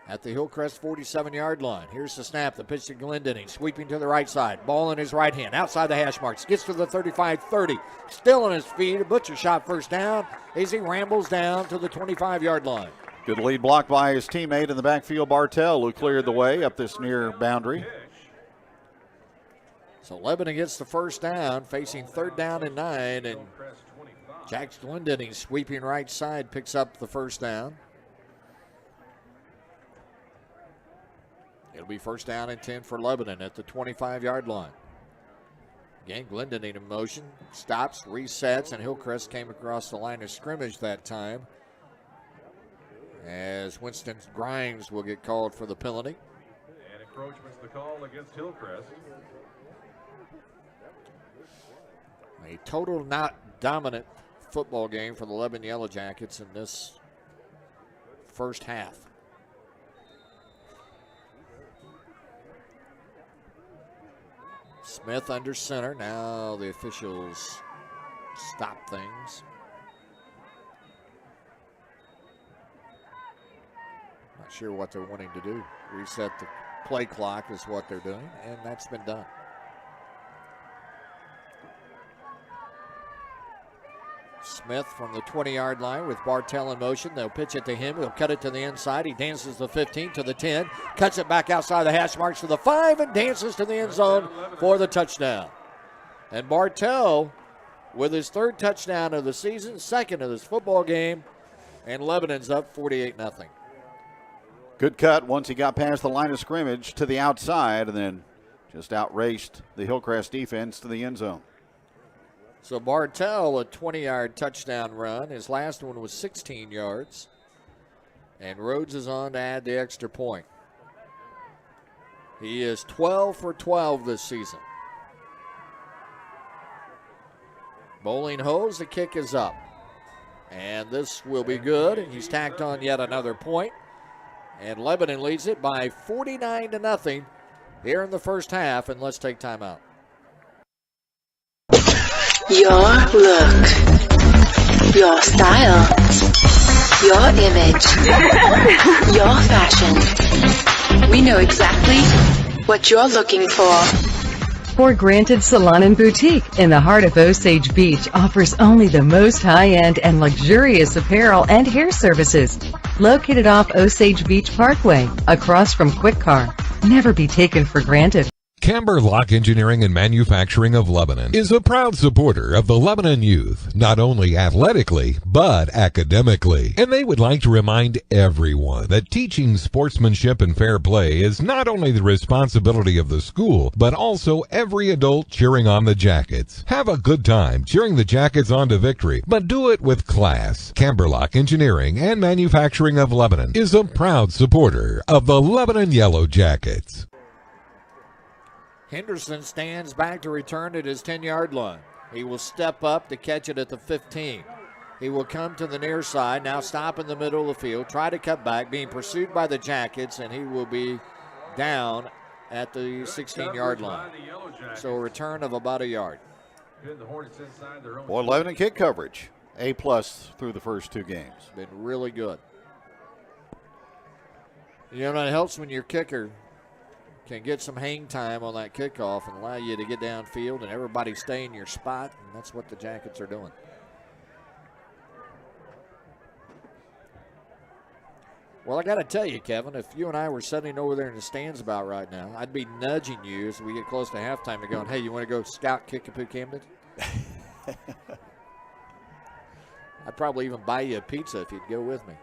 at the Hillcrest 47-yard line. Here's the snap. The pitch to Glendening. Sweeping to the right side. Ball in his right hand. Outside the hash marks. Gets to the 35-30. Still on his feet. A butcher shot first down as he rambles down to the 25-yard line. Good lead block by his teammate in the backfield, Bartell, who cleared the way up this near boundary. So Lebanon gets the first down, facing 3rd down and 9, and Jack Glendening sweeping right side picks up the first down. It'll be 1st down and 10 for Lebanon at the 25-yard line. Again, Glendening in motion, stops, resets, and Hillcrest came across the line of scrimmage that time, as Winston Grimes will get called for the penalty. And encroachment's the call against Hillcrest. A total not dominant football game for the Lebanon Yellow Jackets in this first half. Smith under center. Now the officials stop things. Not sure what they're wanting to do. Reset the play clock is what they're doing, and that's been done. Smith from the 20-yard line with Bartell in motion. They'll pitch it to him. He'll cut it to the inside. He dances the 15 to the 10. Cuts it back outside the hash marks to the 5 and dances to the end zone for the touchdown. And Bartell with his 3rd touchdown of the season, 2nd of this football game, and Lebanon's up 48-0. Good cut once he got past the line of scrimmage to the outside and then just outraced the Hillcrest defense to the end zone. So Bartell, a 20-yard touchdown run. His last one was 16 yards. And Rhodes is on to add the extra point. He is 12 for 12 this season. Bowling hose, the kick is up. And this will be good. He's tacked on yet another point. And Lebanon leads it by 49-0 here in the first half. And let's take time out. Your look, your style, your image, your fashion. We know exactly what you're looking for. For Granted Salon and Boutique in the heart of Osage Beach offers only the most high-end and luxurious apparel and hair services. Located off Osage Beach Parkway, across from Quick Car. Never be taken for granted. Camber Lock Engineering and Manufacturing of Lebanon is a proud supporter of the Lebanon youth, not only athletically, but academically. And they would like to remind everyone that teaching sportsmanship and fair play is not only the responsibility of the school, but also every adult cheering on the Jackets. Have a good time cheering the Jackets on to victory, but do it with class. Camber Lock Engineering and Manufacturing of Lebanon is a proud supporter of the Lebanon Yellow Jackets. Henderson stands back to return at his 10-yard line. He will step up to catch it at the 15. He will come to the near side, now stop in the middle of the field, try to cut back, being pursued by the Jackets, and he will be down at the 16-yard line. So a return of about a yard. Boy, Lebanon kick coverage, A+ through the first two games. Been really good. You know, it helps when your kicker can get some hang time on that kickoff and allow you to get downfield and everybody stay in your spot, and that's what the Jackets are doing. Well, I got to tell you, Kevin, if you and I were sitting over there in the stands about right now, I'd be nudging you as we get close to halftime and going, hey, you want to go scout Kickapoo Camden? I'd probably even buy you a pizza if you'd go with me.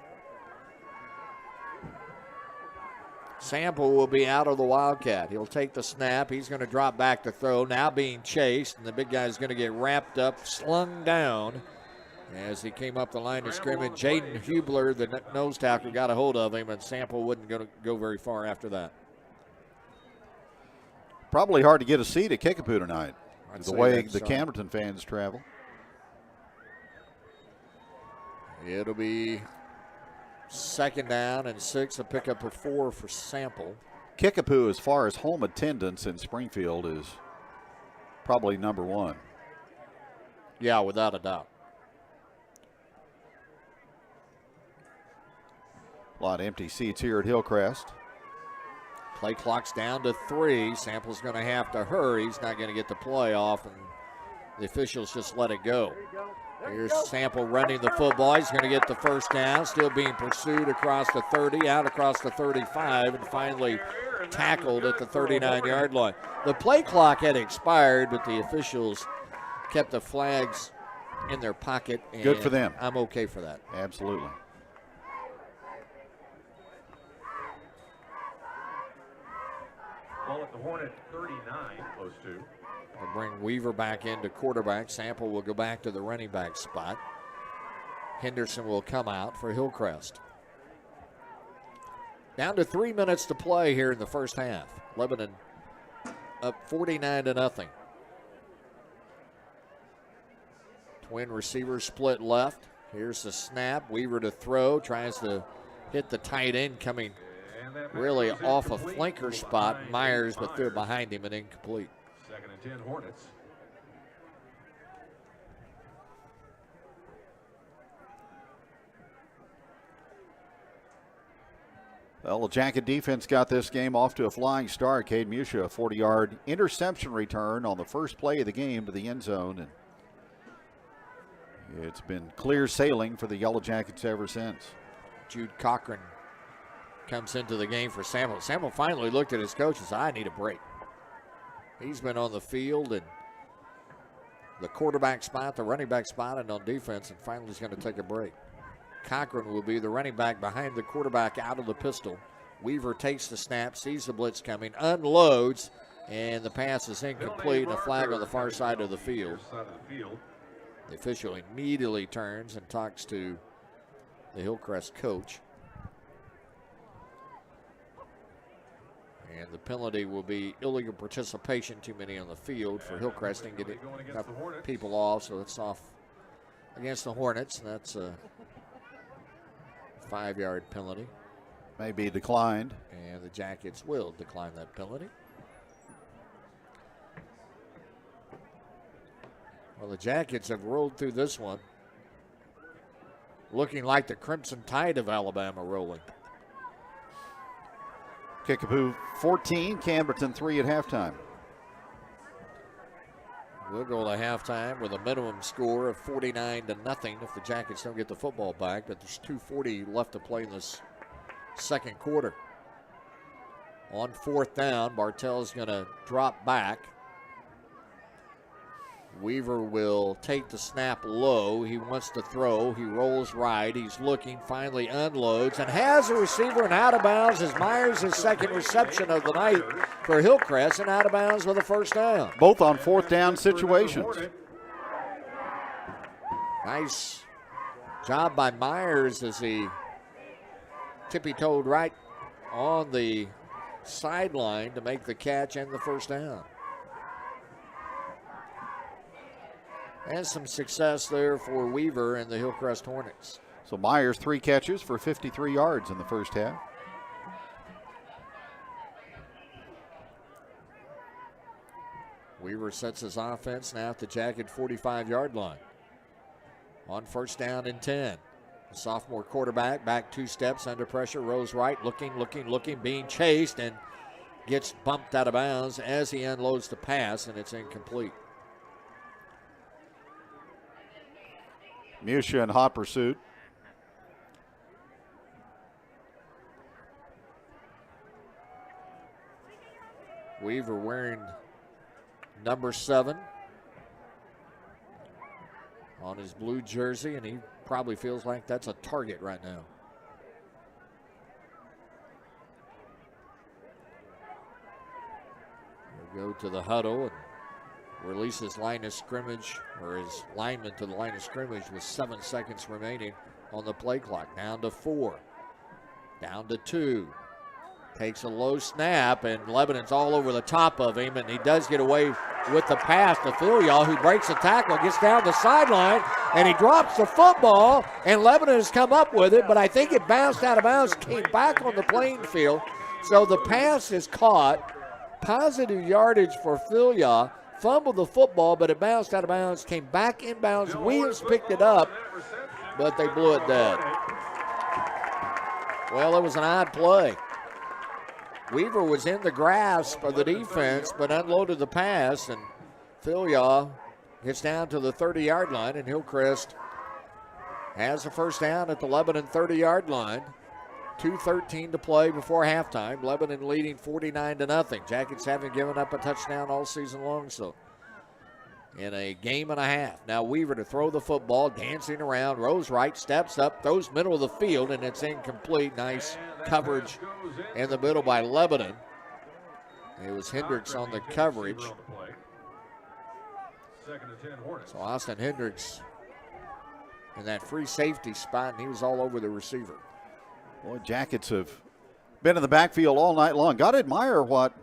Sample will be out of the Wildcat. He'll take the snap. He's going to drop back to throw. Now being chased, and the big guy's going to get wrapped up, slung down as he came up the line of scrimmage. Jaden Hubler, the nose tackle, got a hold of him, and Sample wouldn't go very far after that. Probably hard to get a seat at Kickapoo tonight, the way the so. Camerton fans travel. It'll be 2nd down and 6, a pickup of 4 for Sample. Kickapoo, as far as home attendance in Springfield, is probably number 1. Yeah, without a doubt. A lot of empty seats here at Hillcrest. Play clock's down to 3. Sample's going to have to hurry. He's not going to get the play off, and the officials just let it go. Here's Sample running the football. He's going to get the first down, still being pursued across the 30, out across the 35, and finally tackled at the 39-yard line. The play clock had expired, but the officials kept the flags in their pocket. And good for them. I'm okay for that. Absolutely. Ball at the Hornet 39, close to. They'll bring Weaver back into quarterback. Sample will go back to the running back spot. Henderson will come out for Hillcrest. Down to 3 minutes to play here in the first half. Lebanon up 49-0. Twin receivers split left. Here's the snap. Weaver to throw. Tries to hit the tight end coming really off a flanker spot. Myers, but threw it behind him and incomplete. 2nd and 10 Hornets. Well, the Jacket defense got this game off to a flying start. Cade Musha, a 40-yard interception return on the first play of the game to the end zone. And it's been clear sailing for the Yellow Jackets ever since. Jude Cochran comes into the game for Sample. Sample finally looked at his coach and said, I need a break. He's been on the field and the quarterback spot, the running back spot, and on defense, and finally he's going to take a break. Cochran will be the running back behind the quarterback out of the pistol. Weaver takes the snap, sees the blitz coming, unloads, and the pass is incomplete, and a flag on the far side of the field. The official immediately turns and talks to the Hillcrest coach. And the penalty will be illegal participation, too many on the field for Hillcrest and getting enough people off, so it's off against the Hornets, and that's a 5-yard penalty. May be declined. And the Jackets will decline that penalty. Well, the Jackets have rolled through this one, looking like the Crimson Tide of Alabama rolling. Kickapoo 14, Camberton 3 at halftime. We'll go to halftime with a minimum score of 49-0 if the Jackets don't get the football back, but there's 2:40 left to play in this second quarter. On 4th down, Bartell's going to drop back. Weaver will take the snap low. He wants to throw. He rolls right. He's looking, finally unloads, and has a receiver and out of bounds as Myers' his second reception of the night for Hillcrest, and out of bounds with a first down. Both on 4th down situations. Nice job by Myers as he tippy-toed right on the sideline to make the catch and the first down. And some success there for Weaver and the Hillcrest Hornets. So Myers 3 catches for 53 yards in the first half. Weaver sets his offense now at the Jacket 45-yard line. On 1st down and 10. The sophomore quarterback back 2 steps under pressure, rolls right, looking, being chased, and gets bumped out of bounds as he unloads the pass, and it's incomplete. Musha in hot pursuit. Weaver wearing number 7 on his blue jersey, and he probably feels like that's a target right now. We'll go to the huddle and release his line of scrimmage, or his lineman to the line of scrimmage with 7 seconds remaining on the play clock. Down to 4. Down to 2. Takes a low snap, and Lebanon's all over the top of him, and he does get away with the pass to Filia, who breaks the tackle, gets down the sideline, and he drops the football, and Lebanon has come up with it, but I think it bounced out of bounds, came back on the playing field. So the pass is caught. Positive yardage for Filia. Fumbled the football, but it bounced out of bounds, came back inbounds. Williams picked it up, but they blew it dead. Well, it was an odd play. Weaver was in the grasp of the defense, but unloaded the pass, and Filia gets down to the 30-yard line, and Hillcrest has a first down at the Lebanon 30-yard line. 2:13 to play before halftime. Lebanon leading 49-0. Jackets haven't given up a touchdown all season long, so in a game and a half. Now Weaver to throw the football, dancing around, rolls right, steps up, throws middle of the field, and it's incomplete. Nice coverage in the middle by Lebanon. It was Hendricks on the coverage. So Austin Hendricks in that free safety spot, and he was all over the receiver. Boy, Jackets have been in the backfield all night long. Got to admire what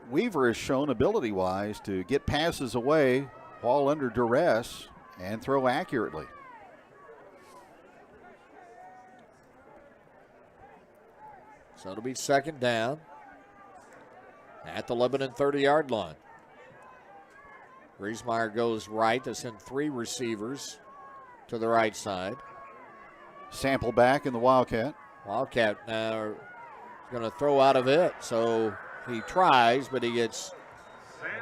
Weaver has shown ability-wise to get passes away while under duress and throw accurately. So it'll be second down at the Lebanon 30-yard line. Griesmeyer goes right to send 3 receivers to the right side. Sample back in the Wildcat. Wildcat now going to throw out of it, so he tries, but he gets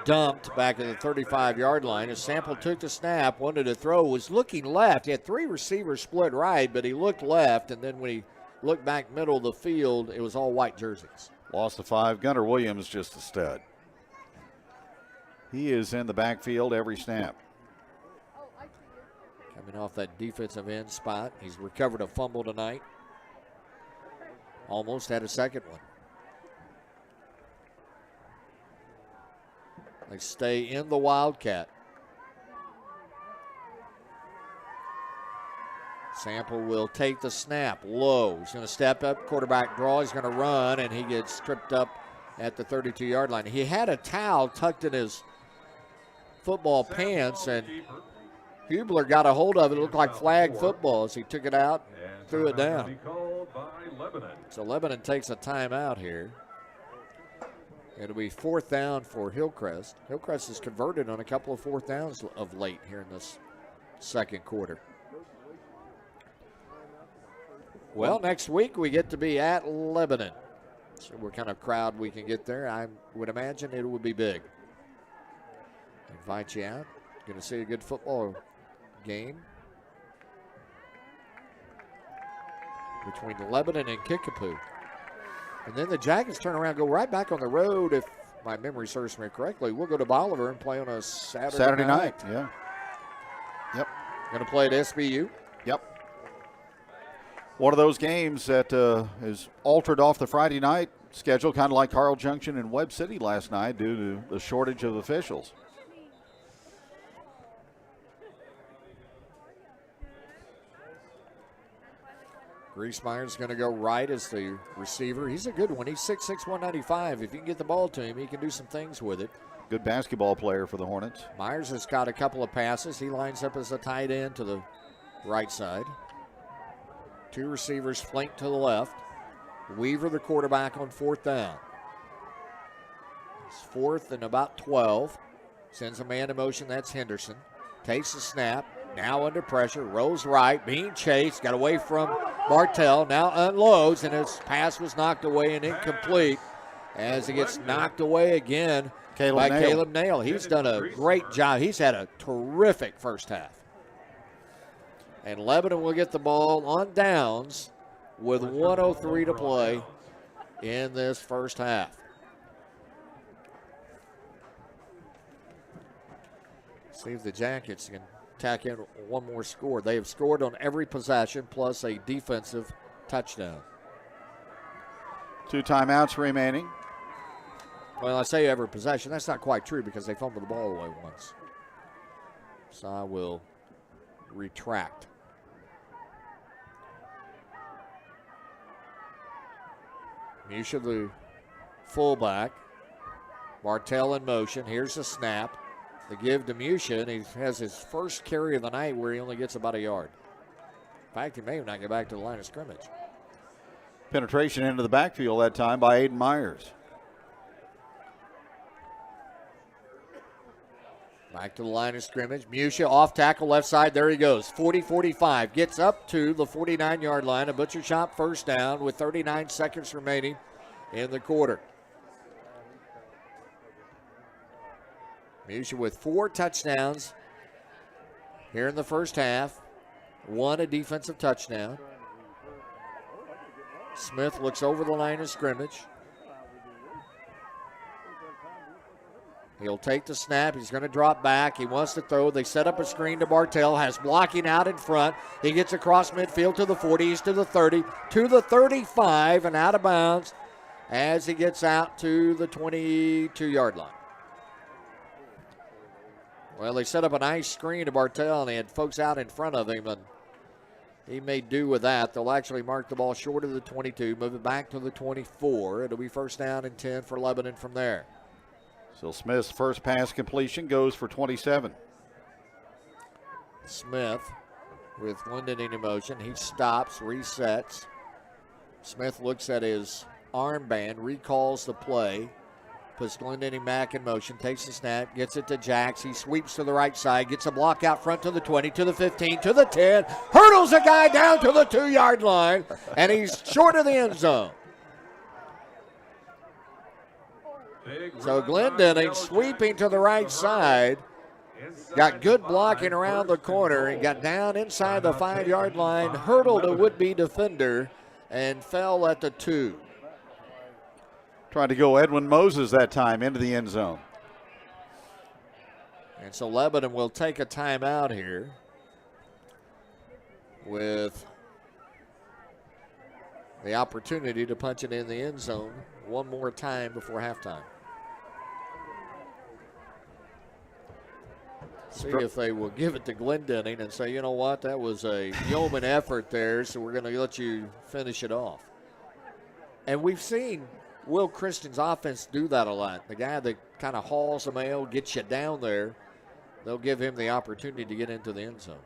dumped back at the 35-yard line. As Sample took the snap, wanted to throw, was looking left. He had 3 receivers split right, but he looked left, and then when he looked back middle of the field, it was all white jerseys. Lost the 5. Gunnar Williams just a stud. He is in the backfield every snap. Coming off that defensive end spot. He's recovered a fumble tonight. Almost had a second one. They stay in the Wildcat. Sample will take the snap low. He's going to step up, quarterback draw. He's going to run, and he gets tripped up at the 32-yard line. He had a towel tucked in his football pants, and Hubler got a hold of it. It looked like flag football as he took it out, threw it down. So Lebanon takes a timeout here. It'll be 4th down for Hillcrest. Hillcrest has converted on a couple of 4th downs of late here in this second quarter. Well, next week we get to be at Lebanon. So what kind of crowd we can get there, I would imagine it would be big. Invite you out. Going to see a good football game between Lebanon and Kickapoo. And then the Jackets turn around, go right back on the road. If my memory serves me correctly, we'll go to Bolivar and play on a Saturday night. Yeah. Yep. Going to play at SBU. Yep. One of those games that is altered off the Friday night schedule, kind of like Carl Junction and Webb City last night due to the shortage of officials. Griesmeyer's going to go right as the receiver. He's a good one. He's 6'6", 195. If you can get the ball to him, he can do some things with it. Good basketball player for the Hornets. Myers has got a couple of passes. He lines up as a tight end to the right side. Two receivers flank to the left. Weaver, the quarterback, on fourth down. It's fourth and about 12. Sends a man in motion. That's Henderson. Takes the snap. Now under pressure. Rolls right. Being chased. Got away from Bartell. Now unloads. And his pass was knocked away and incomplete as he gets knocked away again by Caleb Nail. He's done a great job. He's had a terrific first half. And Lebanon will get the ball on downs with 1:03 to play in this first half. See if the Jackets can tack in one more score. They have scored on every possession plus a defensive touchdown. 2 timeouts remaining. Well, I say every possession. That's not quite true because they fumbled the ball away once. So I will retract. Musha, the fullback. Bartell in motion. Here's the snap. The give to Musha, and he has his first carry of the night where he only gets about a yard. In fact, he may not get back to the line of scrimmage. Penetration into the backfield that time by Aiden Myers. Back to the line of scrimmage. Musha off tackle left side. There he goes. 40-45. Gets up to the 49-yard line. A butcher shot first down with 39 seconds remaining in the quarter. Musha with 4 touchdowns here in the first half. 1 a defensive touchdown. Smith looks over the line of scrimmage. He'll take the snap. He's going to drop back. He wants to throw. They set up a screen to Bartell. Has blocking out in front. He gets across midfield to the 40. He's to the 30, to the 35, and out of bounds as he gets out to the 22-yard line. Well, they set up a nice screen to Bartell, and they had folks out in front of him, and he made do with that. They'll actually mark the ball short of the 22, move it back to the 24. It'll be first down and 10 for Lebanon from there. So Smith's first pass completion goes for 27. Smith with Glendinning in motion. He stops, resets. Smith looks at his armband, recalls the play, puts Glendinning back in motion, takes the snap, gets it to Jax. He sweeps to the right side, gets a block out front to the 20, to the 15, to the 10, hurdles a guy down to the 2-yard line, and he's short of the end zone. So Glendinning sweeping to the right side, got good blocking around the corner, and got down inside the 5-yard line, hurdled a would-be defender, and fell at the 2. Trying to go Edwin Moses that time into the end zone. And so Lebanon will take a timeout here with the opportunity to punch it in the end zone one more time before halftime. See if they will give it to Glendinning and say, you know what, that was a yeoman effort there, so we're going to let you finish it off. And we've seen Will Christian's offense do that a lot. The guy that kind of hauls the mail, gets you down there, they'll give him the opportunity to get into the end zone.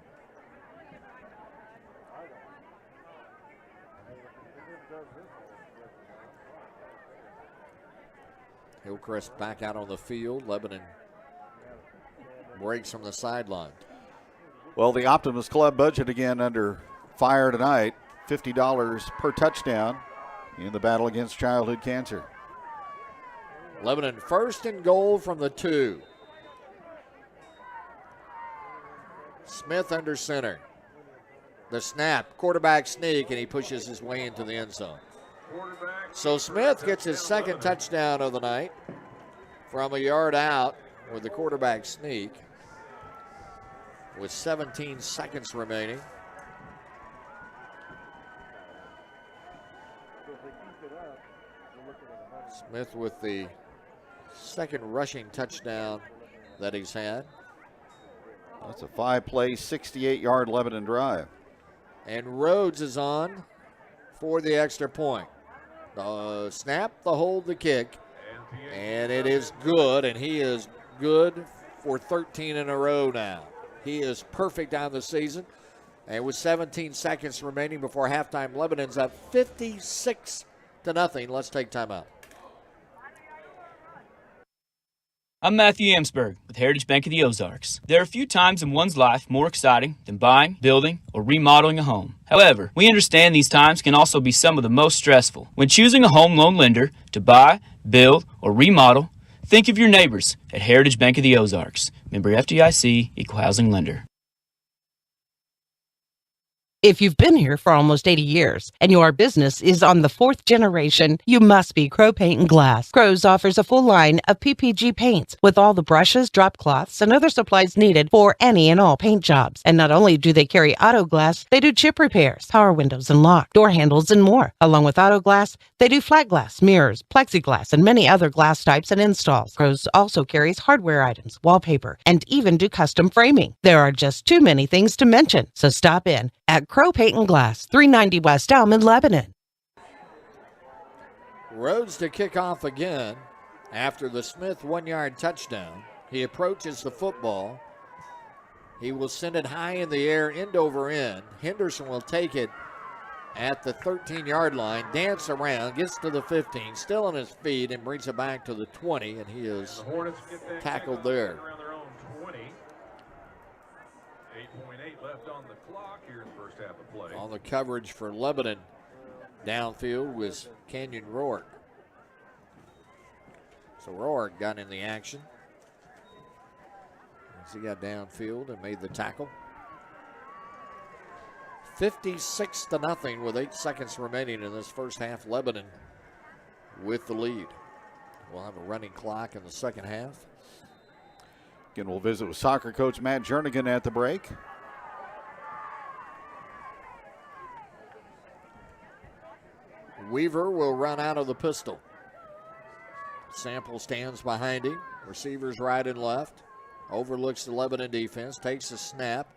Hillcrest back out on the field. Lebanon breaks from the sideline. Well, the Optimus Club budget again under fire tonight. $50 per touchdown in the battle against childhood cancer. Lebanon first and goal from the 2. Smith under center. The snap, quarterback sneak, and he pushes his way into the end zone. So Smith gets his second touchdown of the night from a yard out with the quarterback sneak with 17 seconds remaining. Smith with the second rushing touchdown that he's had. That's a 5-play, 68-yard Lebanon drive. And Rhodes is on for the extra point. The snap, the hold, the kick, and it is good, and he is good for 13 in a row now. He is perfect on the season, and with 17 seconds remaining before halftime, Lebanon's up 56-0. Let's take time out. I'm Matthew Amsberg with Heritage Bank of the Ozarks. There are few times in one's life more exciting than buying, building, or remodeling a home. However, we understand these times can also be some of the most stressful. When choosing a home loan lender to buy, build, or remodel, think of your neighbors at Heritage Bank of the Ozarks. Member FDIC, Equal Housing Lender. If you've been here for almost 80 years and your business is on the 4th generation, you must be Crow Paint and Glass. Crow's offers a full line of PPG paints with all the brushes, drop cloths, and other supplies needed for any and all paint jobs. And not only do they carry auto glass, they do chip repairs, power windows and lock, door handles, and more. Along with auto glass, they do flat glass, mirrors, plexiglass, and many other glass types and installs. Crow's also carries hardware items, wallpaper, and even do custom framing. There are just too many things to mention, so stop in at Crow Paint and Glass, 390 West Elm in Lebanon. Rhodes to kick off again after the Smith 1-yard touchdown. He approaches the football. He will send it high in the air, end over end. Henderson will take it at the 13-yard line, dance around, gets to the 15, still on his feet, and brings it back to the 20, and he is tackled there. 8.8 left on the clock here in the first half of play. On the coverage for Lebanon downfield was Kenyon Rourke. So Rourke got in the action as he got downfield and made the tackle. 56-0 with 8 seconds remaining in this first half. Lebanon with the lead. We'll have a running clock in the second half. Again, we'll visit with soccer coach Matt Jernigan at the break. Weaver will run out of the pistol. Sample stands behind him. Receivers right and left. Overlooks the Lebanon defense. Takes a snap.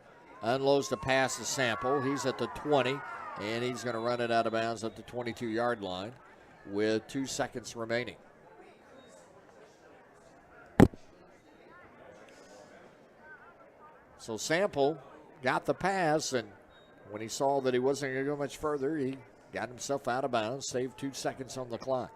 Unloads the pass to Sample. He's at the 20, and he's going to run it out of bounds at the 22-yard line with 2 seconds remaining. So Sample got the pass, and when he saw that he wasn't going to go much further, he got himself out of bounds, saved 2 seconds on the clock.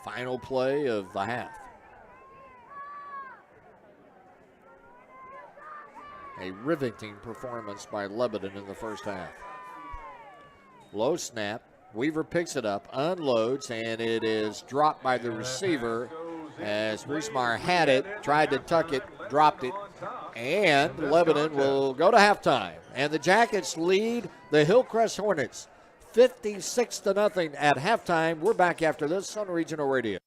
Final play of the half. A riveting performance by Lebanon in the first half. Low snap. Weaver picks it up, unloads, and it is dropped by the receiver as Reesmeyer had it, tried to tuck it, dropped it, and Lebanon will go to halftime. And the Jackets lead the Hillcrest Hornets 56-0 at halftime. We're back after this on Regional Radio.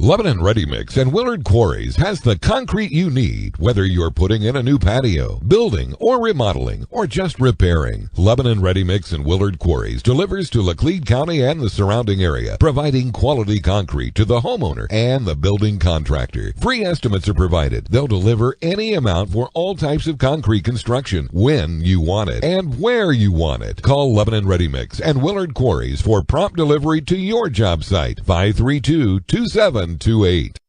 Lebanon Ready Mix and Willard Quarries has the concrete you need, whether you're putting in a new patio, building, or remodeling, or just repairing. Lebanon Ready Mix and Willard Quarries delivers to Laclede County and the surrounding area, providing quality concrete to the homeowner and the building contractor. Free estimates are provided. They'll deliver any amount for all types of concrete construction when you want it and where you want it. Call Lebanon Ready Mix and Willard Quarries for prompt delivery to your job site. 532-2728.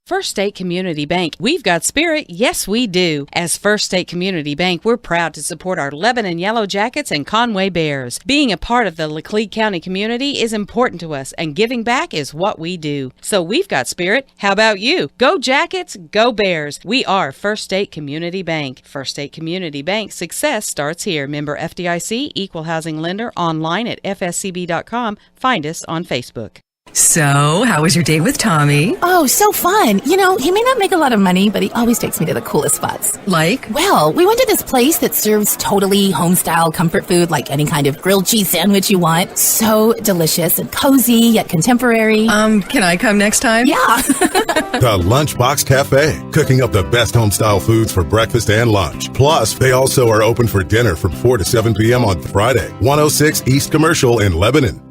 First State Community Bank. We've got spirit. Yes, we do. As First State Community Bank, we're proud to support our Lebanon Yellow Jackets and Conway Bears. Being a part of the Laclede County community is important to us, and giving back is what we do. So we've got spirit. How about you? Go Jackets, go Bears. We are First State Community Bank. First State Community Bank. Success starts here. Member FDIC, Equal Housing Lender, online at fscb.com. Find us on Facebook. So, how was your date with Tommy? Oh, so fun. You know, he may not make a lot of money, but he always takes me to the coolest spots. Like? Well, we went to this place that serves totally home-style comfort food, like any kind of grilled cheese sandwich you want. So delicious and cozy, yet contemporary. Can I come next time? Yeah. The Lunchbox Cafe, cooking up the best home-style foods for breakfast and lunch. Plus, they also are open for dinner from 4 to 7 p.m. on Friday. 106 East Commercial in Lebanon.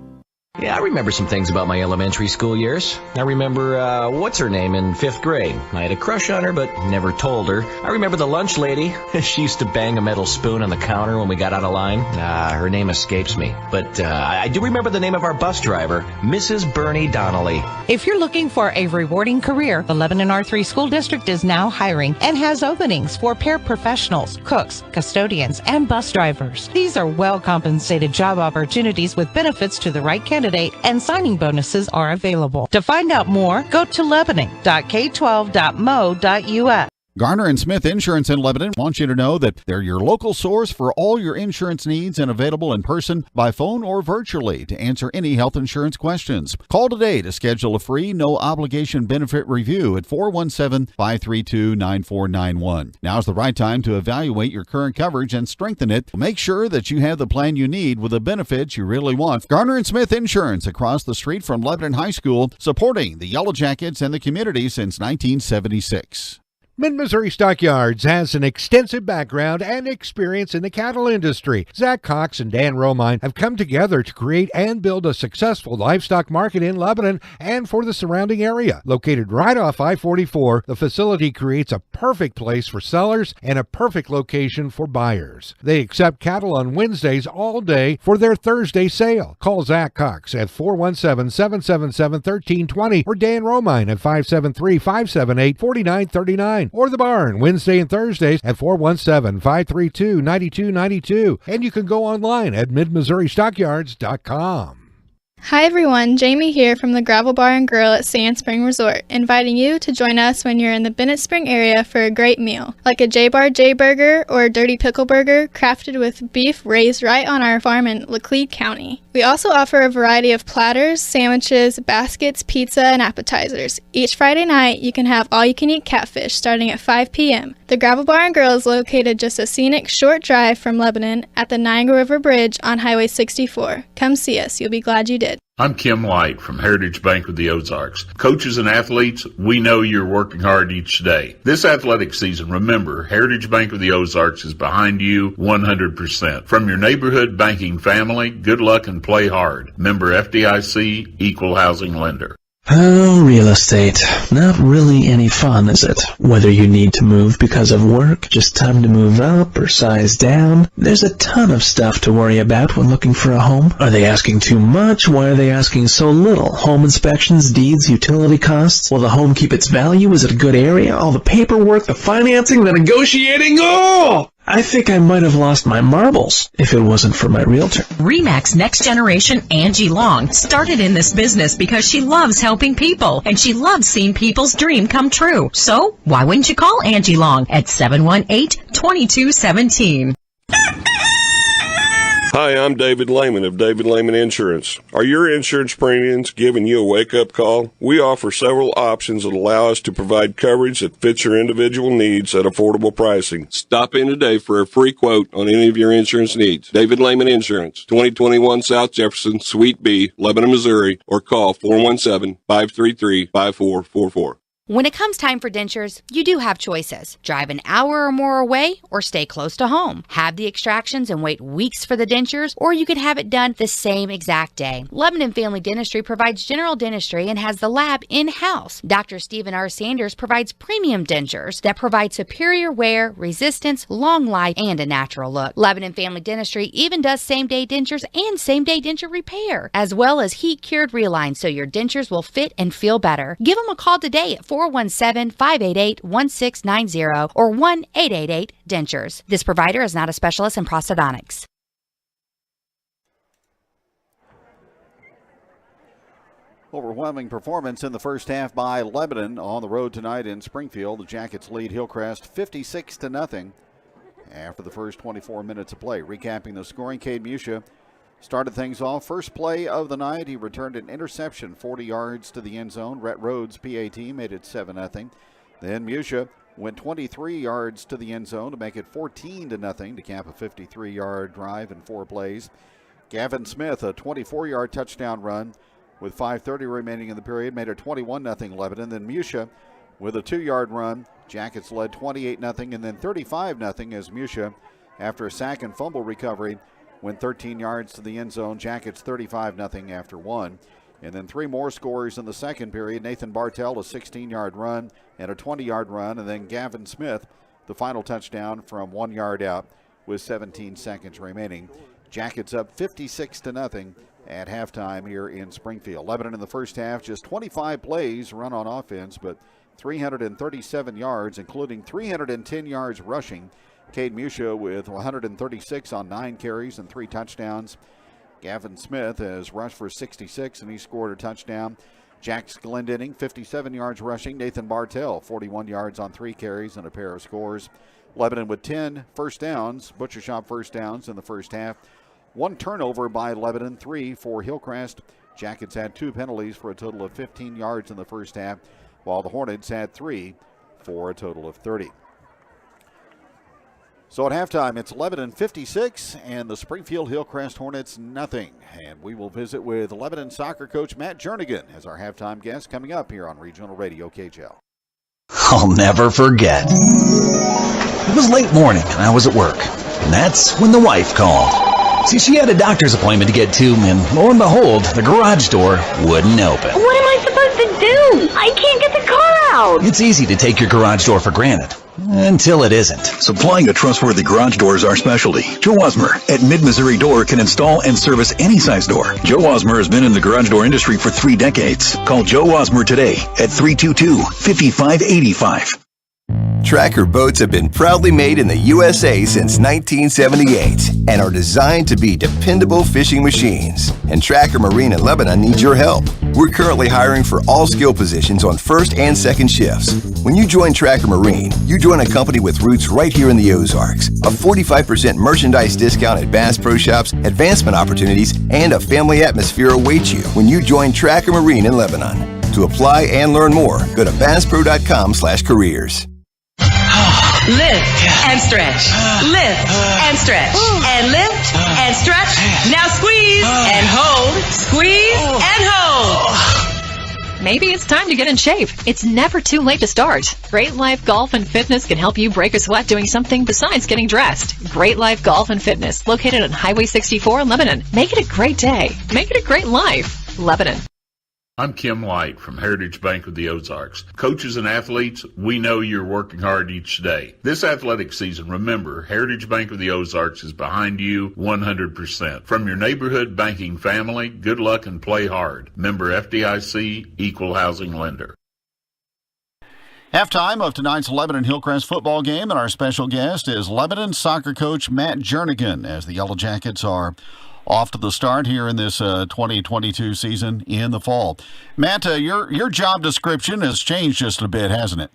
Yeah, I remember some things about my elementary school years. I remember, what's her name in 5th grade. I had a crush on her, but never told her. I remember the lunch lady. She used to bang a metal spoon on the counter when we got out of line. Her name escapes me. But I do remember the name of our bus driver, Mrs. Bernie Donnelly. If you're looking for a rewarding career, the Lebanon R3 School District is now hiring and has openings for paraprofessionals, cooks, custodians, and bus drivers. These are well-compensated job opportunities with benefits to the right candidate, and signing bonuses are available. To find out more, go to lebanon.k12.mo.us. Garner and Smith Insurance in Lebanon wants you to know that they're your local source for all your insurance needs and available in person, by phone, or virtually to answer any health insurance questions. Call today to schedule a free, no-obligation benefit review at 417-532-9491. Now's the right time to evaluate your current coverage and strengthen it. Make sure that you have the plan you need with the benefits you really want. Garner and Smith Insurance, across the street from Lebanon High School, supporting the Yellow Jackets and the community since 1976. Mid-Missouri Stockyards has an extensive background and experience in the cattle industry. Zach Cox and Dan Romine have come together to create and build a successful livestock market in Lebanon and for the surrounding area. Located right off I-44, the facility creates a perfect place for sellers and a perfect location for buyers. They accept cattle on Wednesdays all day for their Thursday sale. Call Zach Cox at 417-777-1320 or Dan Romine at 573-578-4939. Or the barn Wednesday and Thursdays at 417-532-9292. And you can go online at midmissouristockyards.com. Hi everyone, Jamie here from the Gravel Bar and Grill at Sand Spring Resort, inviting you to join us when you're in the Bennett Spring area for a great meal, like a J-Bar J-Burger or a Dirty Pickle Burger crafted with beef raised right on our farm in Laclede County. We also offer a variety of platters, sandwiches, baskets, pizza, and appetizers. Each Friday night, you can have all-you-can-eat catfish starting at 5 p.m. The Gravel Bar and Grill is located just a scenic short drive from Lebanon at the Niagara River Bridge on Highway 64. Come see us. You'll be glad you did. I'm Kim White from Heritage Bank of the Ozarks. Coaches and athletes, we know you're working hard each day. This athletic season, remember, Heritage Bank of the Ozarks is behind you 100%. From your neighborhood banking family, good luck and play hard. Member FDIC, Equal Housing Lender. Oh, real estate. Not really any fun, is it? Whether you need to move because of work, just time to move up, or size down, there's a ton of stuff to worry about when looking for a home. Are they asking too much? Why are they asking so little? Home inspections, deeds, utility costs? Will the home keep its value? Is it a good area? All the paperwork, the financing, the negotiating? Oh! I think I might have lost my marbles if it wasn't for my realtor. RE/MAX Next Generation Angie Long started in this business because she loves helping people and she loves seeing people's dream come true. So why wouldn't you call Angie Long at 718-2217? Hi, I'm David Lehman of David Lehman Insurance. Are your insurance premiums giving you a wake-up call? We offer several options that allow us to provide coverage that fits your individual needs at affordable pricing. Stop in today for a free quote on any of your insurance needs. David Lehman Insurance, 2021 South Jefferson, Suite B, Lebanon, Missouri, or call 417-533-5444. When it comes time for dentures, you do have choices. Drive an hour or more away or stay close to home. Have the extractions and wait weeks for the dentures, or you could have it done the same exact day. Lebanon Family Dentistry provides general dentistry and has the lab in-house. Dr. Stephen R. Sanders provides premium dentures that provide superior wear, resistance, long life, and a natural look. Lebanon Family Dentistry even does same-day dentures and same-day denture repair, as well as heat-cured relines so your dentures will fit and feel better. Give them a call today at 417-588-1690 or 1-888-DENTURES. This provider is not a specialist in prosthodontics. Overwhelming performance in the first half by Lebanon on the road tonight in Springfield. The Jackets lead Hillcrest 56-0 after the first 24 minutes of play. Recapping the scoring, Cade Musha started things off. First play of the night, he returned an interception 40 yards to the end zone. Rhett Rhodes, PAT, made it 7-0. Then Musha went 23 yards to the end zone to make it 14-0 to cap a 53-yard drive in 4 plays. Gavin Smith, a 24-yard touchdown run with 5:30 remaining in the period, made it 21-0 Lebanon. Then Musha with a 2-yard run. Jackets led 28-0 and then 35-0 as Musha, after a sack and fumble recovery, went 13 yards to the end zone. Jackets 35-0 after 1. And then 3 more scores in the second period. Nathan Bartell, a 16-yard run and a 20-yard run. And then Gavin Smith, the final touchdown from 1 yard out with 17 seconds remaining. Jackets up 56-0 at halftime here in Springfield. Lebanon in the first half, just 25 plays run on offense, but 337 yards, including 310 yards rushing. Cade Musha with 136 on 9 carries and 3 touchdowns. Gavin Smith has rushed for 66, and he scored a touchdown. Jax Glendenning, 57 yards rushing. Nathan Bartell, 41 yards on 3 carries and a pair of scores. Lebanon with 10 first downs, Butcher Shop first downs in the first half. 1 turnover by Lebanon, 3 for Hillcrest. Jackets had 2 penalties for a total of 15 yards in the first half, while the Hornets had 3 for a total of 30. So at halftime, it's Lebanon 56 and the Springfield Hillcrest Hornets nothing. And we will visit with Lebanon soccer coach Matt Jernigan as our halftime guest coming up here on Regional Radio KJL. I'll never forget. It was late morning and I was at work, and that's when the wife called. See, she had a doctor's appointment to get to, and lo and behold, the garage door wouldn't open. What am I supposed to do? I can't get the car out. It's easy to take your garage door for granted, until it isn't. Supplying a trustworthy garage door is our specialty. Joe Osmer at Mid-Missouri Door can install and service any size door. Joe Osmer has been in the garage door industry for 3 decades. Call Joe Osmer today at 322-5585. Tracker boats have been proudly made in the USA since 1978 and are designed to be dependable fishing machines. And Tracker Marine in Lebanon needs your help. We're currently hiring for all skill positions on first and second shifts. When you join Tracker Marine, you join a company with roots right here in the Ozarks. A 45% merchandise discount at Bass Pro Shops, advancement opportunities, and a family atmosphere await you when you join Tracker Marine in Lebanon. To apply and learn more, go to basspro.com/careers. Lift and stretch. Lift and stretch. And lift and stretch. Now squeeze and hold. Squeeze and hold. Maybe it's time to get in shape. It's never too late to start. Great Life Golf and Fitness can help you break a sweat doing something besides getting dressed. Great Life Golf and Fitness, located on Highway 64 in Lebanon. Make it a great day. Make it a great life. Lebanon. I'm Kim White from Heritage Bank of the Ozarks. Coaches and athletes, we know you're working hard each day. This athletic season, remember, Heritage Bank of the Ozarks is behind you 100%. From your neighborhood banking family, good luck and play hard. Member FDIC, Equal Housing Lender. Halftime of tonight's Lebanon Hillcrest football game, and our special guest is Lebanon soccer coach Matt Jernigan as the Yellow Jackets are off to the start here in this 2022 season in the fall. Matt, your job description has changed just a bit, hasn't it?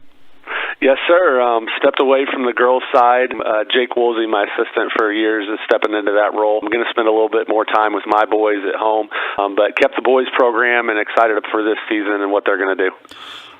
Yes, sir. Stepped away from the girls' side. Jake Woolsey, my assistant for years, is stepping into that role. I'm going to spend a little bit more time with my boys at home, but kept the boys program and excited for this season and what they're going to do.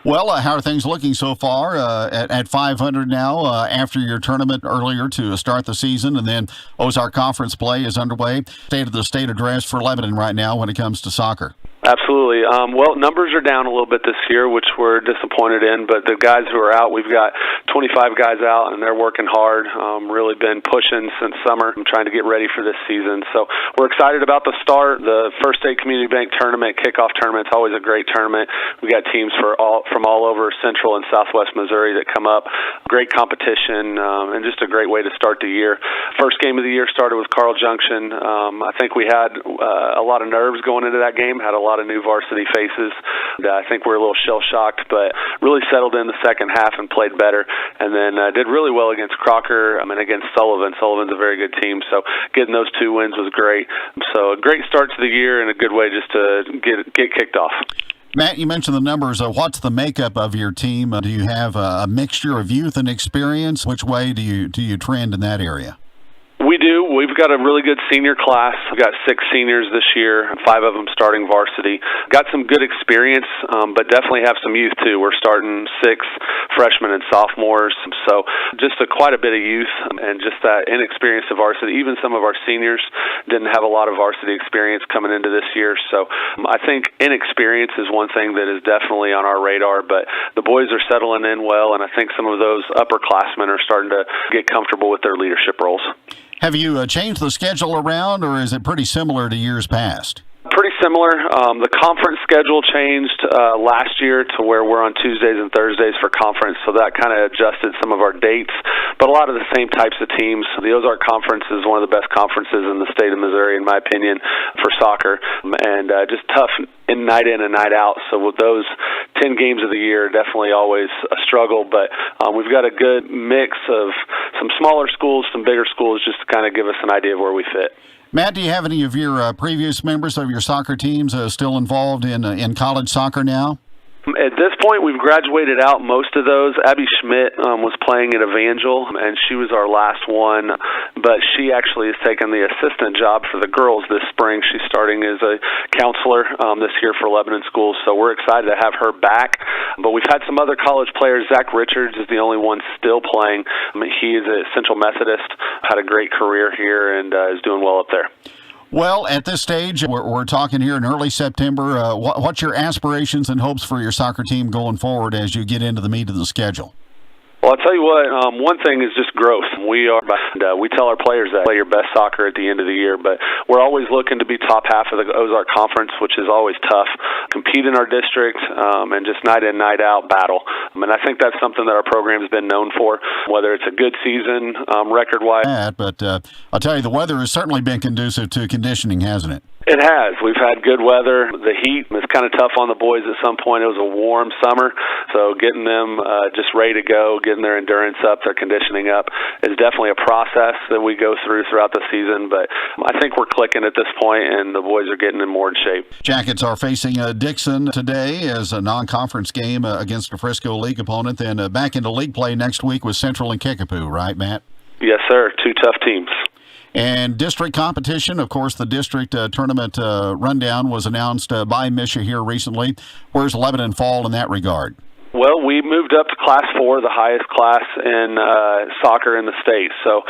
Well, how are things looking so far at 500 now after your tournament earlier to start the season, and then Ozark Conference play is underway? State of the state address for Lebanon right now when it comes to soccer. Absolutely. Well, numbers are down a little bit this year, which we're disappointed in, but the guys who are out, we've got 25 guys out, and they're working hard, really been pushing since summer. I'm trying to get ready for this season. So we're excited about the start. The First State Community Bank Tournament, kickoff tournament, is always a great tournament. We got teams from all over Central and Southwest Missouri that come up. Great competition, and just a great way to start the year. First game of the year started with Carl Junction. I think we had a lot of nerves going into that game, had a lot of new varsity faces. I think we're a little shell-shocked, but really settled in the second half and played better, and then did really well against Crocker and against Sullivan. Sullivan's a very good team, so getting those 2 wins was great. So a great start to the year and a good way just to get kicked off. Matt, you mentioned the numbers. What's the makeup of your team? Do you have a mixture of youth and experience? Which way do you trend in that area? We do. We've got a really good senior class. We've got 6 seniors this year, 5 of them starting varsity. Got some good experience, but definitely have some youth too. We're starting 6 freshmen and sophomores, so just quite a bit of youth and just that inexperience of varsity. Even some of our seniors didn't have a lot of varsity experience coming into this year, so I think inexperience is one thing that is definitely on our radar, but the boys are settling in well, and I think some of those upperclassmen are starting to get comfortable with their leadership roles. Have you changed the schedule around, or is it pretty similar to years past? Pretty similar. The conference schedule changed last year to where we're on Tuesdays and Thursdays for conference, so that kind of adjusted some of our dates. But a lot of the same types of teams. The Ozark Conference is one of the best conferences in the state of Missouri, in my opinion, for soccer, and just tough night in and night out. So with those 10 games of the year, definitely always a struggle. But we've got a good mix of some smaller schools, some bigger schools, just to kind of give us an idea of where we fit. Matt, do you have any of your previous members of your soccer teams still involved in college soccer now? At this point, we've graduated out most of those. Abby Schmidt was playing at Evangel, and she was our last one, but she actually has taken the assistant job for the girls this spring. She's starting as a counselor this year for Lebanon schools, so we're excited to have her back. But we've had some other college players. Zach Richards is the only one still playing. He is at Central Methodist, had a great career here, and is doing well up there. Well, at this stage, we're talking here in early September. What's your aspirations and hopes for your soccer team going forward as you get into the meat of the schedule? Well, I'll tell you what, one thing is just growth. We tell our players that play your best soccer at the end of the year, but we're always looking to be top half of the Ozark Conference, which is always tough. Compete in our district and just night in, night out battle. And I think that's something that our program's been known for, whether it's a good season record-wise. But I'll tell you, the weather has certainly been conducive to conditioning, hasn't it? It has. We've had good weather. The heat is kind of tough on the boys at some point. It was a warm summer, so getting them just ready to go, getting their endurance up, their conditioning up, is definitely a process that we go throughout the season. But I think we're clicking at this point, and the boys are getting in more in shape. Jackets are facing Dixon today as a non-conference game against a Frisco League opponent. Then back into league play next week with Central and Kickapoo, right, Matt? Yes, sir. 2 tough teams. And district competition, of course, the district tournament rundown was announced by Misha here recently. Where's Lebanon fall in that regard? Well, we moved up to Class 4, the highest class in soccer in the state. So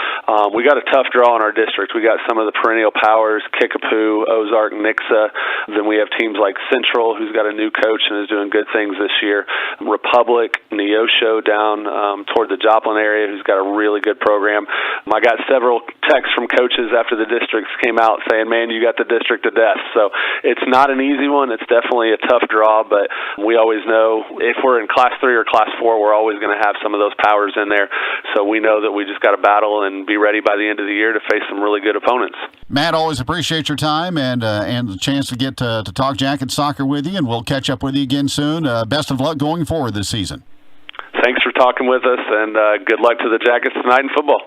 we got a tough draw in our district. We got some of the perennial powers, Kickapoo, Ozark, Nixa. Then we have teams like Central, who's got a new coach and is doing good things this year. Republic, Neosho down toward the Joplin area, who's got a really good program. I got several texts from coaches after the districts came out saying, man, you got the district to death. So it's not an easy one. It's definitely a tough draw, but we always know if we're in Class 3 or Class 4, we're always going to have some of those powers in there. So we know that we just got to battle and be ready by the end of the year to face some really good opponents. Matt, always appreciate your time and the chance to get to talk Jacket soccer with you, and we'll catch up with you again soon. Best of luck going forward this season. Thanks for talking with us, and good luck to the Jackets tonight in football.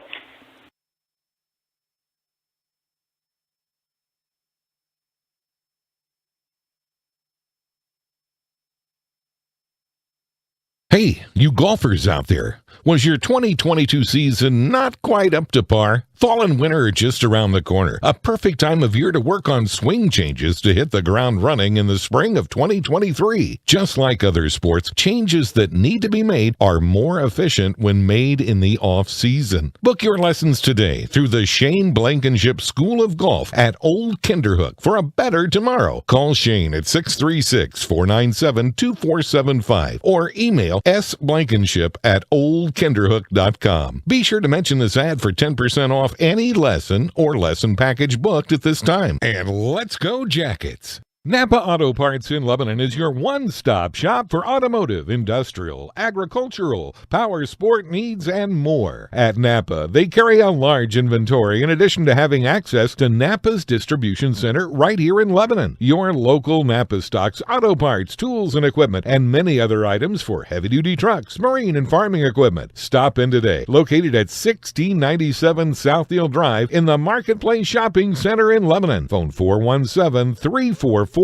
Hey, you golfers out there. Was your 2022 season not quite up to par? Fall and winter are just around the corner. A perfect time of year to work on swing changes to hit the ground running in the spring of 2023. Just like other sports, changes that need to be made are more efficient when made in the off-season. Book your lessons today through the Shane Blankenship School of Golf at Old Kinderhook for a better tomorrow. Call Shane at 636-497-2475 or email sblankenship@oldkinderhook.com. Be sure to mention this ad for 10% off any lesson or lesson package booked at this time. And let's go Jackets! Napa Auto Parts in Lebanon is your one-stop shop for automotive, industrial, agricultural, power sport needs, and more. At Napa, they carry a large inventory in addition to having access to Napa's distribution center right here in Lebanon. Your local Napa stocks auto parts, tools and equipment, and many other items for heavy-duty trucks, marine and farming equipment. Stop in today, located at 1697 Southdale Drive in the Marketplace Shopping Center in Lebanon. Phone 417-344-7333.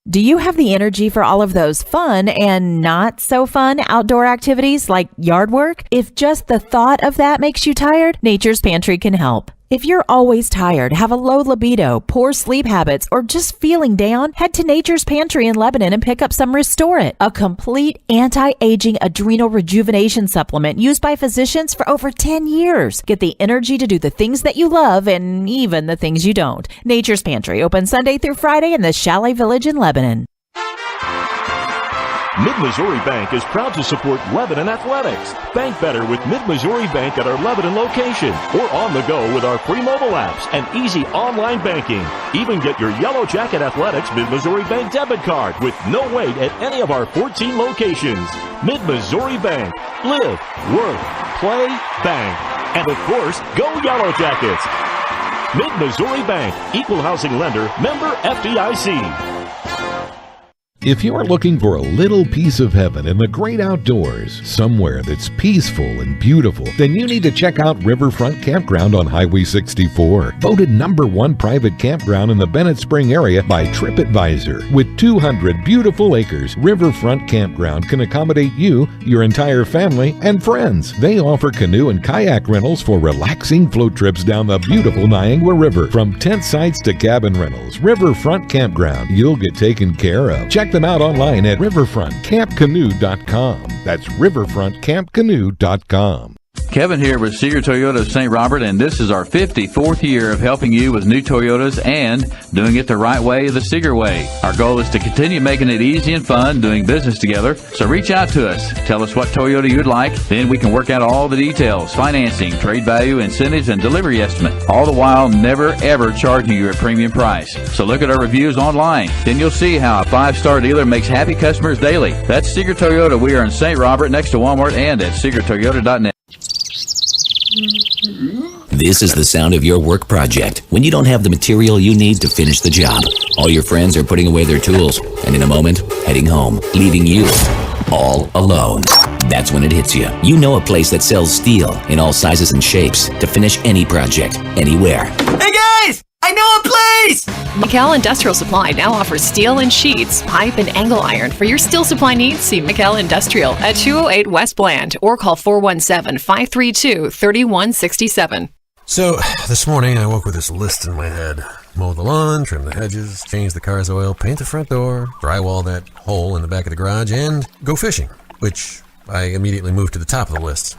Do you have the energy for all of those fun and not so fun outdoor activities like yard work? If just the thought of that makes you tired, Nature's Pantry can help. If you're always tired, have a low libido, poor sleep habits, or just feeling down, head to Nature's Pantry in Lebanon and pick up some Restore It, a complete anti-aging adrenal rejuvenation supplement used by physicians for over 10 years. Get the energy to do the things that you love and even the things you don't. Nature's Pantry, open Sunday through Friday in the Chalet Village in Lebanon. Mid-Missouri Bank is proud to support Lebanon athletics. Bank better with Mid-Missouri Bank at our Lebanon location or on the go with our free mobile apps and easy online banking. Even get your Yellow Jacket Athletics Mid-Missouri Bank debit card with no wait at any of our 14 locations. Mid-Missouri Bank. Live, work, play, bank. And of course, go Yellow Jackets. Mid-Missouri Bank. Equal housing lender. Member FDIC. If you're looking for a little piece of heaven in the great outdoors, somewhere that's peaceful and beautiful, then you need to check out Riverfront Campground on Highway 64. Voted #1 private campground in the Bennett Spring area by TripAdvisor. With 200 beautiful acres, Riverfront Campground can accommodate you, your entire family, and friends. They offer canoe and kayak rentals for relaxing float trips down the beautiful Niagara River. From tent sites to cabin rentals, Riverfront Campground, you'll get taken care of. Check them out online at riverfrontcampcanoe.com. That's riverfrontcampcanoe.com. Kevin here with Seeger Toyota of St. Robert, and this is our 54th year of helping you with new Toyotas and doing it the right way, the Seeger way. Our goal is to continue making it easy and fun doing business together, so reach out to us. Tell us what Toyota you'd like, then we can work out all the details, financing, trade value, incentives, and delivery estimate, all the while never ever charging you a premium price. So look at our reviews online, then you'll see how a 5-star dealer makes happy customers daily. That's Seeger Toyota. We are in St. Robert next to Walmart and at SeegerToyota.net. This is the sound of your work project when you don't have the material you need to finish the job. All your friends are putting away their tools and in a moment heading home, leaving you all alone. That's when it hits you. You know a place that sells steel in all sizes and shapes to finish any project, anywhere. Hey guys! I know a place! McCall Industrial Supply now offers steel and sheets, pipe, and angle iron. For your steel supply needs, see McCall Industrial at 208 West Bland or call 417-532-3167. So, this morning I woke with this list in my head. Mow the lawn, trim the hedges, change the car's oil, paint the front door, drywall that hole in the back of the garage, and go fishing, which I immediately moved to the top of the list.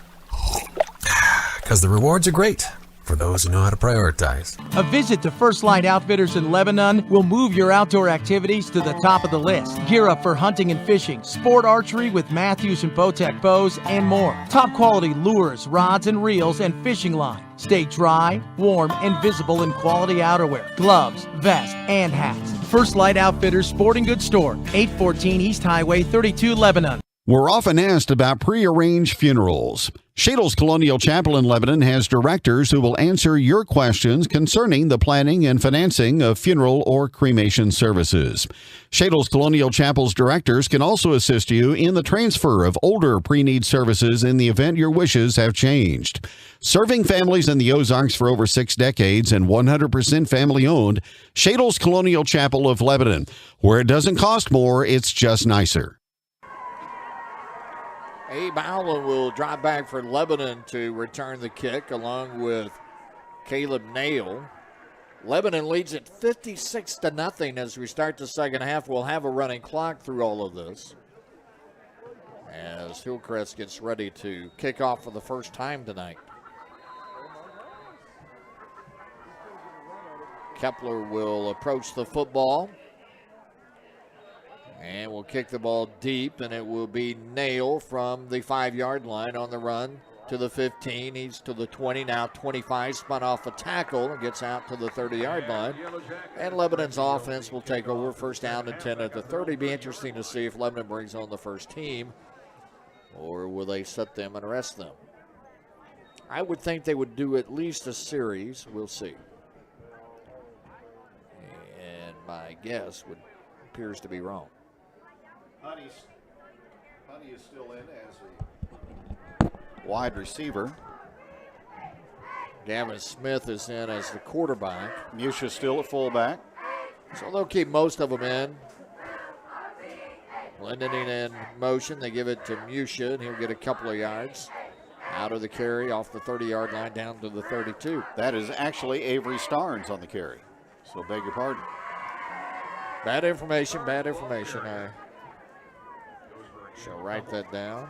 Because the rewards are great for those who know how to prioritize. A visit to First Light Outfitters in Lebanon will move your outdoor activities to the top of the list. Gear up for hunting and fishing, sport archery with Matthews and Bowtech bows, and more. Top quality lures, rods and reels, and fishing line. Stay dry, warm, and visible in quality outerwear, gloves, vests, and hats. First Light Outfitters Sporting Goods Store, 814 East Highway 32, Lebanon. We're often asked about prearranged funerals. Shadle's Colonial Chapel in Lebanon has directors who will answer your questions concerning the planning and financing of funeral or cremation services. Shadle's Colonial Chapel's directors can also assist you in the transfer of older pre-need services in the event your wishes have changed. Serving families in the Ozarks for over 6 decades and 100% family-owned, Shadle's Colonial Chapel of Lebanon, where it doesn't cost more, it's just nicer. Abe Allen will drive back for Lebanon to return the kick along with Caleb Nail. Lebanon leads at 56-0 as we start the second half. We'll have a running clock through all of this as Hillcrest gets ready to kick off for the first time tonight. Kepler will approach the football. And we'll kick the ball deep, and it will be Nail from the 5-yard line on the run to the 15. He's to the 20, now 25, spun off a tackle and gets out to the 30-yard line. And Lebanon's offense will take over, first down and 10 at the 30. Be interesting to see if Lebanon brings on the first team, or will they set them and rest them. I would think they would do at least a series. We'll see. And my guess appears to be wrong. Honey is still in as the wide receiver. Gavin Smith is in as the quarterback. Musha's still at fullback. So they'll keep most of them in. Glendening in motion. They give it to Musha, and he'll get a couple of yards out of the carry off the 30-yard line down to the 32. That is actually Avery Starnes on the carry. So beg your pardon. Bad information, bad information. I shall write that down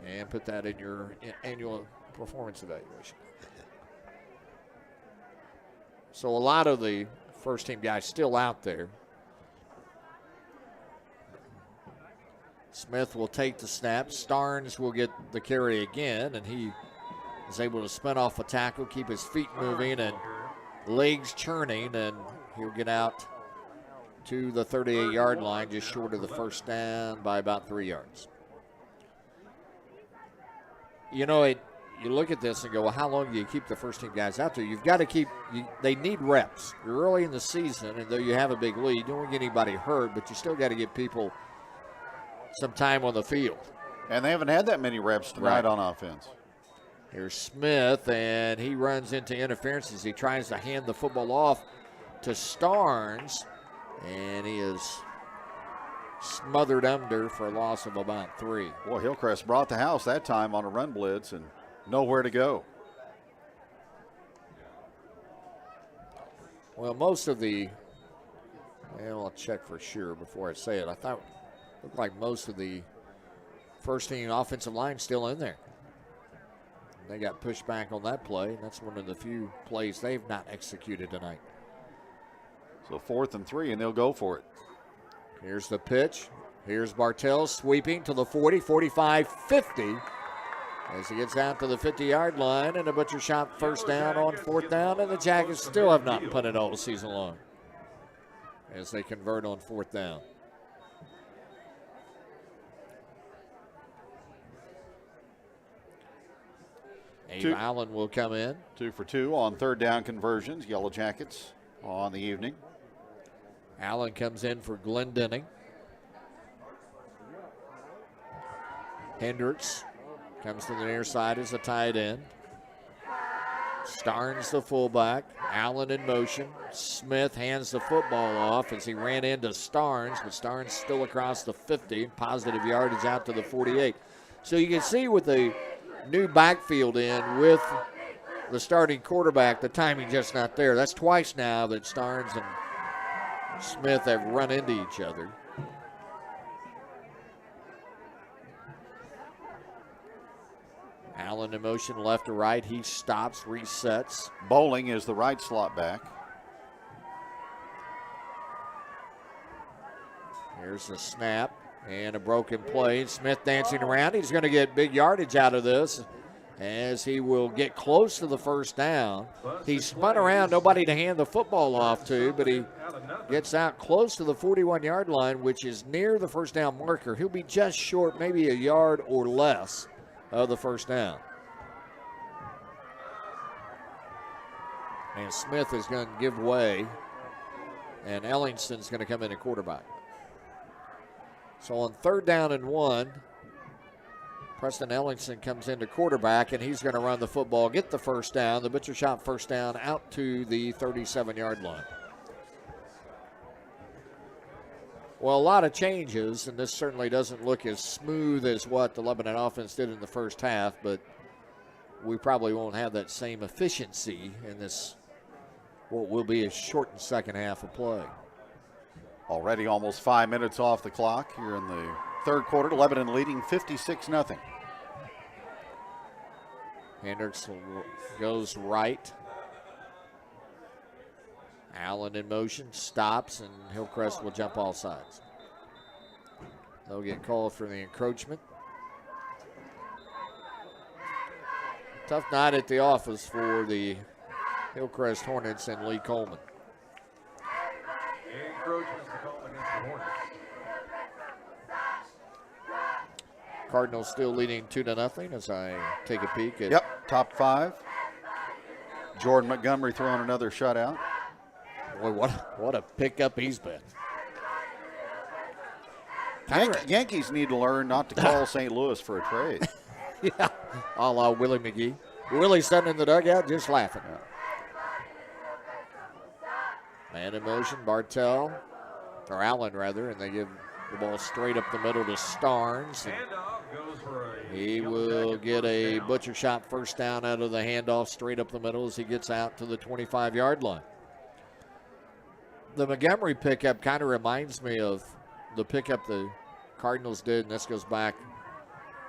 and put that in your annual performance evaluation. So a lot of the first team guys still out there. Smith will take the snap. Starnes will get the carry again, and he is able to spin off a tackle, keep his feet moving and legs churning, and he'll get out to the 38-yard line, just short of the first down by about 3 yards. You know, you look at this and go, well, how long do you keep the first team guys out there? You've got to keep, they need reps. You're early in the season, and though you have a big lead, you don't want to get anybody hurt, but you still got to give people some time on the field. And they haven't had that many reps tonight on offense. Here's Smith, and he runs into interference as he tries to hand the football off to Starnes, and he is smothered under for a loss of about 3. Boy, Hillcrest brought the house that time on a run blitz and nowhere to go. Well, most of the, I'll check for sure before I say it. I thought it looked like most of the first team offensive line still in there. They got pushed back on that play, and that's one of the few plays they've not executed tonight. So 4th and 3, and they'll go for it. Here's the pitch. Here's Bartell sweeping to the 40, 45, 50. As he gets out to the 50-yard line, and a butcher shot first down on 4th down, and the Jackets still have not punted all season long as they convert on 4th down. Abe Allen will come in. 2 for 2 on 3rd down conversions. Yellow Jackets on the evening. Allen comes in for Glendening. Hendricks comes to the near side as a tight end. Starnes the fullback. Allen in motion. Smith hands the football off as he ran into Starnes, but Starnes still across the 50. Positive yardage out to the 48. So you can see with the new backfield in with the starting quarterback, the timing just not there. That's twice now that Starnes and Smith have run into each other. Allen in motion left to right. He stops, resets. Bowling is the right slot back. Here's the snap and a broken play. Smith dancing around. He's going to get big yardage out of this as he will get close to the first down. He spun around, nobody to hand the football off to, but he gets out close to the 41-yard line, which is near the first down marker. He'll be just short, maybe a yard or less of the first down. And Smith is going to give way, and Ellingston's going to come in at quarterback. So on 3rd down and 1, Preston Ellingston comes into quarterback, and he's going to run the football, get the first down. The butcher shot first down out to the 37-yard line. Well, a lot of changes, and this certainly doesn't look as smooth as what the Lebanon offense did in the first half, but we probably won't have that same efficiency in this, what will be a shortened second half of play. Already almost 5 minutes off the clock here in the 3rd quarter. Lebanon leading 56-0. Hendricks goes right. Allen in motion, stops, and Hillcrest will jump all sides. They'll get called for the encroachment. Tough night at the office for the Hillcrest Hornets and Lee Coleman. Cardinals still leading 2-0 as I take a peek at. Yep, top 5. Jordan Montgomery throwing another shutout. Boy, what a pickup he's been. Yankees need to learn not to call St. Louis for a trade. Yeah, a la Willie McGee. Willie's sitting in the dugout just laughing. Man in motion, Bartell, or Allen rather, and they give The ball straight up the middle to Starnes. He will get a butcher shot first down out of the handoff straight up the middle as he gets out to the 25-yard line. The Montgomery pickup kind of reminds me of the pickup the Cardinals did, and this goes back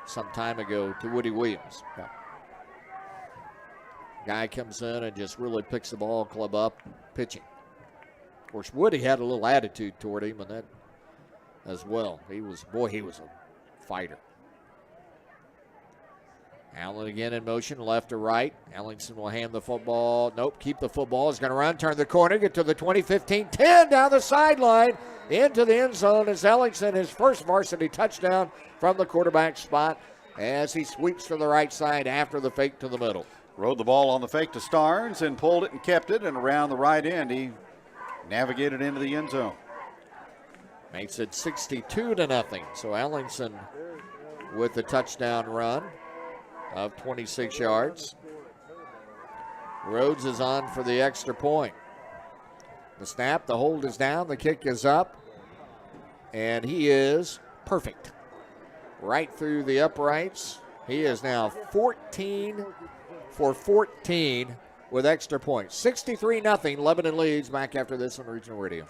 some time ago to Woody Williams. Yeah. Guy comes in and just really picks the ball club up, pitching. Of course, Woody had a little attitude toward him, and that as well. He was a fighter. Allen again in motion, left to right. Ellingson will hand the football. Nope, keep the football. He's going to run, turn the corner, get to the 20, 15, 10, down the sideline, into the end zone as Ellingson, his first varsity touchdown from the quarterback spot as he sweeps to the right side after the fake to the middle. Rode the ball on the fake to Starnes and pulled it and kept it, and around the right end, he navigated into the end zone. Makes it 62-0. So Ellingson with the touchdown run of 26 yards. Rhodes is on for the extra point. The snap, the hold is down, the kick is up, and he is perfect. Right through the uprights. He is now 14 for 14 with extra points. 63-0, Lebanon leads. Back after this on Regional Radio.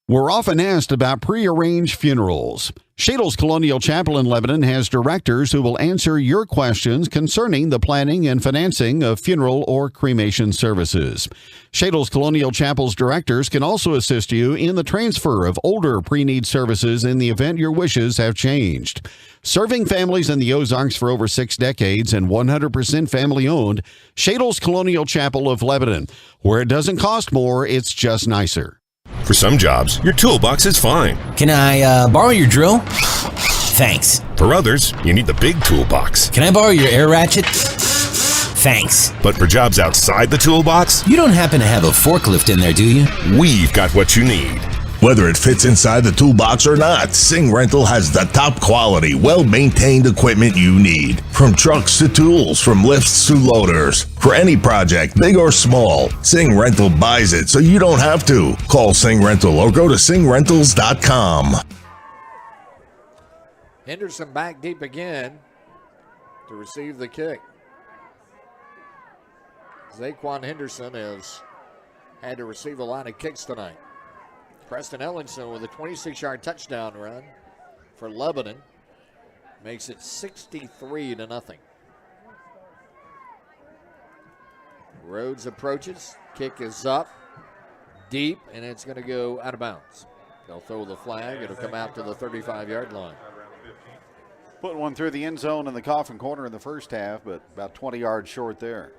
We're often asked about prearranged funerals. Shadle's Colonial Chapel in Lebanon has directors who will answer your questions concerning the planning and financing of funeral or cremation services. Shadle's Colonial Chapel's directors can also assist you in the transfer of older pre-need services in the event your wishes have changed. Serving families in the Ozarks for over 6 decades and 100% family-owned, Shadle's Colonial Chapel of Lebanon, where it doesn't cost more, it's just nicer. For some jobs, your toolbox is fine. Can I borrow your drill? Thanks. For others, you need the big toolbox. Can I borrow your air ratchet? Thanks. But for jobs outside the toolbox, you don't happen to have a forklift in there, do you? We've got what you need. Whether it fits inside the toolbox or not, Sing Rental has the top quality, well-maintained equipment you need. From trucks to tools, from lifts to loaders. For any project, big or small, Sing Rental buys it so you don't have to. Call Sing Rental or go to singrentals.com. Henderson back deep again to receive the kick. Zaquan Henderson has had to receive a line of kicks tonight. Preston Ellingson with a 26-yard touchdown run for Lebanon makes it 63-0. Rhodes approaches, kick is up, deep, and it's going to go out of bounds. They'll throw the flag. It'll come out to the 35-yard line. Put one through the end zone in the coffin corner in the first half, but about 20 yards short there.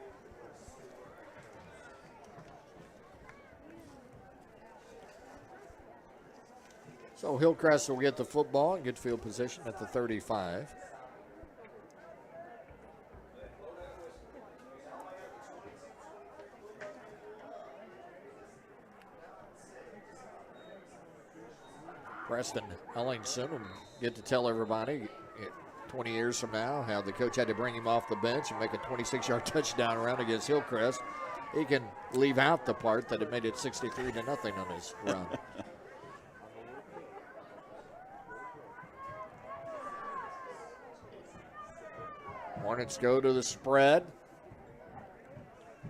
So Hillcrest will get the football and get field position at the 35. Preston Ellingson will get to tell everybody 20 years from now how the coach had to bring him off the bench and make a 26-yard touchdown run against Hillcrest. He can leave out the part that it made it 63-0 on his run. Hornets go to the spread.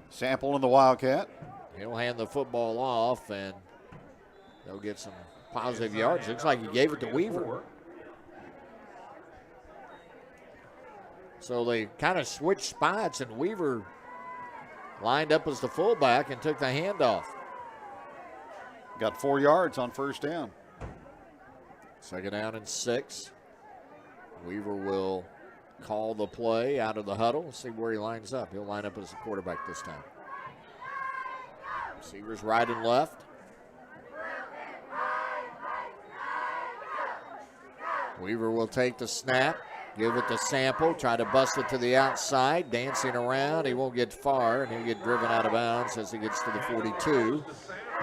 Sample in the Wildcat. He'll hand the football off, and they'll get some positive yards. Looks like he gave it to Weaver. So they kind of switched spots, and Weaver lined up as the fullback and took the handoff. Got 4 yards on first down. Second down and 6. Weaver will call the play out of the huddle. See where he lines up. He'll line up as a quarterback this time. Receivers right and left. Weaver will take the snap, give it to Sample, try to bust it to the outside, dancing around. He won't get far, and he'll get driven out of bounds as he gets to the 42.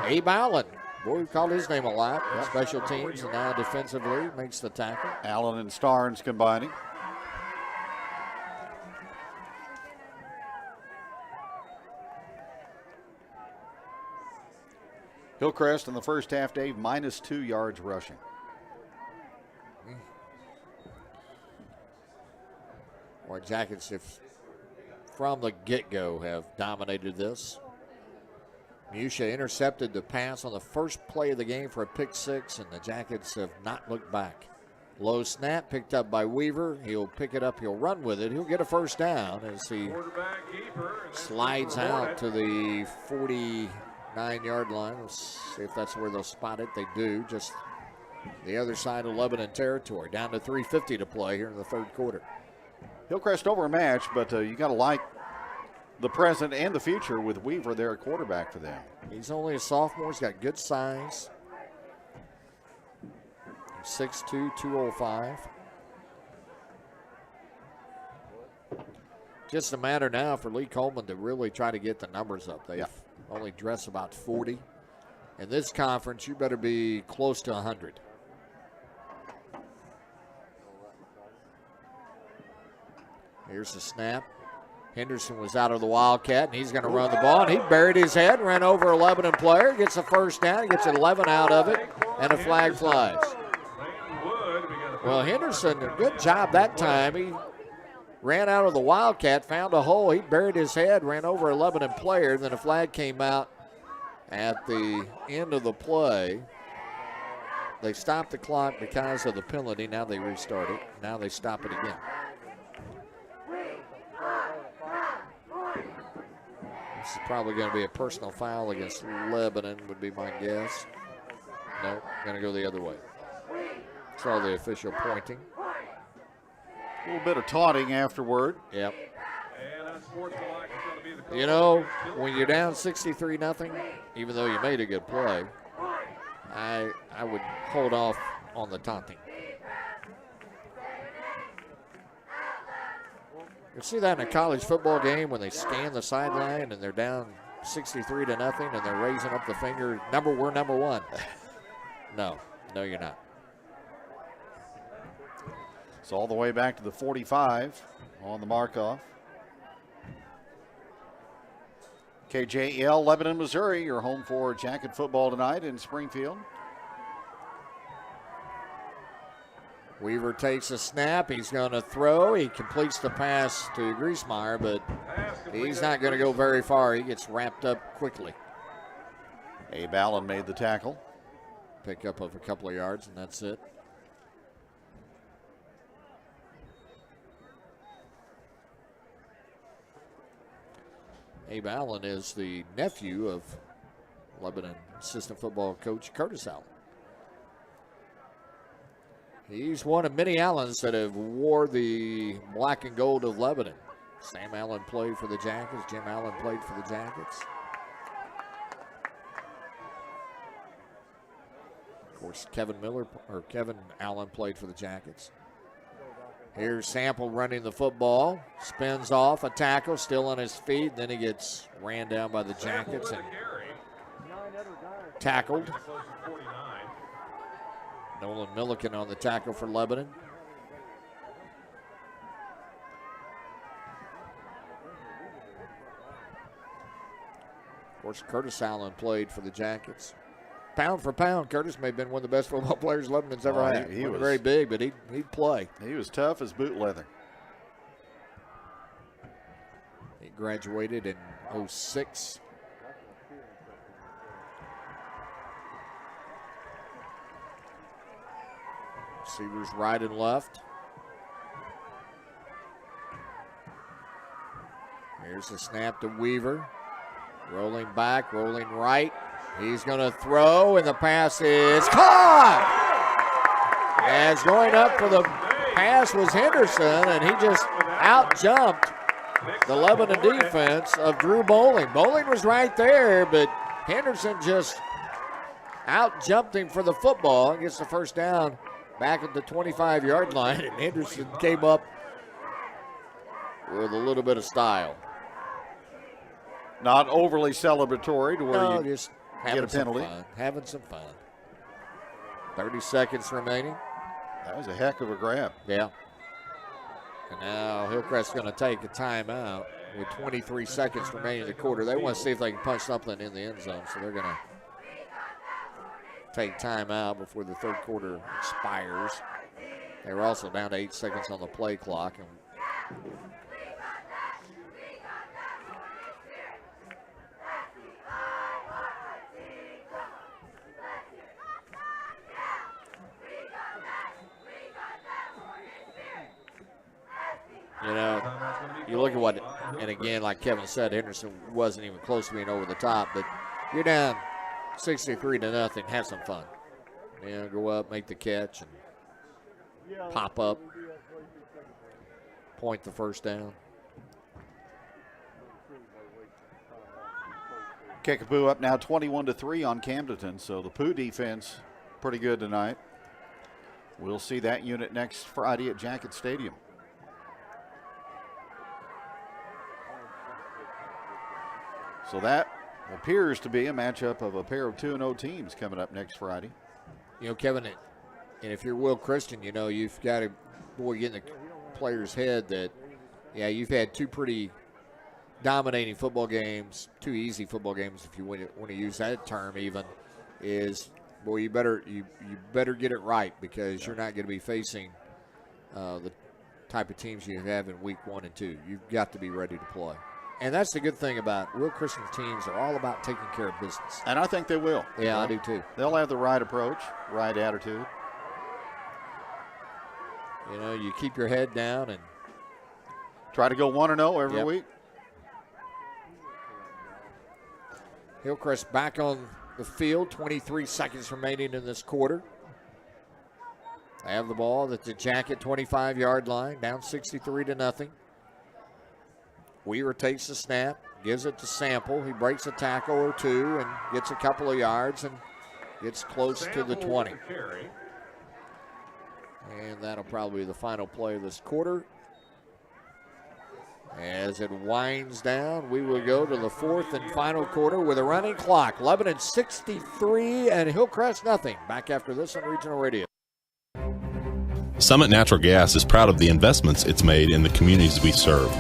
Abe Allen. Boy, we've called his name a lot. Special teams, and now defensively makes the tackle. Allen and Starnes combining. Hillcrest in the first half, Dave, -2 yards rushing. Or Jackets, if from the get-go, have dominated this. Musha intercepted the pass on the first play of the game for a pick six, and the Jackets have not looked back. Low snap picked up by Weaver. He'll pick it up. He'll run with it. He'll get a first down as he slides out to the 49-yard line. Let's see if that's where they'll spot it. They do. Just the other side of Lebanon territory. Down to 3:50 to play here in the third quarter. Hillcrest overmatched, but you got to like the present and the future with Weaver there at quarterback for them. He's only a sophomore. He's got good size. 6'2", 205. Just a matter now for Lee Coleman to really try to get the numbers up. They've only dressed about 40. In this conference, you better be close to 100. Here's the snap. Henderson was out of the Wildcat, and he's going to run the ball. And he buried his head, ran over a Lebanon player, gets a first down, gets 11 out of it, and a flag flies. Well, Henderson, good job that time. He ran out of the Wildcat, found a hole. He buried his head, ran over a Lebanon player. Then a flag came out at the end of the play. They stopped the clock because of the penalty. Now they restart it. Now they stop it again. This is probably going to be a personal foul against Lebanon, would be my guess. No, going to go the other way. Saw the official pointing. A little bit of taunting afterward. Yep. You know, when you're down 63-0, even though you made a good play, I would hold off on the taunting. You see that in a college football game when they scan the sideline and they're down 63-0 and they're raising up the finger. We're number one. No, you're not. It's all the way back to the 45 on the mark-off. KJEL, Lebanon, Missouri, your home for Jacket football tonight in Springfield. Weaver takes a snap. He's going to throw. He completes the pass to Griesmeyer, but he's not going to go very far. He gets wrapped up quickly. Abe Allen made the tackle. Pick up of a couple of yards, and that's it. Abe Allen is the nephew of Lebanon assistant football coach Curtis Allen. He's one of many Allens that have wore the black and gold of Lebanon. Sam Allen played for the Jackets. Jim Allen played for the Jackets. Of course, Kevin Allen played for the Jackets. Here's Sample running the football. Spins off a tackle, still on his feet. Then he gets ran down by the Jackets and tackled. Nolan Milliken on the tackle for Lebanon. Of course, Curtis Allen played for the Jackets. Pound for pound, Curtis may have been one of the best football players Lebanon's ever had. He was very big, but he'd play. He was tough as boot leather. He graduated in 06. Receivers right and left. Here's the snap to Weaver. Rolling back, rolling right. He's going to throw, and the pass is caught! As going up for the pass was Henderson, and he just out-jumped the Lebanon defense of Drew Bowling. Bowling was right there, but Henderson just out-jumped him for the football and gets the first down back at the 25-yard line, and Henderson came up with a little bit of style. Not overly celebratory to where you just get a penalty. Having some fun. 30 seconds remaining. That was a heck of a grab. Yeah. And now Hillcrest's going to take a timeout with 23 seconds remaining in the quarter. They want to see if they can punch something in the end zone, so they're going to take time out before the third quarter expires. They were also down to 8 seconds on the play clock. And you know, you look at what, and again, like Kevin said, Henderson wasn't even close to being over the top, but you're down 63-0. Have some fun. You know, go up, make the catch, and pop up, point the first down. Kickapoo up now 21-3 on Camden, so the Pooh defense pretty good tonight. We'll see that unit next Friday at Jacket Stadium. So that appears to be a matchup of a pair of 2-0 teams coming up next Friday. You know, Kevin, and if you're Will Christian, you know, you've got to, get in the player's head that, yeah, you've had two pretty dominating football games, two easy football games, if you want to use that term even, is, boy, you better get it right, because you're not going to be facing the type of teams you have in week 1 and 2. You've got to be ready to play. And that's the good thing about Will Christian's teams are all about taking care of business. And I think they will. Yeah, I do too. They'll have the right approach, right attitude. You know, you keep your head down and try to go 1-0 every week. Hillcrest back on the field, 23 seconds remaining in this quarter. They have the ball at the Jacket 25-yard line, down 63-0. Weaver takes the snap, gives it to Sample. He breaks a tackle or two and gets a couple of yards and gets close to the 20. And that'll probably be the final play of this quarter. As it winds down, we will go to the fourth and final quarter with a running clock. Lebanon 63 and Hillcrest nothing. Back after this on Regional Radio. Summit Natural Gas is proud of the investments it's made in the communities we serve.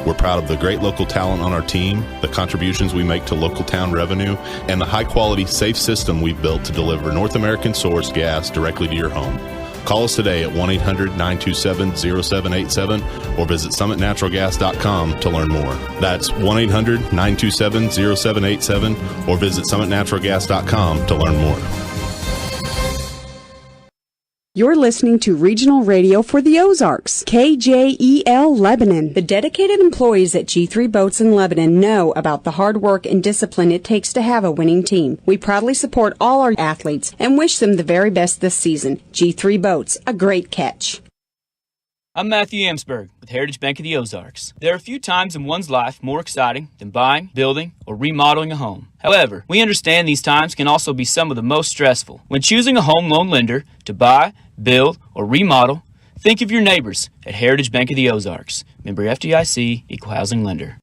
We're proud of the great local talent on our team, the contributions we make to local town revenue, and the high-quality, safe system we've built to deliver North American-sourced gas directly to your home. Call us today at 1-800-927-0787 or visit summitnaturalgas.com to learn more. That's 1-800-927-0787 or visit summitnaturalgas.com to learn more. You're listening to Regional Radio for the Ozarks, KJEL Lebanon. The dedicated employees at G3 Boats in Lebanon know about the hard work and discipline it takes to have a winning team. We proudly support all our athletes and wish them the very best this season. G3 Boats, a great catch. I'm Matthew Amsberg with Heritage Bank of the Ozarks. There are few times in one's life more exciting than buying, building, or remodeling a home. However, we understand these times can also be some of the most stressful. When choosing a home loan lender to buy, build, or remodel, think of your neighbors at Heritage Bank of the Ozarks. Member FDIC, Equal Housing Lender.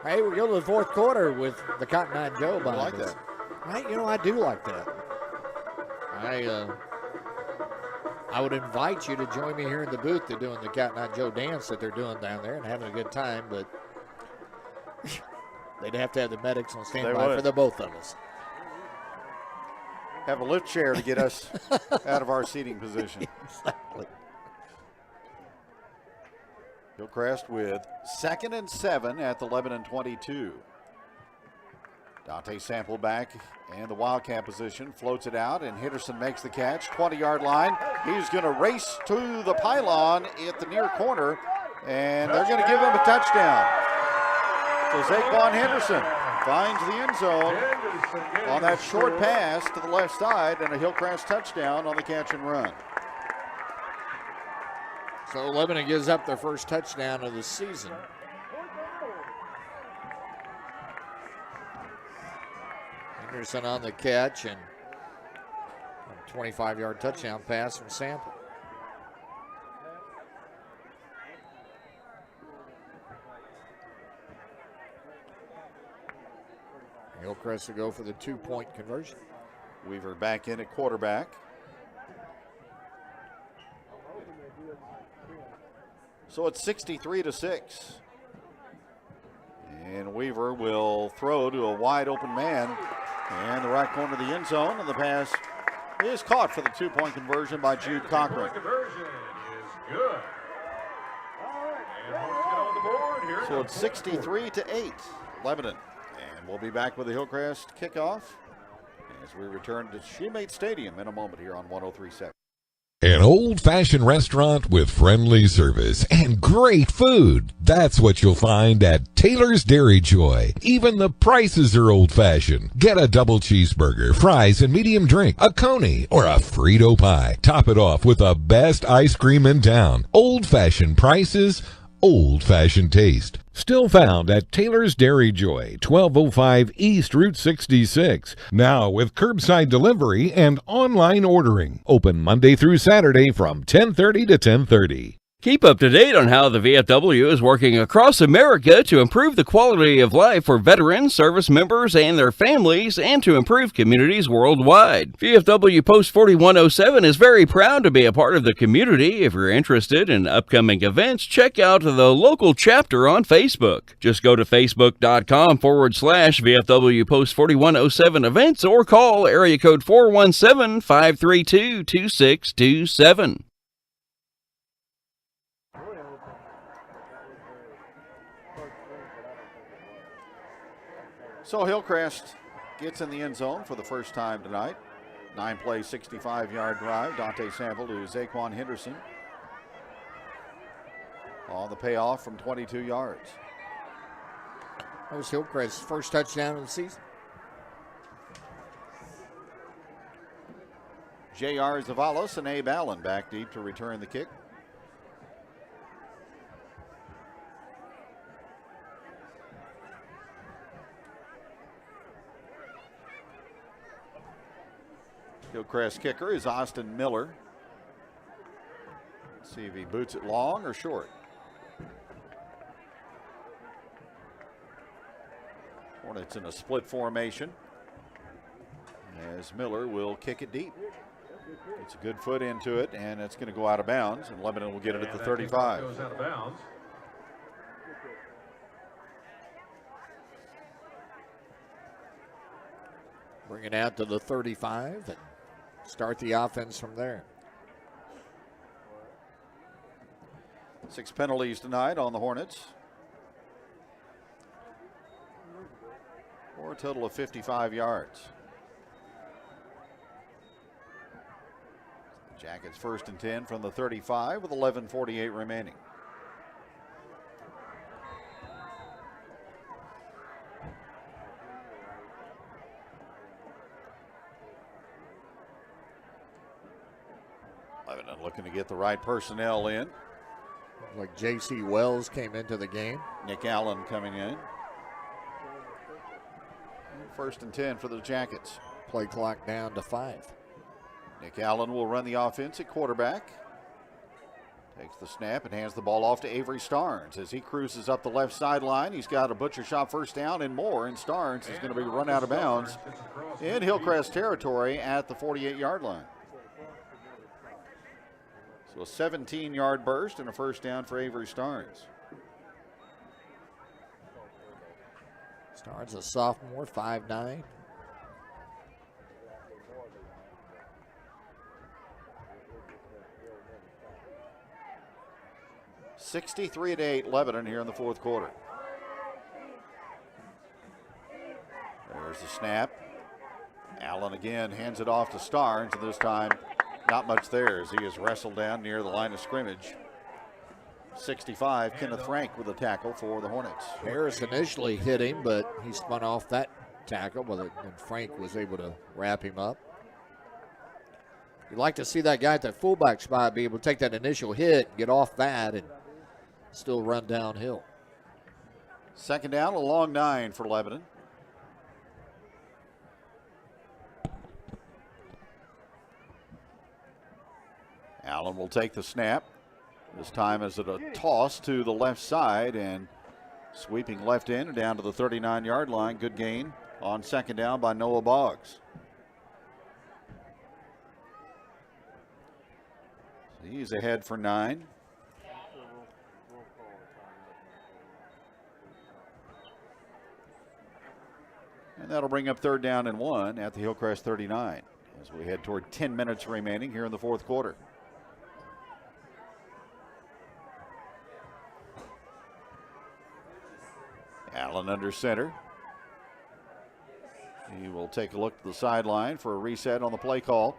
Hey, we go to the fourth quarter with the Cotton Eye Joe behind I like us. that. Right, you know, I do like that. I would invite you to join me here in the booth. They're doing the Cotton Eye Joe dance that they're doing down there and having a good time, but they'd have to have the medics on standby for the both of us. Have a lift chair to get us out of our seating position. Exactly. Hillcrest with 2nd and 7 at the Lebanon 22. Dante Sample back and the Wildcat position, floats it out, and Henderson makes the catch, 20-yard line. He's going to race to the pylon at the near corner, and they're going to give him a touchdown. So Zaquan Henderson finds the end zone on that short pass to the left side, and a Hillcrest touchdown on the catch and run. So Lebanon gives up their first touchdown of the season. Henderson on the catch and a 25-yard touchdown pass from Sample. Hillcrest to go for the 2-point conversion. Weaver back in at quarterback. So it's 63-6. And Weaver will throw to a wide open man in the right corner of the end zone, and the pass is caught for the 2-point conversion by Jude Cochran. Conversion is good. And let's get on the board here. So it's 63-8, Lebanon. And we'll be back with the Hillcrest kickoff as we return to Shoemate Stadium in a moment here on 103.7. An old-fashioned restaurant with friendly service and great food. That's what you'll find at Taylor's Dairy Joy. Even the prices are old-fashioned. Get a double cheeseburger, fries, and medium drink, a coney, or a Frito pie. Top it off with the best ice cream in town. Old-fashioned prices, old-fashioned taste. Still found at Taylor's Dairy Joy, 1205 East Route 66. Now with curbside delivery and online ordering. Open Monday through Saturday from 10:30 to 10:30. Keep up to date on how the VFW is working across America to improve the quality of life for veterans, service members, and their families, and to improve communities worldwide. VFW Post 4107 is very proud to be a part of the community. If you're interested in upcoming events, check out the local chapter on Facebook. Just go to facebook.com/VFW Post 4107 events or call area code 417-532-2627. So Hillcrest gets in the end zone for the first time tonight. 9-play, 65-yard drive. Dante Sample to Zaquan Henderson on the payoff from 22 yards. That was Hillcrest's first touchdown of the season. J.R. Zavalos and Abe Allen back deep to return the kick. Hillcrest kicker is Austin Miller. Let's see if he boots it long or short. Hornets in a split formation as Miller will kick it deep. It's a good foot into it, and it's going to go out of bounds, and Lebanon will get it at the 35. Goes out of bounds. Bring it out to the 35 and start the offense from there. 6 penalties tonight on the Hornets. For a total of 55 yards. Jackets 1st and 10 from the 35 with 11:48 remaining. Lebanon looking to get the right personnel in. Like J.C. Wells came into the game. Nick Allen coming in. 1st and 10 for the Jackets. Play clock down to 5. Nick Allen will run the offense at quarterback. Takes the snap and hands the ball off to Avery Starnes as he cruises up the left sideline. He's got a butcher shot first down and more, and Starnes is going to be run out of bounds in Hillcrest territory at the 48-yard line. So a 17-yard burst and a first down for Avery Starnes. Starnes, a sophomore, 5'9". 63-8 Lebanon here in the fourth quarter. There's the snap. Allen again hands it off to Starnes, and this time not much there as he is wrestled down near the line of scrimmage. 65, Kenneth Frank with a tackle for the Hornets. Harris initially hit him, but he spun off that tackle, and Frank was able to wrap him up. You'd like to see that guy at that fullback spot be able to take that initial hit, get off that, and still run downhill. 2nd down, a long 9 for Lebanon. Allen will take the snap. This time is it a toss to the left side and sweeping left in and down to the 39-yard line. Good gain on 2nd down by Noah Boggs. He's ahead for 9. And that'll bring up 3rd down and 1 at the Hillcrest 39 as we head toward 10 minutes remaining here in the 4th quarter. Allen under center. He will take a look to the sideline for a reset on the play call.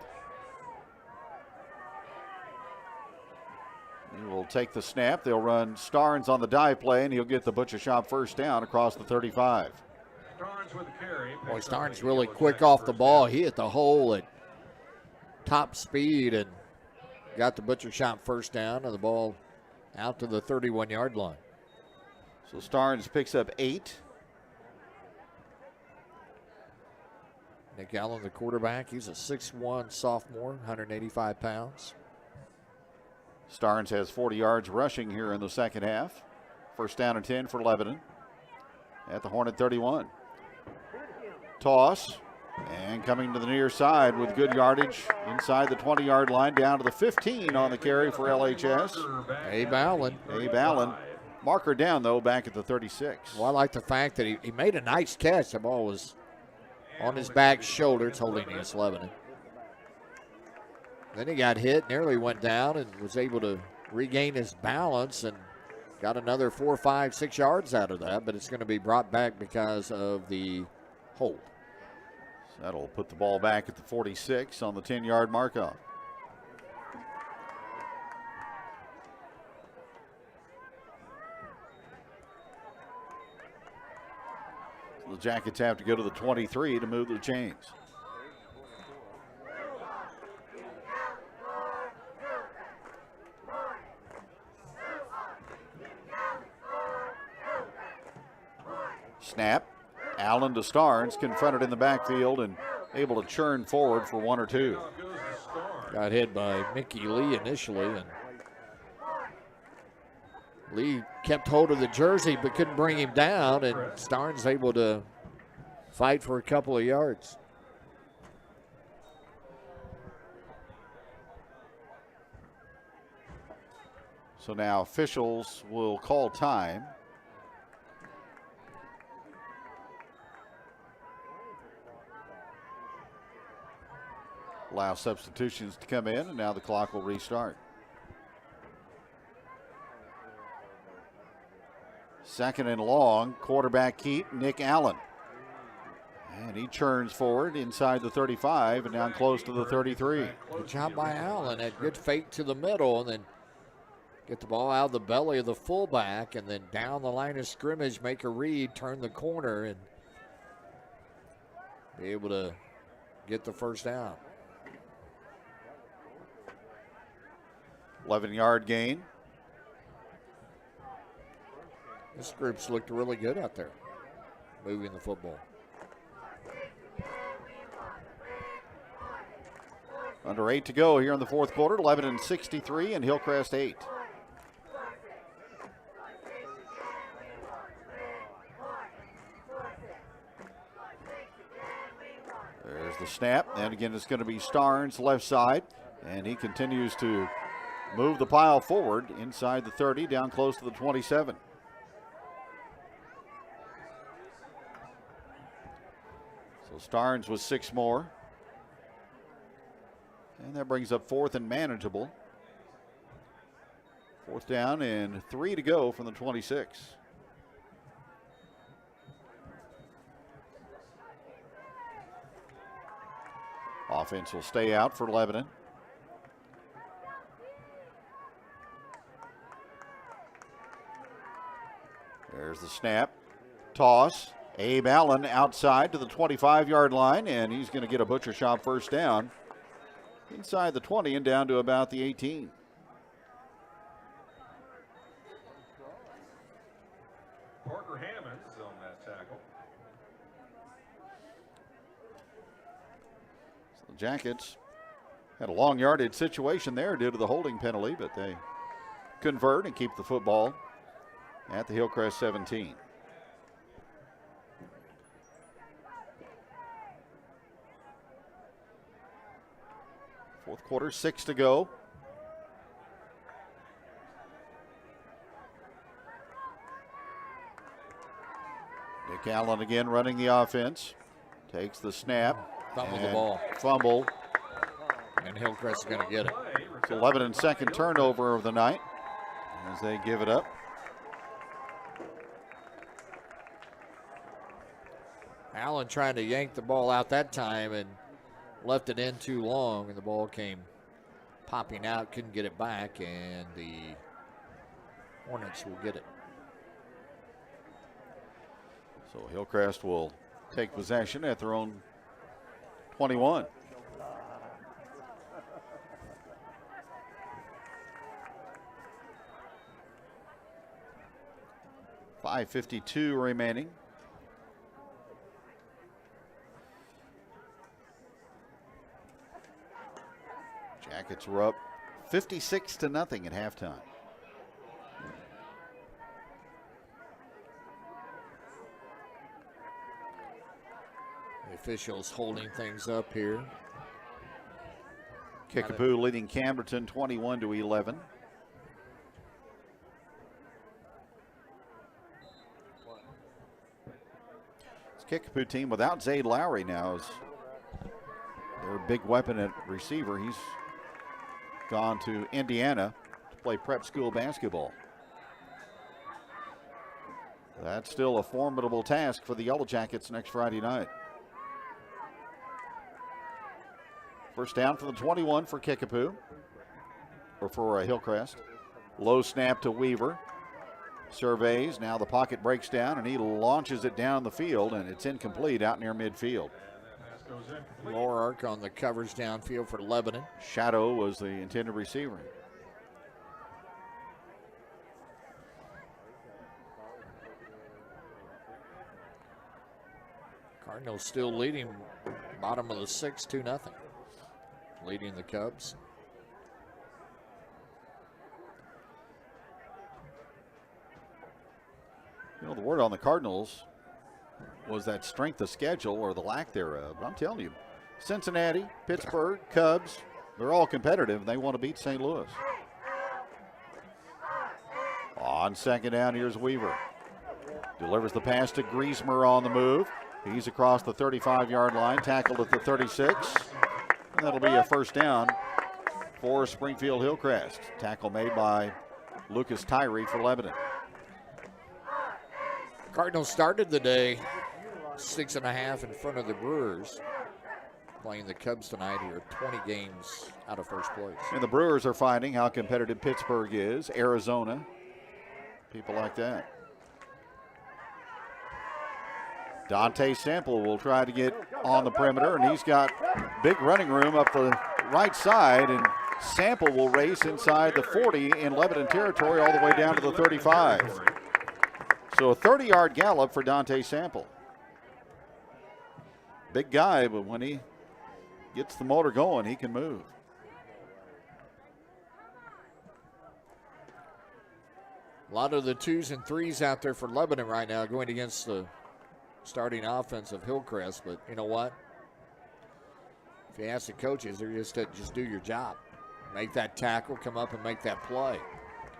He will take the snap. They'll run Starnes on the dive play, and he'll get the Butcher Shop first down across the 35. Starnes with the carry. Boy, Starnes really quick off the ball. He hit the hole at top speed and got the Butcher Shop first down, and the ball out to the 31-yard line. So Starnes picks up 8. Nick Allen, the quarterback, he's a 6'1 sophomore, 185 pounds. Starnes has 40 yards rushing here in the second half. First down and 10 for Lebanon at the Hornet 31. Toss, and coming to the near side with good yardage inside the 20-yard line, down to the 15 on the carry for LHS. Abe Allen. Abe Allen. Marker down, though, back at the 36. Well, I like the fact that he made a nice catch. The ball was on his back shoulder. It's holding against Lebanon. Then he got hit, nearly went down, and was able to regain his balance and got another 4, 5, 6 yards out of that, but it's going to be brought back because of the hold. So that'll put the ball back at the 46 on the 10-yard mark-off. The Jackets have to go to the 23 to move the chains. Snap. Allen to Starnes, confronted in the backfield and able to churn forward for 1 or 2. Got hit by Mickey Lee initially, and Lee kept hold of the jersey but couldn't bring him down, and Starnes able to fight for a couple of yards. So now officials will call time. Allow substitutions to come in, and now the clock will restart. Second and long, quarterback keep, Nick Allen. And he churns forward inside the 35 and down close to the 33. Good job by Allen. Had good fake to the middle and then get the ball out of the belly of the fullback and then down the line of scrimmage, make a read, turn the corner, and be able to get the first down. 11-yard gain. This group's looked really good out there, moving the football. Under 8 to go here in the 4th quarter. Lebanon 63 and Hillcrest 8. There's the snap, and again it's going to be Starnes left side, and he continues to move the pile forward inside the 30, down close to the 27. So Starnes with 6 more. And that brings up 4th and manageable. 4th down and 3 to go from the 26. Offense will stay out for Lebanon. There's the snap. Toss. Abe Allen outside to the 25-yard line, and he's going to get a Butcher Shop first down. Inside the 20 and down to about the 18. Parker Hammonds on that tackle. So the Jackets had a long yardage situation there due to the holding penalty, but they convert and keep the football at the Hillcrest 17. Fourth quarter, 6 to go. Nick Allen again running the offense. takes the snap. Fumbled the ball. Fumbled. And Hillcrest is going to get it. It's 11th second turnover of the night as they give it up. Allen trying to yank the ball out that time and left it in too long, and the ball came popping out, couldn't get it back, and the Hornets will get it. So Hillcrest will take possession at their own 21. .552 remaining. Jackets were up 56-0 at halftime. The officials holding things up here. Kickapoo leading Camberton 21-11. Kickapoo team without Zayd Lowry now is their big weapon at receiver. He's gone to Indiana to play prep school basketball. That's still a formidable task for the Yellow Jackets next Friday night. First down for the 21 for Kickapoo, or for Hillcrest. Low snap to Weaver. Surveys, now the pocket breaks down and he launches it down the field, and it's incomplete out near midfield. Lower arc on the covers downfield for Lebanon. Shadow was the intended receiver. Cardinals still leading, bottom of the 6, 2-0. Leading the Cubs. You know, the word on the Cardinals was that strength of schedule, or the lack thereof. But I'm telling you, Cincinnati, Pittsburgh, Cubs, they're all competitive, and they want to beat St. Louis. On second down, here's Weaver. Delivers the pass to Griesmer on the move. He's across the 35-yard line, tackled at the 36. And that'll be a first down for Springfield Hillcrest. Tackle made by Lucas Tyree for Lebanon. Cardinals started the day 6.5 in front of the Brewers. Playing the Cubs tonight here, 20 games out of first place. And the Brewers are finding how competitive Pittsburgh is, Arizona, people like that. Dante Sample will try to get on the perimeter, and he's got big running room up the right side, and Sample will race inside the 40 in Lebanon territory all the way down to the 35. So a 30-yard gallop for Dante Sample. Big guy, but when he gets the motor going, he can move. A lot of the 2s and 3s out there for Lebanon right now going against the starting offense of Hillcrest, but you know what? If you ask the coaches, they're just do your job. Make that tackle, come up and make that play.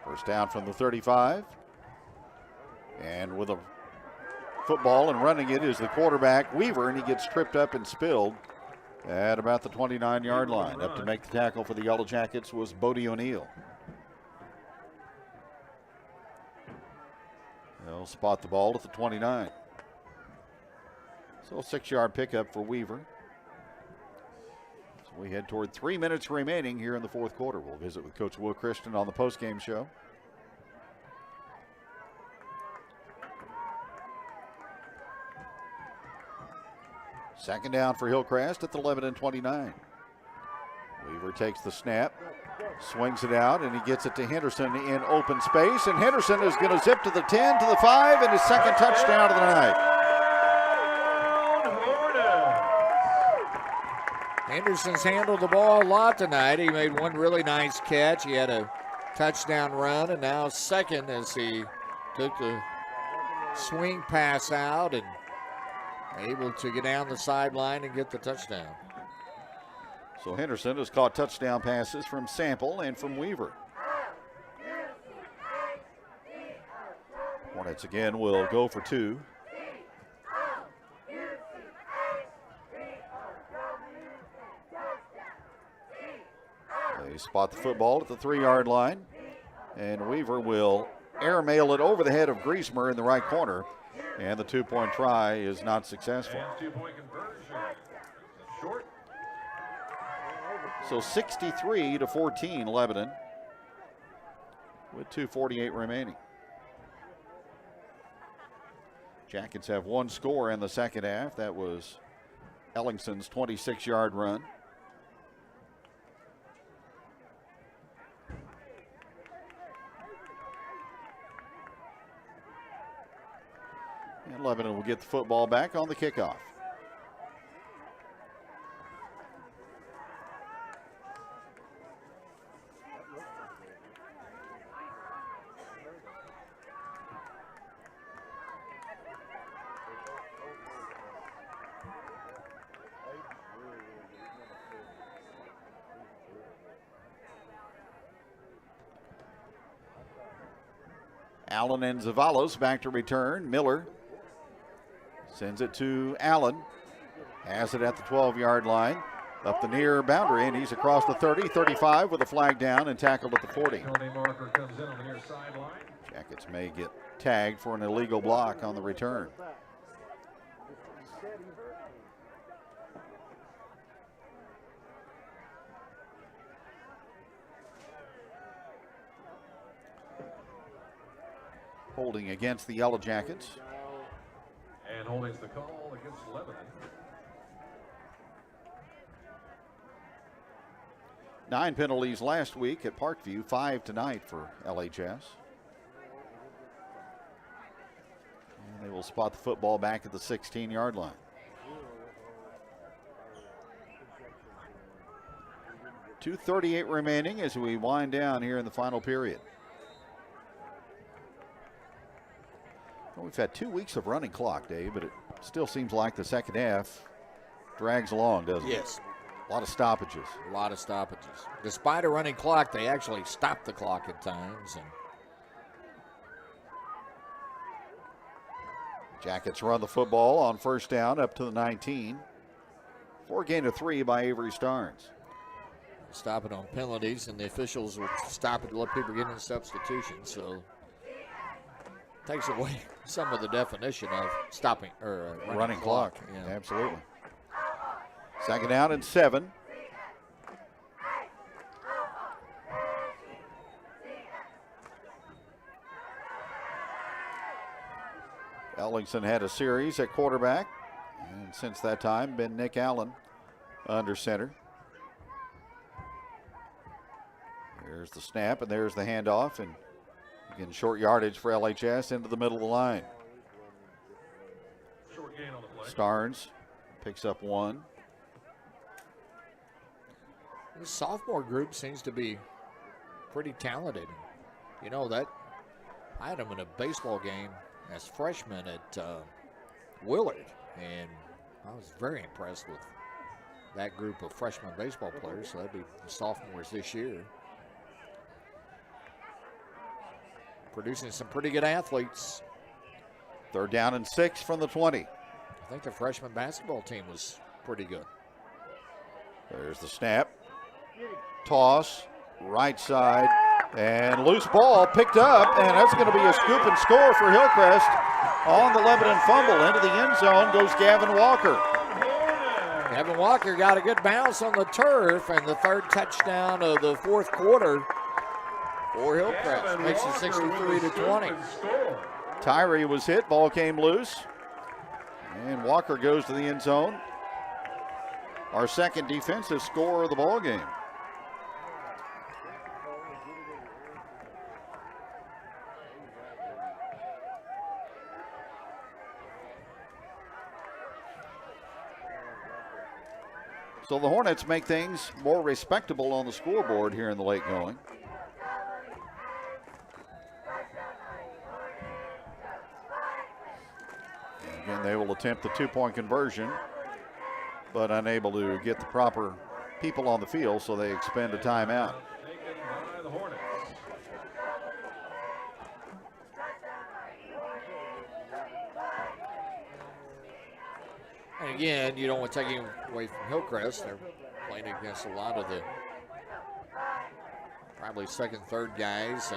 First down from the 35. And with a football and running it is the quarterback, Weaver, and he gets tripped up and spilled at about the 29-yard line. Up to make the tackle for the Yellow Jackets was Bodie O'Neill. They'll spot the ball at the 29. So a 6-yard pickup for Weaver. So we head toward 3 minutes remaining here in the fourth quarter. We'll visit with Coach Will Christian on the postgame show. Second down for Hillcrest at the Lebanon 29. Weaver takes the snap, swings it out, and he gets it to Henderson in open space. And Henderson is going to zip to the 10, to the 5, and his second touchdown of the night. Henderson's handled the ball a lot tonight. He made one really nice catch. He had a touchdown run, and now second as he took the swing pass out and able to get down the sideline and get the touchdown. So Henderson has caught touchdown passes from Sample and from Weaver. Hornets again will go for two. They spot the football at the 3-yard line, and Weaver will airmail it over the head of Griesmer in the right corner, and the 2-point try is not successful. And 2-point conversion. Short. So 63-14 Lebanon with 2:48 remaining. Jackets have one score in the second half. That was Ellingson's 26-yard run. And Lebanon will get the football back on the kickoff. Allen and Zavalos back to return. Miller sends it to Allen. Has it at the 12-yard line. Up the near boundary, and he's across the 30, 35 with a flag down and tackled at the 40. Penalty marker comes in on the near sideline. Jackets may get tagged for an illegal block on the return. Holding against the Yellow Jackets. And holding's the call against Lebanon. 9 penalties last week at Parkview, 5 tonight for LHS. And they will spot the football back at the 16-yard line. .238 remaining as we wind down here in the final period. Well, we've had 2 weeks of running clock, Dave, but it still seems like the second half drags along, doesn't it? Yes. A lot of stoppages. A lot of stoppages. Despite a running clock, they actually stop the clock at times. And Jackets run the football on first down up to the 19. 4 gain of 3 by Avery Starnes. stop it on penalties, and the officials will stop it to let people get in substitutions. So takes away some of the definition of stopping or running clock. Yeah. Absolutely. Second down and 7. Ellingson had a series at quarterback, and since that time been Nick Allen under center. There's the snap, and there's the handoff, and again short yardage for LHS into the middle of the line. Short gain on the play. Starnes picks up 1. The sophomore group seems to be pretty talented. You know, that I had them in a baseball game as freshmen at Willard, and I was very impressed with that group of freshman baseball players. So that'd be the sophomores this year, producing some pretty good athletes. Third down and 6 from the 20. I think the freshman basketball team was pretty good. There's the snap. Toss, right side, and loose ball picked up, and that's going to be a scoop and score for Hillcrest. On the Lebanon fumble into the end zone goes Gavin Walker. Gavin Walker got a good bounce on the turf, and the third touchdown of the fourth quarter for Hillcrest makes it 63-20. Tyree was hit, ball came loose, and Walker goes to the end zone. Our second defensive score of the ball game. So the Hornets make things more respectable on the scoreboard here in the late going. Again, they will attempt the 2-point conversion, but unable to get the proper people on the field, so they expend a timeout. And again, you don't want to take him away from Hillcrest. They're playing against a lot of the probably second, third guys,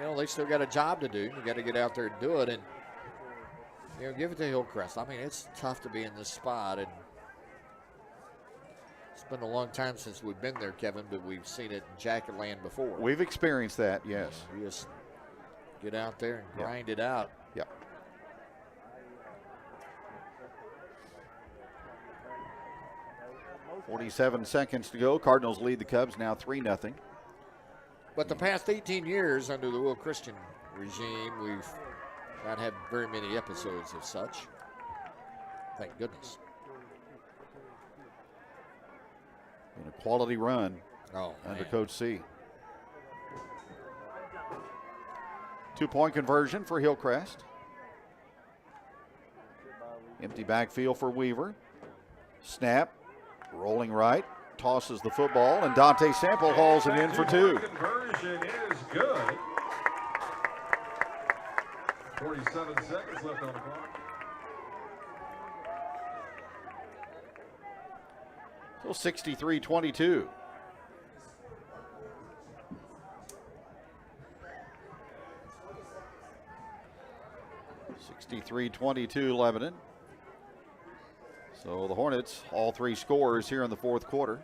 and they still got a job to do. You got to get out there and do it, and give it to Hillcrest. I mean, it's tough to be in this spot, and it's been a long time since we've been there, Kevin, but we've seen it in Jacket Land before. We've experienced that, yes. You just get out there and grind it out. Yep. .47 seconds to go. Cardinals lead the Cubs now 3-0. But the past 18 years under the Will Christian regime, we've not had very many episodes of such. Thank goodness. And a quality run under man. Coach C. 2-point conversion for Hillcrest. Empty backfield for Weaver. Snap. Rolling right. Tosses the football, and Dante Sample hauls it in for 2. Conversion is good. 47 seconds left on the clock. So 63-22. Lebanon. So the Hornets, all 3 scores here in the fourth quarter.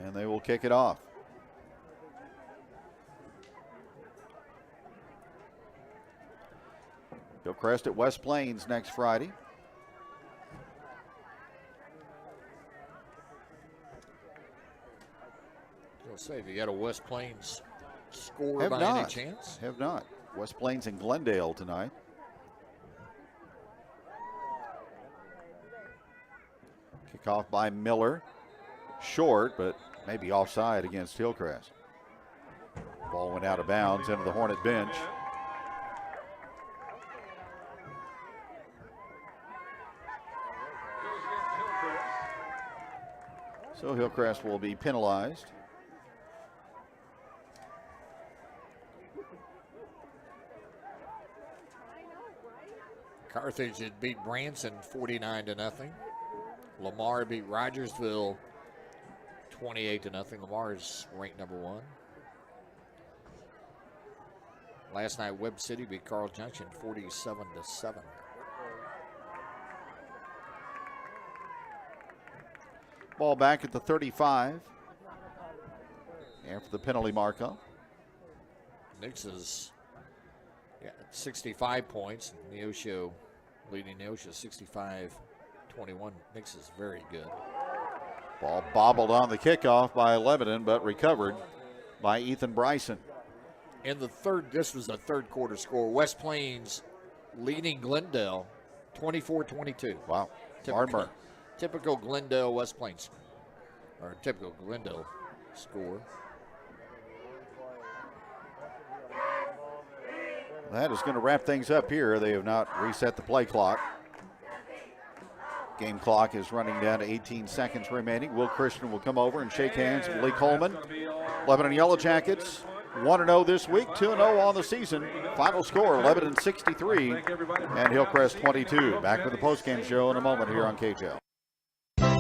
And they will kick it off. Hillcrest at West Plains next Friday. I'll say, if you got a West Plains score by any chance? Have not. West Plains and Glendale tonight. Kickoff by Miller. Short, but maybe offside against Hillcrest. Ball went out of bounds into the Hornet bench. So Hillcrest will be penalized. Carthage had beat Branson 49-0. Lamar beat Rogersville 28-0. Lamar is ranked number 1. Last night, Webb City beat Carl Junction 47-7. Ball back at the 35. After the penalty markup. Nix is 65 points. Neosho leading Neosho 65-21. Nix is very good. Ball bobbled on the kickoff by Lebanon, but recovered by Ethan Bryson. In the third, this was the third quarter score. West Plains leading Glendale 24-22. Wow. Typical Glendale West Plains, or typical Glendale score. That is going to wrap things up here. They have not reset the play clock. Game clock is running down to 18 seconds remaining. Will Christian will come over and shake hands with Lee Coleman. Lebanon Yellow Jackets 1-0 this week, 2-0 on the season. Final score, Lebanon 63 and Hillcrest 22. Back with the postgame show in a moment here on KJL.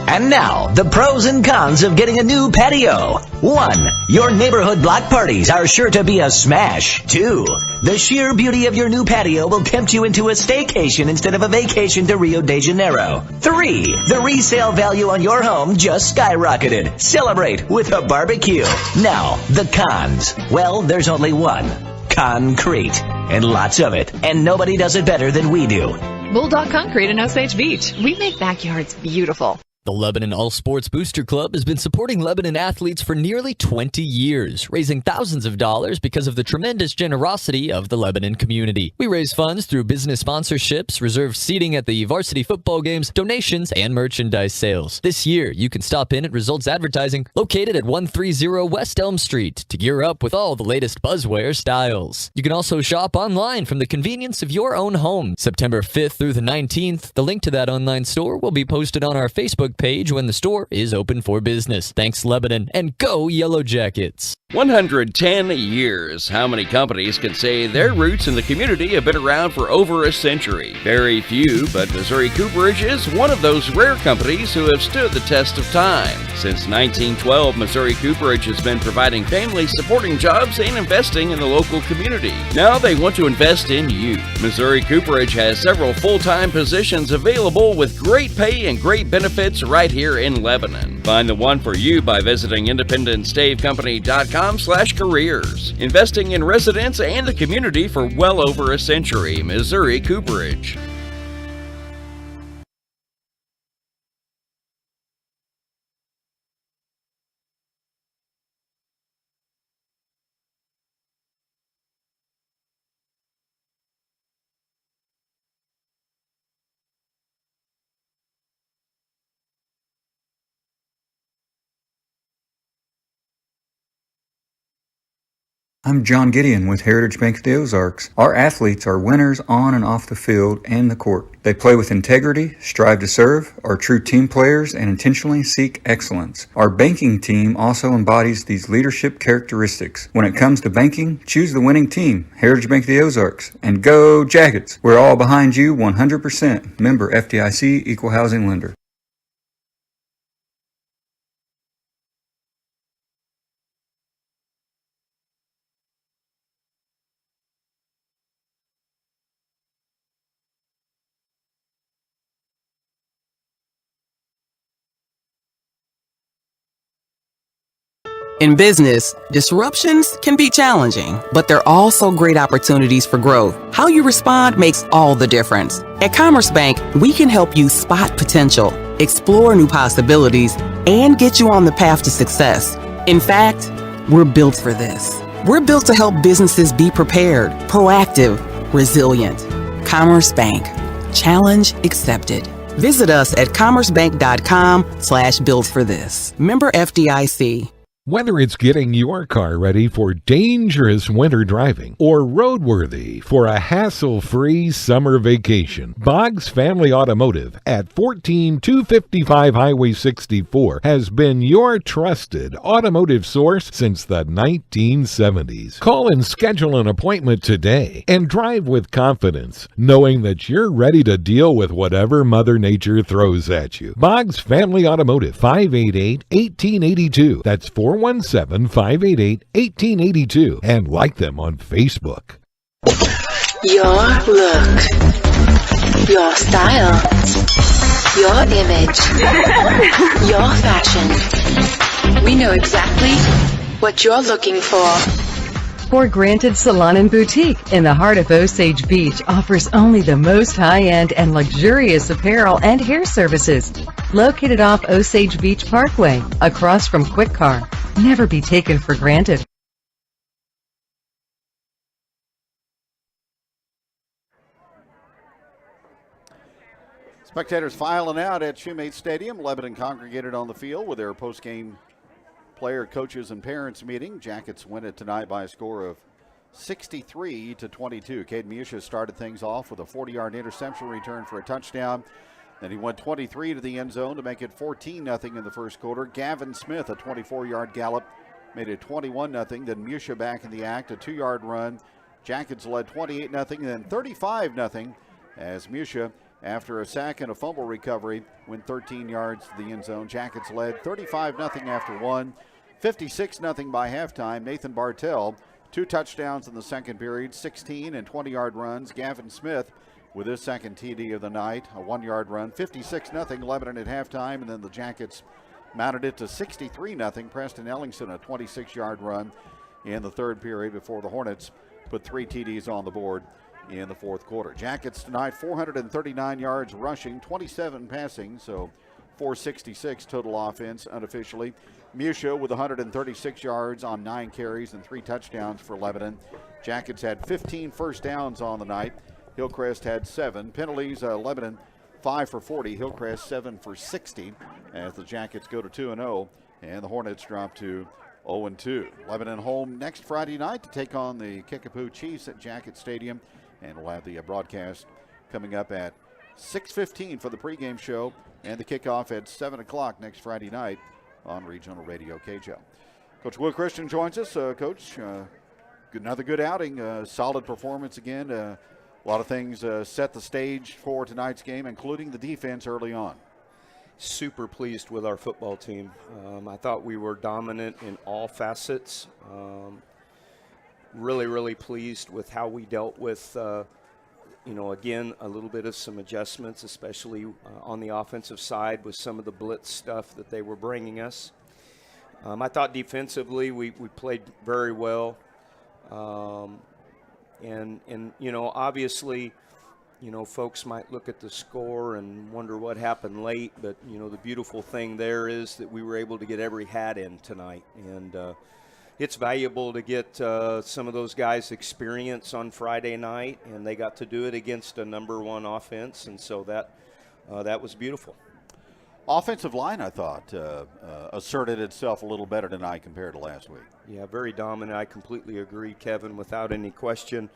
And now, the pros and cons of getting a new patio. 1. Your neighborhood block parties are sure to be a smash. 2. The sheer beauty of your new patio will tempt you into a staycation instead of a vacation to Rio de Janeiro. 3. The resale value on your home just skyrocketed. Celebrate with a barbecue. Now, the cons. Well, there's only one. Concrete. And lots of it. And nobody does it better than we do. Bulldog Concrete in Osage Beach. We make backyards beautiful. The Lebanon All Sports Booster Club has been supporting Lebanon athletes for nearly 20 years, raising thousands of dollars because of the tremendous generosity of the Lebanon community. We raise funds through business sponsorships, reserved seating at the varsity football games, donations, and merchandise sales. This year, you can stop in at Results Advertising, located at 130 West Elm Street, to gear up with all the latest buzzwear styles. You can also shop online from the convenience of your own home. September 5th through the 19th, the link to that online store will be posted on our Facebook Facebook page when the store is open for business. Thanks, Lebanon, and go Yellow Jackets. 110 years. How many companies can say their roots in the community have been around for over a century? Very few, but Missouri Cooperage is one of those rare companies who have stood the test of time. Since 1912, Missouri Cooperage has been providing family-supporting jobs and investing in the local community. Now they want to invest in you. Missouri Cooperage has several full-time positions available with great pay and great benefits right here in Lebanon. Find the one for you by visiting IndependenceStaveCompany.com/careers. Investing in residents and the community for well over a century. Missouri Cooperage. I'm John Gideon with Heritage Bank of the Ozarks. Our athletes are winners on and off the field and the court. They play with integrity, strive to serve, are true team players, and intentionally seek excellence. Our banking team also embodies these leadership characteristics. When it comes to banking, choose the winning team, Heritage Bank of the Ozarks, and go Jackets. We're all behind you 100%. Member FDIC, Equal Housing Lender. In business, disruptions can be challenging, but they're also great opportunities for growth. How you respond makes all the difference. At Commerce Bank, we can help you spot potential, explore new possibilities, and get you on the path to success. In fact, we're built for this. We're built to help businesses be prepared, proactive, resilient. Commerce Bank. Challenge accepted. Visit us at commercebank.com/built-for-this. Member FDIC. Whether it's getting your car ready for dangerous winter driving or roadworthy for a hassle-free summer vacation, Boggs Family Automotive at 14255 Highway 64 has been your trusted automotive source since the 1970s. Call and schedule an appointment today and drive with confidence, knowing that you're ready to deal with whatever Mother Nature throws at you. Boggs Family Automotive, 588-1882. That's 417-588-1882, and like them on Facebook. Your look, your style, your image, your fashion. We know exactly what you're looking for. For Granted Salon and Boutique in the heart of Osage Beach offers only the most high-end and luxurious apparel and hair services. Located off Osage Beach Parkway, across from Quick Car. Never be taken for granted. Spectators filing out at Shoemate Stadium. Lebanon congregated on the field with their post-game player, coaches, and parents meeting. Jackets win it tonight by a score of 63-22. Caden Musha started things off with a 40-yard interception return for a touchdown. Then he went 23 to the end zone to make it 14-0 in the first quarter. Gavin Smith, a 24-yard gallop, made it 21-0. Then Musha back in the act, a 2-yard run. Jackets led 28-0, then 35-0 as Musha, after a sack and a fumble recovery, went 13 yards to the end zone. Jackets led 35-0 after one, 56-0 by halftime. Nathan Bartell, 2 touchdowns in the second period, 16 and 20-yard runs. Gavin Smith with his second TD of the night, a 1-yard run. 56-0 Lebanon at halftime, and then the Jackets mounted it to 63-0. Preston Ellingson, a 26-yard run in the third period before the Hornets put 3 TDs on the board in the fourth quarter. Jackets tonight, 439 yards rushing, 27 passing, so 466 total offense unofficially. Musha with 136 yards on 9 carries and 3 touchdowns for Lebanon. Jackets had 15 first downs on the night. Hillcrest had 7. Penalties, Lebanon 5 for 40. Hillcrest 7 for 60 as the Jackets go to 2-0 and the Hornets drop to 0-2. Lebanon home next Friday night to take on the Kickapoo Chiefs at Jacket Stadium. And we'll have the broadcast coming up at 6:15 for the pregame show and the kickoff at 7 o'clock next Friday night on Regional Radio KJL. Coach Will Christian joins us. Coach, another good outing, solid performance again. A lot of things set the stage for tonight's game, including the defense early on. Super pleased with our football team. I thought we were dominant in all facets. Really pleased with how we dealt with, again, a little bit of some adjustments, especially on the offensive side with some of the blitz stuff that they were bringing us. I thought defensively we played very well. Obviously, folks might look at the score and wonder what happened late, but, the beautiful thing there is that we were able to get every hat in tonight. And it's valuable to get some of those guys experience on Friday night, and they got to do it against a number one offense, and so that was beautiful. Offensive line, I thought, asserted itself a little better tonight compared to last week. Yeah, very dominant. I completely agree, Kevin, without any question.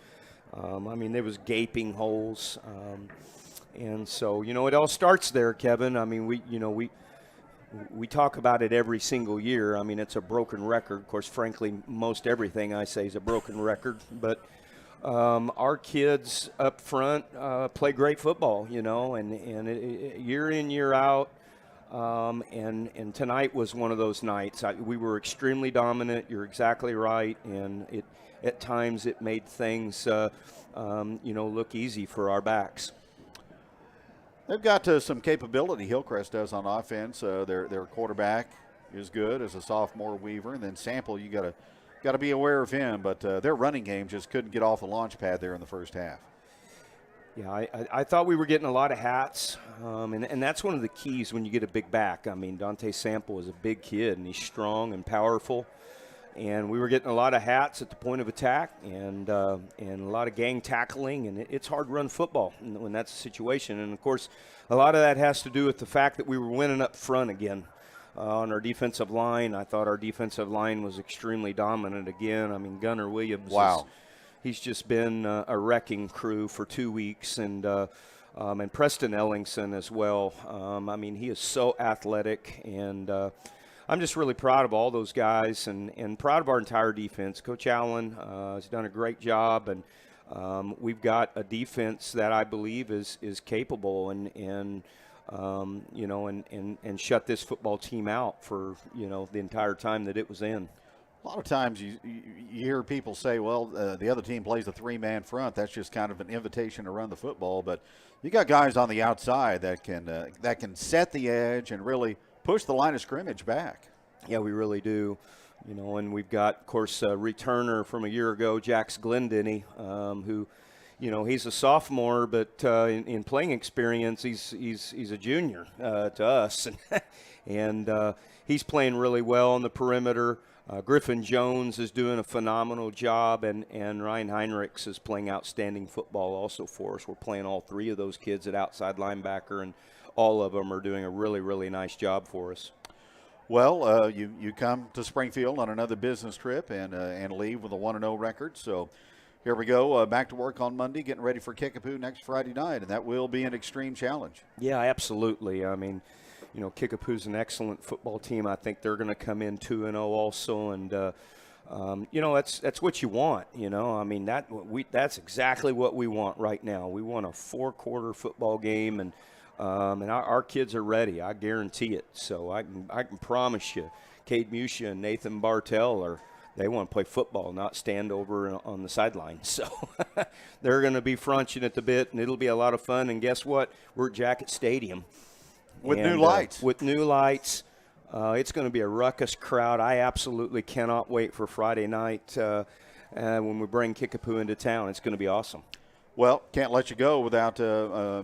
There was gaping holes. And so, it all starts there, Kevin. We talk about it every single year. It's a broken record. Of course, frankly, most everything I say is a broken record. But our kids up front play great football, and year in, year out. And tonight was one of those nights. We were extremely dominant. You're exactly right. And at times it made things, look easy for our backs. They've got some capability, Hillcrest does, on offense. Their quarterback is good as a sophomore Weaver. And then Sample, you got to be aware of him. But their running game just couldn't get off the launch pad there in the first half. Yeah, I thought we were getting a lot of hats, and that's one of the keys when you get a big back. Dante Sample is a big kid, and he's strong and powerful, and we were getting a lot of hats at the point of attack and a lot of gang tackling, and it's hard run football when that's the situation. And, of course, a lot of that has to do with the fact that we were winning up front again. On our defensive line, I thought our defensive line was extremely dominant again. Gunnar Williams Wow. He's just been a wrecking crew for 2 weeks, and Preston Ellingson as well. He is so athletic, and I'm just really proud of all those guys and proud of our entire defense. Coach Allen has done a great job, and we've got a defense that I believe is capable and shut this football team out for the entire time that it was in. A lot of times you hear people say, well, the other team plays a three-man front. That's just kind of an invitation to run the football. But you got guys on the outside that can set the edge and really push the line of scrimmage back. Yeah, we really do. And we've got, of course, a returner from a year ago, Jax Glendenny, who, he's a sophomore, but in playing experience, he's a junior to us. And he's playing really well on the perimeter. Griffin Jones is doing a phenomenal job, and Ryan Heinrichs is playing outstanding football also for us. We're playing all three of those kids at outside linebacker, and all of them are doing a really, really nice job for us. Well, you come to Springfield on another business trip and leave with a 1-0 record. So here we go, back to work on Monday, getting ready for Kickapoo next Friday night, and that will be an extreme challenge. Yeah, absolutely. Kickapoo's an excellent football team. I think they're going to come in 2-0 also, and that's what you want. That's exactly what we want right now. We want a 4-quarter football game, and our kids are ready. I guarantee it. So I can promise you, Cade Musha and Nathan Bartell they want to play football, not stand over on the sideline. So they're going to be frunching at the bit, and it'll be a lot of fun. And guess what? We're at Jacket Stadium. With new lights. With new lights. It's going to be a ruckus crowd. I absolutely cannot wait for Friday night when we bring Kickapoo into town. It's going to be awesome. Well, can't let you go without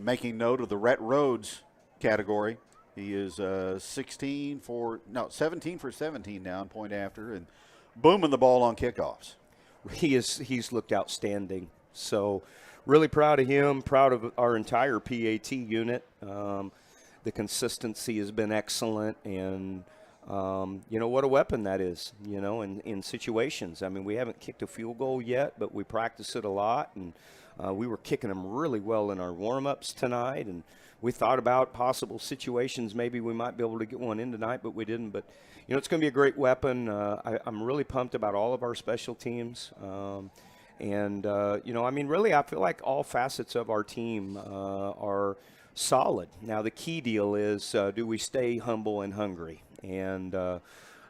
making note of the Rhett Rhodes category. He is 17 for 17 now in point after and booming the ball on kickoffs. He's looked outstanding. So really proud of him, proud of our entire PAT unit. The consistency has been excellent, and what a weapon that is, in situations. We haven't kicked a field goal yet, but we practice it a lot, and We were kicking them really well in our warm-ups tonight, and we thought about possible situations. Maybe we might be able to get one in tonight, but we didn't. But, it's going to be a great weapon. I'm really pumped about all of our special teams. Really, I feel like all facets of our team are solid. Now, the key deal is, do we stay humble and hungry? And,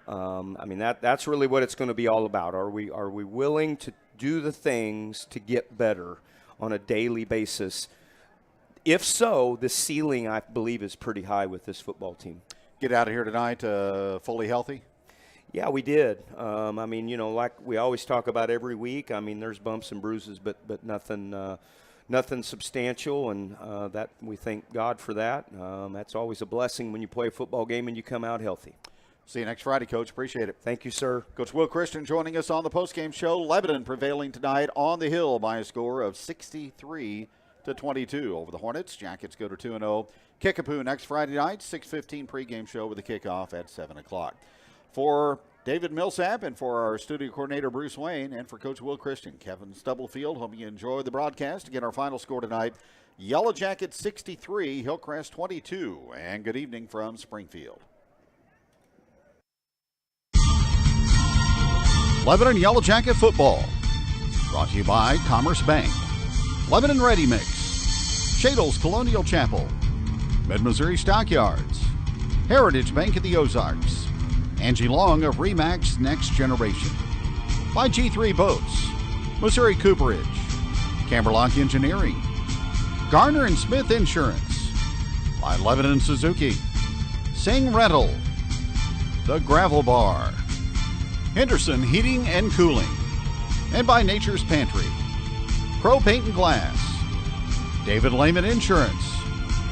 that's really what it's going to be all about. Are we willing to do the things to get better on a daily basis? If so, the ceiling, I believe, is pretty high with this football team. Get out of here tonight fully healthy? Yeah, we did. Like we always talk about every week, there's bumps and bruises, but nothing substantial, and that we thank God for that. That's always a blessing when you play a football game and you come out healthy. See you next Friday, Coach. Appreciate it. Thank you, sir. Coach Will Christian joining us on the postgame show. Lebanon prevailing tonight on the Hill by a score of 63-22 over the Hornets. Jackets go to 2-0. Kickapoo next Friday night, 6:15 pregame show with a kickoff at 7 o'clock. For David Millsap and for our studio coordinator, Bruce Wayne, and for Coach Will Christian, Kevin Stubblefield, hope you enjoy the broadcast. Again, our final score tonight, Yellow Jackets 63, Hillcrest 22. And good evening from Springfield. Lebanon Yellow Jacket football, brought to you by Commerce Bank, Lebanon Ready Mix, Shadle's Colonial Chapel, Mid-Missouri Stockyards, Heritage Bank of the Ozarks, Angie Long of RE/MAX Next Generation, by G3 Boats, Missouri Cooperage, Camberlock Engineering, Garner and Smith Insurance, by Lebanon Suzuki, Sing Rental, The Gravel Bar, Henderson Heating and Cooling, and by Nature's Pantry, Pro Paint and Glass, David Lehman Insurance,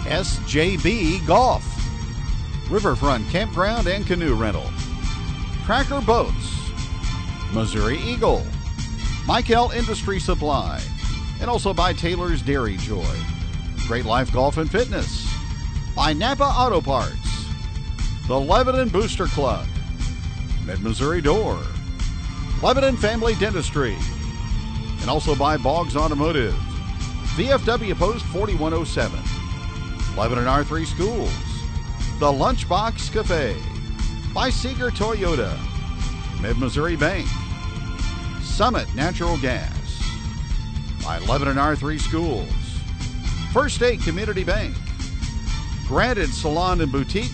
SJB Golf, Riverfront Campground and Canoe Rental, Tracker Boats, Missouri Eagle, Michael Industry Supply, and also by Taylor's Dairy Joy, Great Life Golf and Fitness, by Napa Auto Parts, the Lebanon Booster Club, Mid-Missouri Door, Lebanon Family Dentistry, and also by Boggs Automotive, VFW Post 4107, Lebanon R3 Schools, the Lunchbox Cafe, by Seeger Toyota, Mid-Missouri Bank, Summit Natural Gas, by Lebanon R3 Schools, First State Community Bank, Granted Salon and Boutique,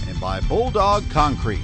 and by Bulldog Concrete.